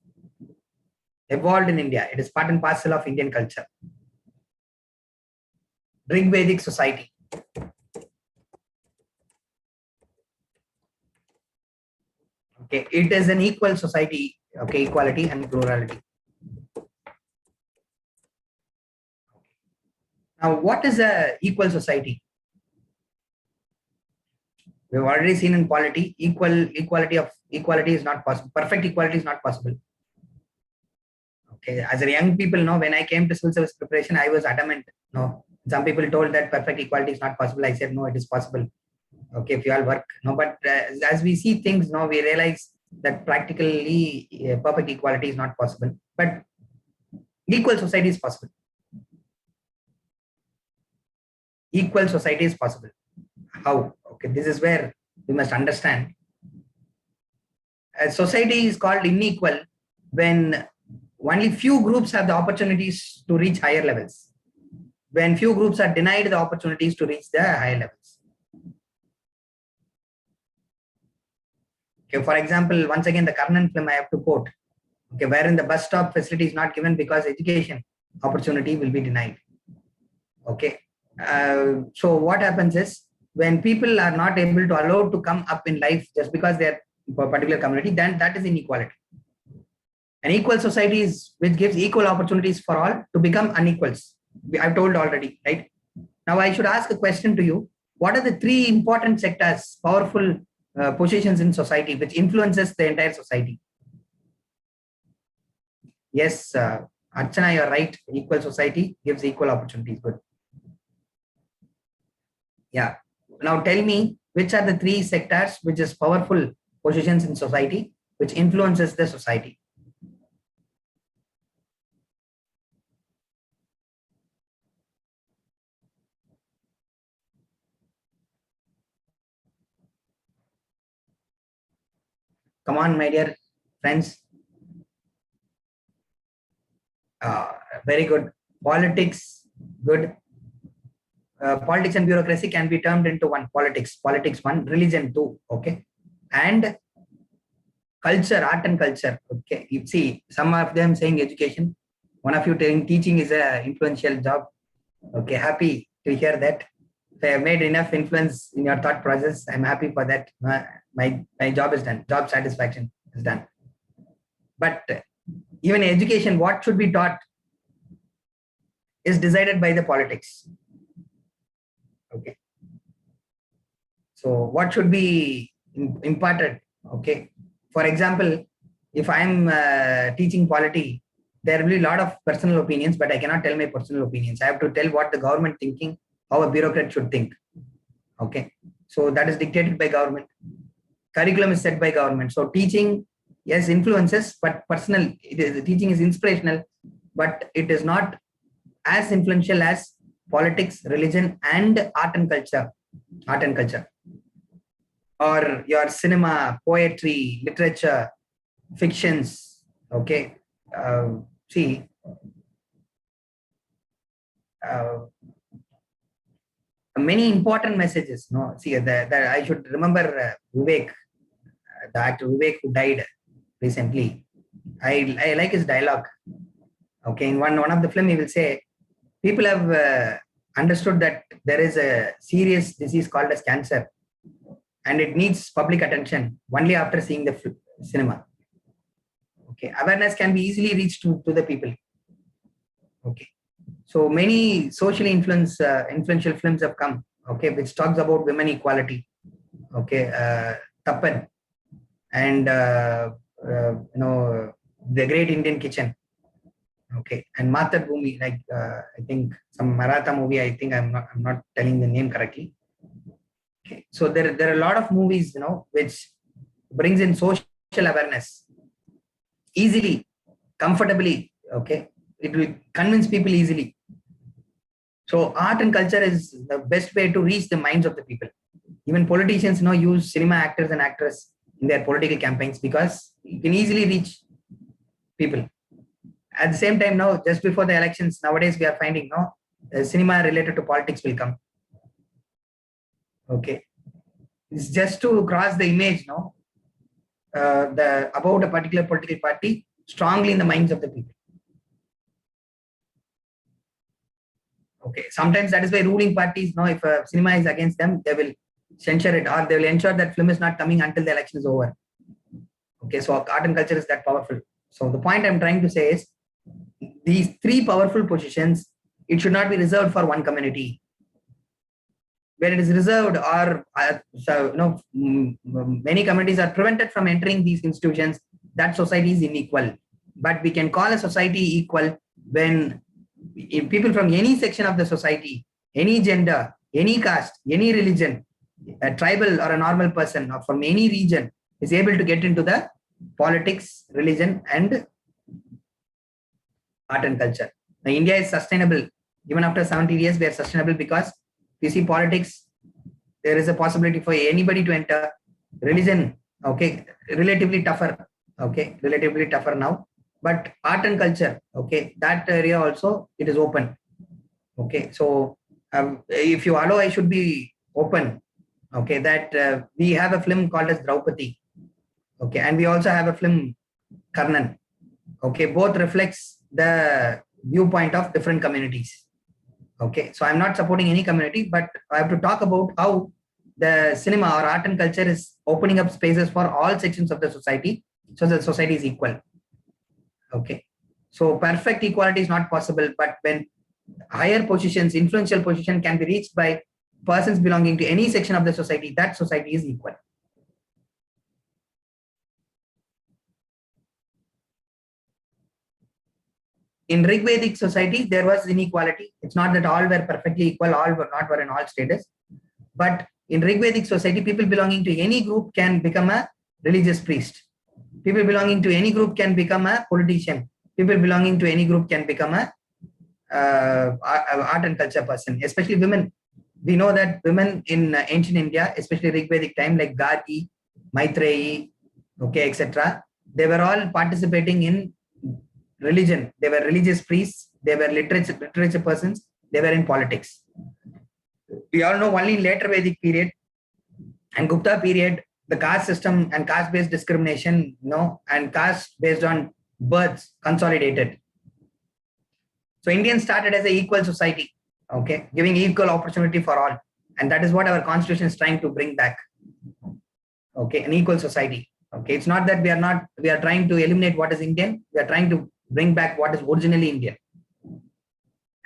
evolved in India. It is part and parcel of Indian culture. Rig Vedic society. Okay, it is an equal society. Okay, equality and plurality. Now, what is a equal society? We've already seen in polity, equality is not possible. Perfect equality is not possible. Okay, as a young people, when I came to civil service preparation, I was adamant. No, some people told that perfect equality is not possible. I said, no, it is possible. Okay, if you all work. No, but as we see things, we realize that practically perfect equality is not possible. But equal society is possible. Equal society is possible. How? Okay, this is where we must understand. A society is called unequal when only few groups have the opportunities to reach higher levels. When few groups are denied the opportunities to reach the higher levels. Okay, for example, once again, the Karnan film I have to quote. Okay, wherein the bus stop facility is not given because education opportunity will be denied. Okay, so what happens is, when people are not able to allow to come up in life just because they are for a particular community, then that is inequality. An equal society is which gives equal opportunities for all to become unequals. I've told already, right? Now I should ask a question to you. What are the 3 important sectors, powerful positions in society which influences the entire society? Yes, Archana, you're right. Equal society gives equal opportunities. Good. Yeah. Now tell me, which are the 3 sectors which is powerful positions in society which influences the society? Come on, my dear friends. Very good. Politics, good. Politics and bureaucracy can be termed into one. Politics one, religion two, okay, and culture, art and culture, okay. You see, some of them saying education, one of you telling teaching is a influential job, okay. Happy to hear that. If I have made enough influence in your thought process, I'm happy for that. My job is done. Job satisfaction is done. But even education, what should be taught is decided by the politics. Okay. So what should be imparted? Okay. For example, if I'm teaching polity, there will be a lot of personal opinions, but I cannot tell my personal opinions. I have to tell what the government thinking, how a bureaucrat should think. Okay. So that is dictated by government. Curriculum is set by government. So teaching, yes, influences, but personal. Teaching is inspirational, but it is not as influential as politics, religion, and art and culture. Art and culture. Or your cinema, poetry, literature, fictions. Okay. See, many important messages. No, see, that I should remember Vivek, the actor Vivek who died recently. I like his dialogue. Okay, in one of the film, he will say, people have understood that there is a serious disease called as cancer, and it needs public attention only after seeing the cinema. Okay, awareness can be easily reached to the people. Okay, so many socially influential films have come. Okay, which talks about women equality. Okay, Tappan, and The Great Indian Kitchen. Okay, and Matar Bhumi, like I think some Maratha movie. I think I'm not telling the name correctly. Okay, so there are a lot of movies, which brings in social awareness easily, comfortably. Okay, it will convince people easily. So art and culture is the best way to reach the minds of the people. Even politicians use cinema actors and actresses in their political campaigns because you can easily reach people. At the same time, now, just before the elections, nowadays we are finding cinema related to politics will come. Okay, it's just to cross the image, about a particular political party strongly in the minds of the people. Okay, sometimes that is why ruling parties, if a cinema is against them, they will censure it, or they will ensure that film is not coming until the election is over. Okay, so art and culture is that powerful. So the point I'm trying to say is, these three powerful positions, it should not be reserved for one community. When it is reserved, or many communities are prevented from entering these institutions, that society is unequal. But we can call a society equal when people from any section of the society, any gender, any caste, any religion, a tribal or a normal person, or from any region, is able to get into the politics, religion, and art and culture. Now, India is sustainable. Even after 70 years, we are sustainable because you see politics, there is a possibility for anybody to enter. Religion, okay, relatively tougher. Okay, relatively tougher now. But art and culture, okay, that area also, it is open. Okay, so if you allow, I should be open. Okay, that we have a film called as Draupadi. Okay, and we also have a film Karnan. Okay, both reflects the viewpoint of different communities. Okay, so I'm not supporting any community, but I have to talk about how the cinema or art and culture is opening up spaces for all sections of the society, so the society is equal. Okay, so perfect equality is not possible, but when higher positions, influential position can be reached by persons belonging to any section of the society, that society is equal. In Rigvedic society, there was inequality. It's not that all were perfectly equal, all were in all status. But in Rigvedic society, people belonging to any group can become a religious priest. People belonging to any group can become a politician. People belonging to any group can become a art and culture person, especially women. We know that women in ancient India, especially Rigvedic time, like Gargi, Maitreyi, okay, etc. They were all participating in religion. They were religious priests. They were literature persons. They were in politics. We all know only in later Vedic period and Gupta period, the caste system and caste-based discrimination, and caste based on births consolidated. So Indians started as an equal society, okay, giving equal opportunity for all. And that is what our constitution is trying to bring back. Okay, an equal society. Okay, it's not that we are trying to eliminate what is Indian. We are trying to bring back what is originally Indian.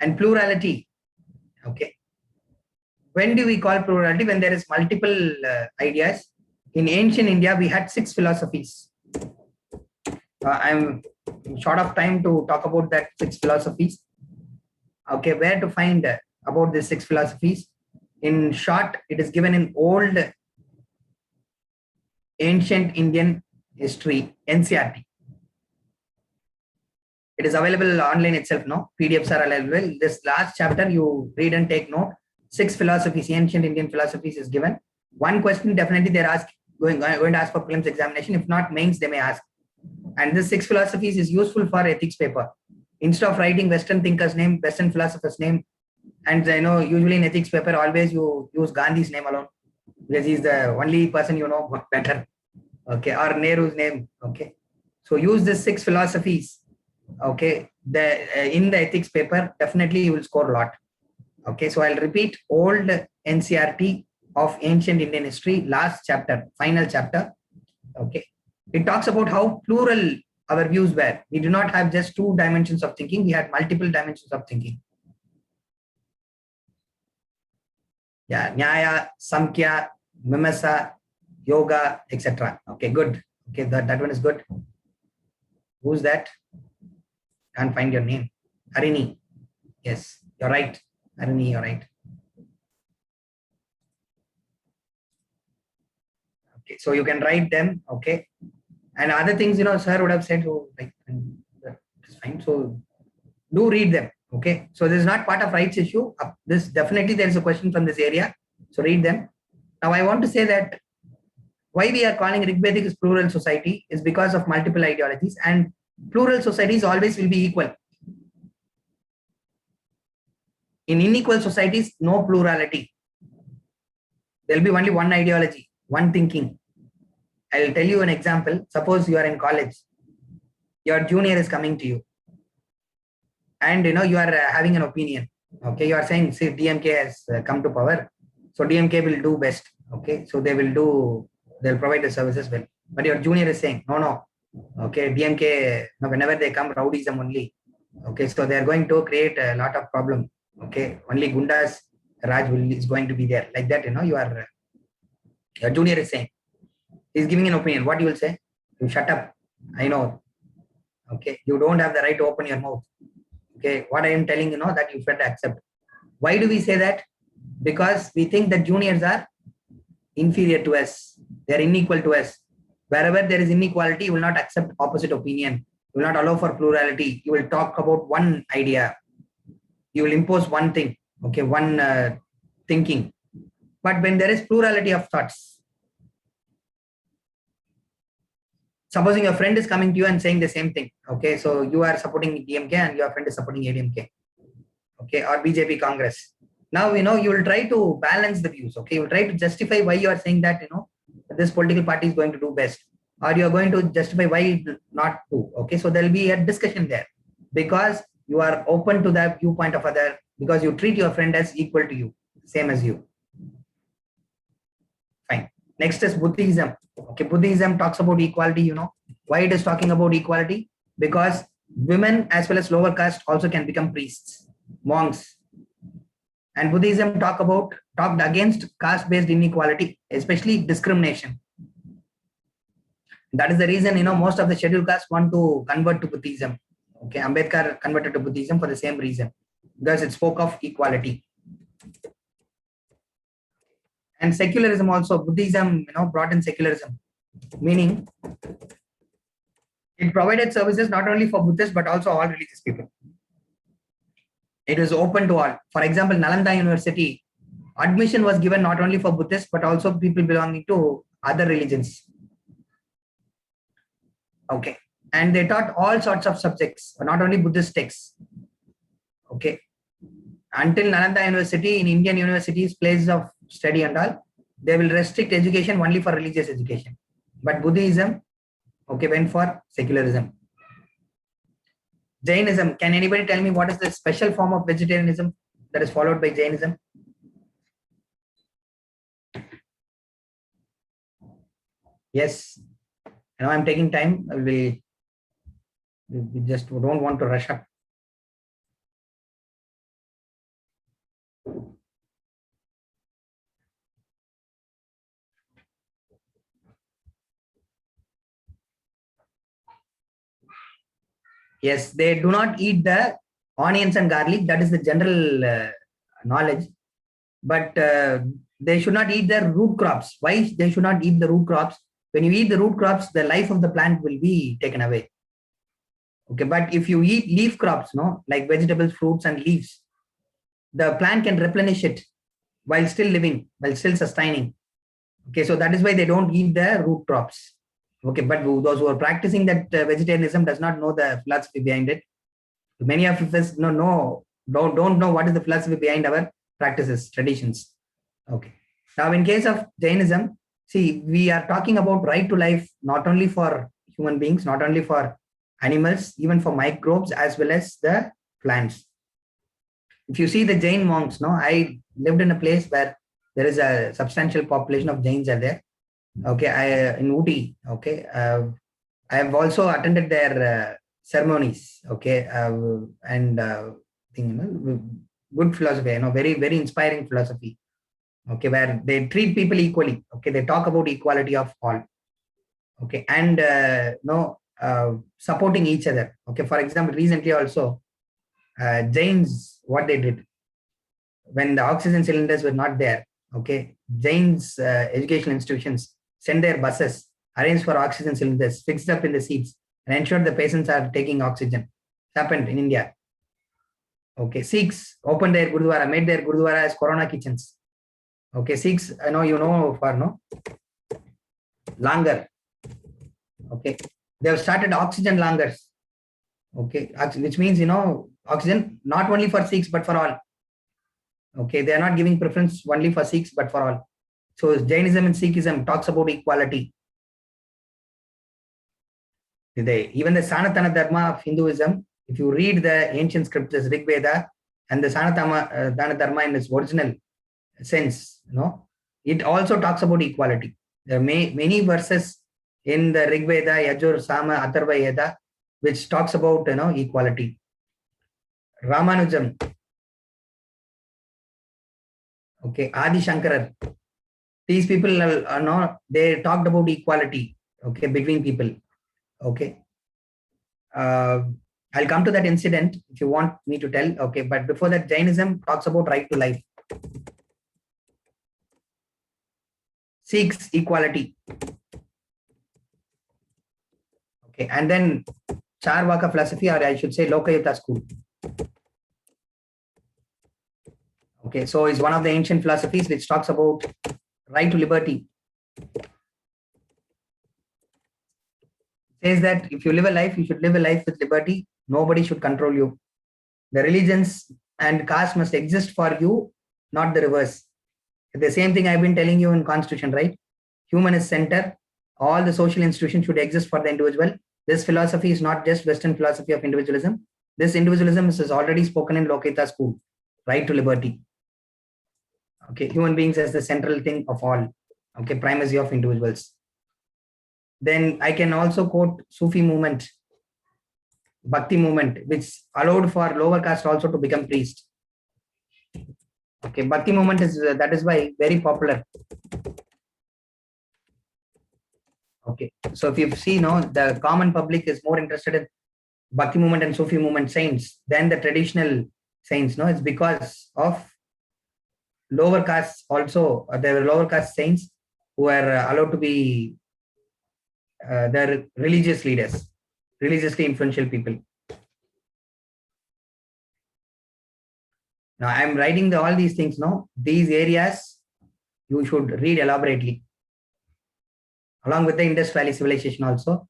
And plurality. Okay. When do we call plurality? When there is multiple ideas. In ancient India, we had 6 philosophies. I'm short of time to talk about that 6 philosophies. Okay, where to find about these 6 philosophies? In short, it is given in old ancient Indian history, NCERT. It is available online itself, no? PDFs are available. This last chapter, you read and take note. 6 philosophies, ancient Indian philosophies is given. One question definitely they're going to ask for prelims examination. If not mains, they may ask. And this 6 philosophies is useful for ethics paper. Instead of writing Western thinker's name, Western philosopher's name, and usually in ethics paper, always you use Gandhi's name alone because he's the only person you know better. Okay, or Nehru's name. Okay, so use these 6 philosophies. Okay, in the ethics paper, definitely you will score a lot. Okay, so I'll repeat old NCERT of ancient Indian history, last chapter, final chapter. Okay, it talks about how plural our views were. We do not have just 2 dimensions of thinking, we had multiple dimensions of thinking. Yeah, Nyaya, Samkhya, Mimamsa, Yoga, etc. Okay, good. Okay, that one is good. Who's that? Can't find your name. Harini. Yes, you're right. Harini, you're right. Okay, so you can write them. Okay, and other things, sir would have said, oh, like, it's fine. So do read them. Okay, so this is not part of rights issue. This definitely there is a question from this area. So read them. Now I want to say that why we are calling Rigvedic is plural society is because of multiple ideologies, and plural societies always will be equal. In unequal societies, no plurality. There will be only one ideology, one thinking. I will tell you an example. Suppose you are in college. Your junior is coming to you. And you are having an opinion. Okay, you are saying, see, DMK has come to power. So DMK will do best. Okay, so they'll provide the services well. But your junior is saying, no. Okay, DMK, whenever they come, rowdyism only. Okay, so they are going to create a lot of problem. Okay, only Gundas, Raj is going to be there. Like that, your junior is saying, he's giving an opinion. What you will say? You shut up. I know. Okay, you don't have the right to open your mouth. Okay, what I am telling that you should accept. Why do we say that? Because we think that juniors are inferior to us. They are unequal to us. Wherever there is inequality, you will not accept opposite opinion. You will not allow for plurality. You will talk about one idea. You will impose one thing. Okay, one thinking. But when there is plurality of thoughts, supposing your friend is coming to you and saying the same thing. Okay, so you are supporting DMK and your friend is supporting ADMK. Okay, or BJP Congress. Now, you will try to balance the views. Okay, you will try to justify why you are saying that, this political party is going to do best. Or you are going to justify why not to. Okay, so there will be a discussion there. Because you are open to the viewpoint of other, because you treat your friend as equal to you, same as you. Fine. Next is Buddhism. Okay, Buddhism talks about equality, Why it is talking about equality? Because women as well as lower caste also can become priests, monks. And Buddhism talked against caste-based inequality, especially discrimination. That is the reason, most of the scheduled castes want to convert to Buddhism. Okay, Ambedkar converted to Buddhism for the same reason, because it spoke of equality. And secularism also, Buddhism, brought in secularism, meaning it provided services not only for Buddhists, but also all religious people. It was open to all. For example, Nalanda University, admission was given not only for Buddhists, but also people belonging to other religions. Okay. And they taught all sorts of subjects, not only Buddhist texts. Okay. Until Nalanda University, in Indian universities, places of study and all, they will restrict education only for religious education. But Buddhism, okay, went for secularism. Jainism, can anybody tell me what is the special form of vegetarianism that is followed by Jainism? Yes. Now I'm taking time. We just don't want to rush up. Yes, they do not eat the onions and garlic. That is the general knowledge. But they should not eat the root crops. Why they should not eat the root crops? When you eat the root crops, the life of the plant will be taken away. Okay, but if you eat leaf crops, no, like vegetables, fruits, and leaves, the plant can replenish it while still living, while still sustaining. Okay, so that is why they don't eat the root crops. Okay, but those who are practicing that vegetarianism does not know the philosophy behind it. Many of us don't know what is the philosophy behind our practices, traditions. Okay. Now, in case of Jainism, see, we are talking about right to life, not only for human beings, not only for animals, even for microbes as well as the plants. If you see the Jain monks, no, I lived in a place where there is a substantial population of Jains are there. Okay, in Uti. Okay, I have also attended their ceremonies. Okay, and good philosophy. Very very inspiring philosophy. Okay, where they treat people equally. Okay, they talk about equality of all. Okay, and supporting each other. Okay, for example, recently also, Jains, what they did when the oxygen cylinders were not there. Okay, Jains educational institutions send their buses, arrange for oxygen cylinders, fixed up in the seats, and ensure the patients are taking oxygen. It happened in India. Okay, Sikhs opened their Gurudwara, made their Gurudwara as Corona kitchens. Okay, Sikhs, for langar. Okay, they have started oxygen langars. Okay, which means oxygen not only for Sikhs but for all. Okay, they are not giving preference only for Sikhs but for all. So Jainism and Sikhism talks about equality. Even the Sanatana Dharma of Hinduism, if you read the ancient scriptures, Rig Veda and the Sanatana Dharma in its original sense, it also talks about equality. There are many verses in the Rig Veda, Yajur, Sama, Atharva Veda, which talks about equality. Ramanujam, okay, Adi Shankarar. These people they talked about equality, okay, between people. Okay. I'll come to that incident if you want me to tell. Okay, but before that, Jainism talks about right to life. Seeks equality. Okay, and then Charvaka philosophy, or I should say Lokayuta school. Okay, so it's one of the ancient philosophies which talks about right to liberty. It says that if you live a life, you should live a life with liberty. Nobody should control you. The religions and caste must exist for you, not the reverse. The same thing I've been telling you in Constitution, right? Human is center. All the social institutions should exist for the individual. This philosophy is not just Western philosophy of individualism. This individualism is already spoken in Lokayuta school, right to liberty. Okay, human beings as the central thing of all. Okay, primacy of individuals. Then I can also quote Sufi movement, Bhakti movement, which allowed for lower caste also to become priest. Okay, Bhakti movement is that is why very popular. Okay, so if you see, the common public is more interested in Bhakti movement and Sufi movement saints than the traditional saints. It's because of lower castes also. There were lower caste saints who were allowed to be the religious leaders, religiously influential people. Now I'm writing all these things. These areas you should read elaborately, along with the Indus Valley civilization also.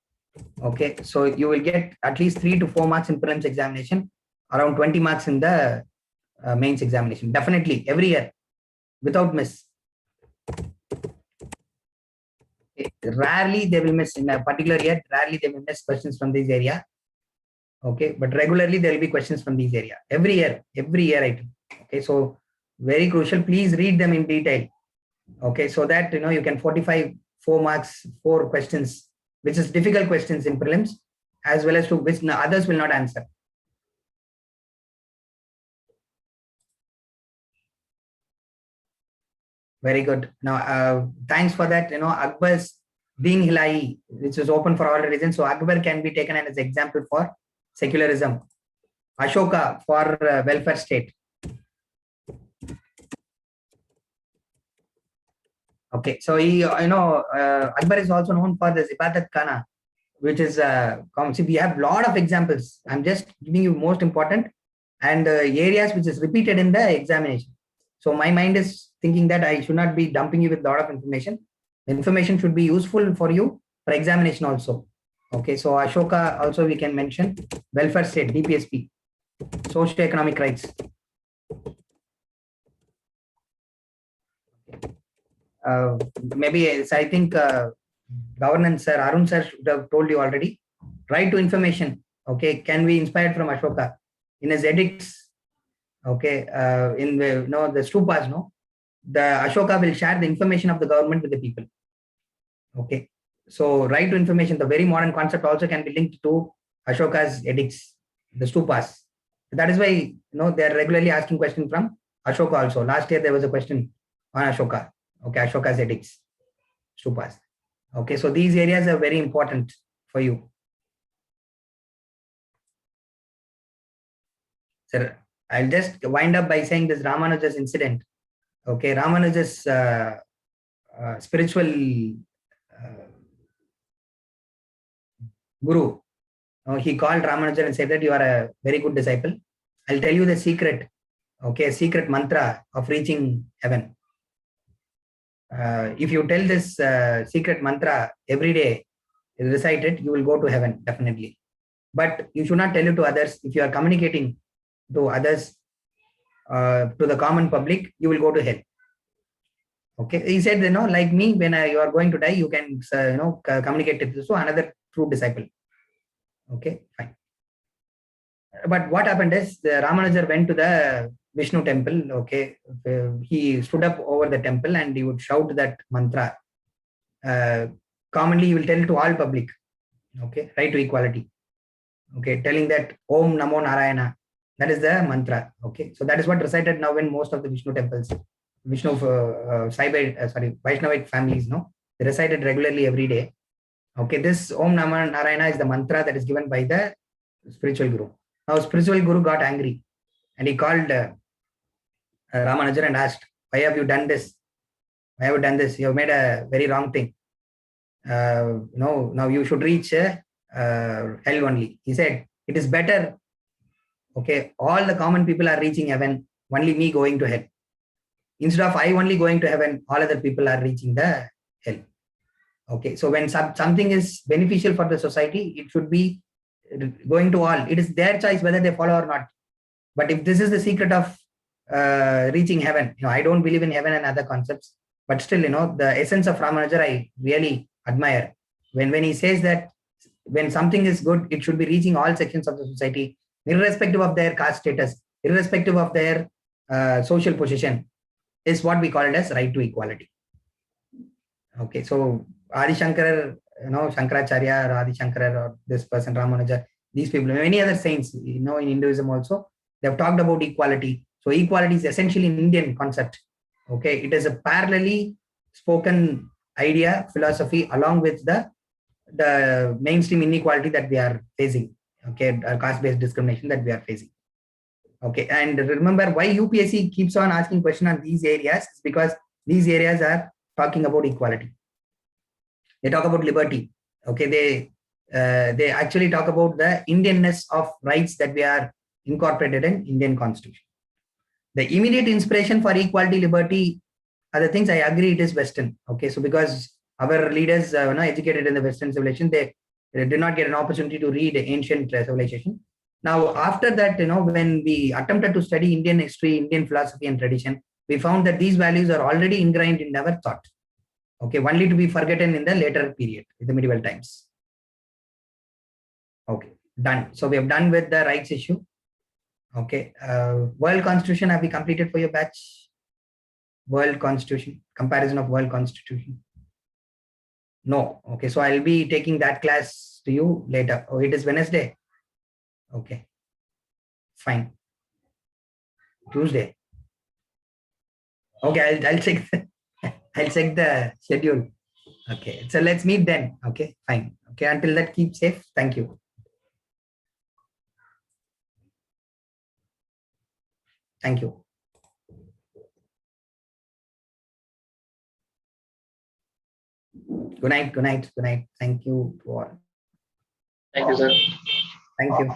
Okay, so you will get at least 3 to 4 marks in prelims examination, around 20 marks in the mains examination. Definitely every year, without miss. Rarely they will miss in a particular year. Rarely they will miss questions from this area. Okay, but regularly there will be questions from these area every year item. Okay, so very crucial. Please read them in detail. Okay, so that you can fortify 4 marks, 4 questions, which is difficult questions in prelims, as well as to which others will not answer. Very good. Now, thanks for that. Akbar's Deen Hilai, which is open for all reasons. So Akbar can be taken as example for secularism. Ashoka for welfare state. Okay, so Akbar is also known for the Ibadat Khana, which is see, we have a lot of examples. I'm just giving you most important and areas which is repeated in the examination. So my mind is thinking that I should not be dumping you with a lot of information. The information should be useful for you for examination also. Okay, so Ashoka also we can mention, welfare state, DPSP, socio-economic rights. Maybe I think governance sir, Arun sir should have told you already. Right to information, okay, can be inspired from Ashoka in his edicts. Okay, in the the stupas, the Ashoka will share the information of the government with the people. Okay, so right to information, the very modern concept, also can be linked to Ashoka's edicts, the stupas. That is why they are regularly asking questions from Ashoka also. Last year there was a question on Ashoka. Okay, Ashoka's edicts, stupas. Okay, so these areas are very important for you. Sir, I'll just wind up by saying this Ramanuja's incident. Okay, Ramanuja's spiritual guru, he called Ramanujan and said that you are a very good disciple. I'll tell you the secret, okay, secret mantra of reaching heaven. If you tell this secret mantra every day, recite it, you will go to heaven, definitely. But you should not tell it to others. If you are communicating to others, to the common public, you will go to hell. Okay, he said, like me, when you are going to die, you can, communicate it to another true disciple. Okay, fine. But what happened is, the Ramanuja went to the Vishnu temple. Okay, he stood up over the temple and he would shout that mantra. Commonly, he will tell to all public. Okay, right to equality. Okay, telling that Om Namo Narayana. That is the mantra. Okay, so that is what recited now in most of the Vishnu temples, Vaishnavite families. They recited regularly every day. Okay, this Om Namo Narayana is the mantra that is given by the spiritual guru. Now, spiritual guru got angry and he called Ramanujan and asked, "Why have you done this? Why have you done this? You have made a very wrong thing. Now you should reach hell only." He said, "It is better. Okay, all the common people are reaching heaven, only me going to hell. Instead of I only going to heaven, all other people are reaching the hell." Okay, so when something is beneficial for the society, it should be going to all. It is their choice whether they follow or not. But if this is the secret of reaching heaven, I don't believe in heaven and other concepts, but still, the essence of Ramanuja I really admire. When he says that when something is good, it should be reaching all sections of the society, irrespective of their caste status, irrespective of their social position, is what we call it as right to equality. Okay, so Adi Shankara, Shankaracharya or Adi Shankara or this person Ramanuja, these people, many other saints, in Hinduism also, they have talked about equality. So equality is essentially an Indian concept. Okay, it is a parallelly spoken idea, philosophy, along with the mainstream inequality that we are facing. Okay, caste-based discrimination that we are facing. Okay, and remember why UPSC keeps on asking questions on these areas is because these areas are talking about equality. They talk about liberty. Okay, they actually talk about the Indianness of rights that we are incorporated in Indian Constitution. The immediate inspiration for equality, liberty, other things, I agree, it is Western. Okay, so because our leaders, educated in the Western civilization, they They did not get an opportunity to read ancient civilization. Now, after that, when we attempted to study Indian history, Indian philosophy and tradition, we found that these values are already ingrained in our thought. Okay, only to be forgotten in the later period, in the medieval times. Okay, done. So we have done with the rights issue. Okay, World Constitution, have we completed for your batch? World Constitution, comparison of World Constitution. No. Okay, so I'll be taking that class to you later. Oh, it is Wednesday. Okay, fine. Tuesday. Okay, I'll check. I'll check the schedule. Okay, so let's meet then. Okay, fine. Okay, until that, keep safe. Thank you. Thank you. Good night. Good night. Good night. Thank you to all. Thank you, sir. Thank you.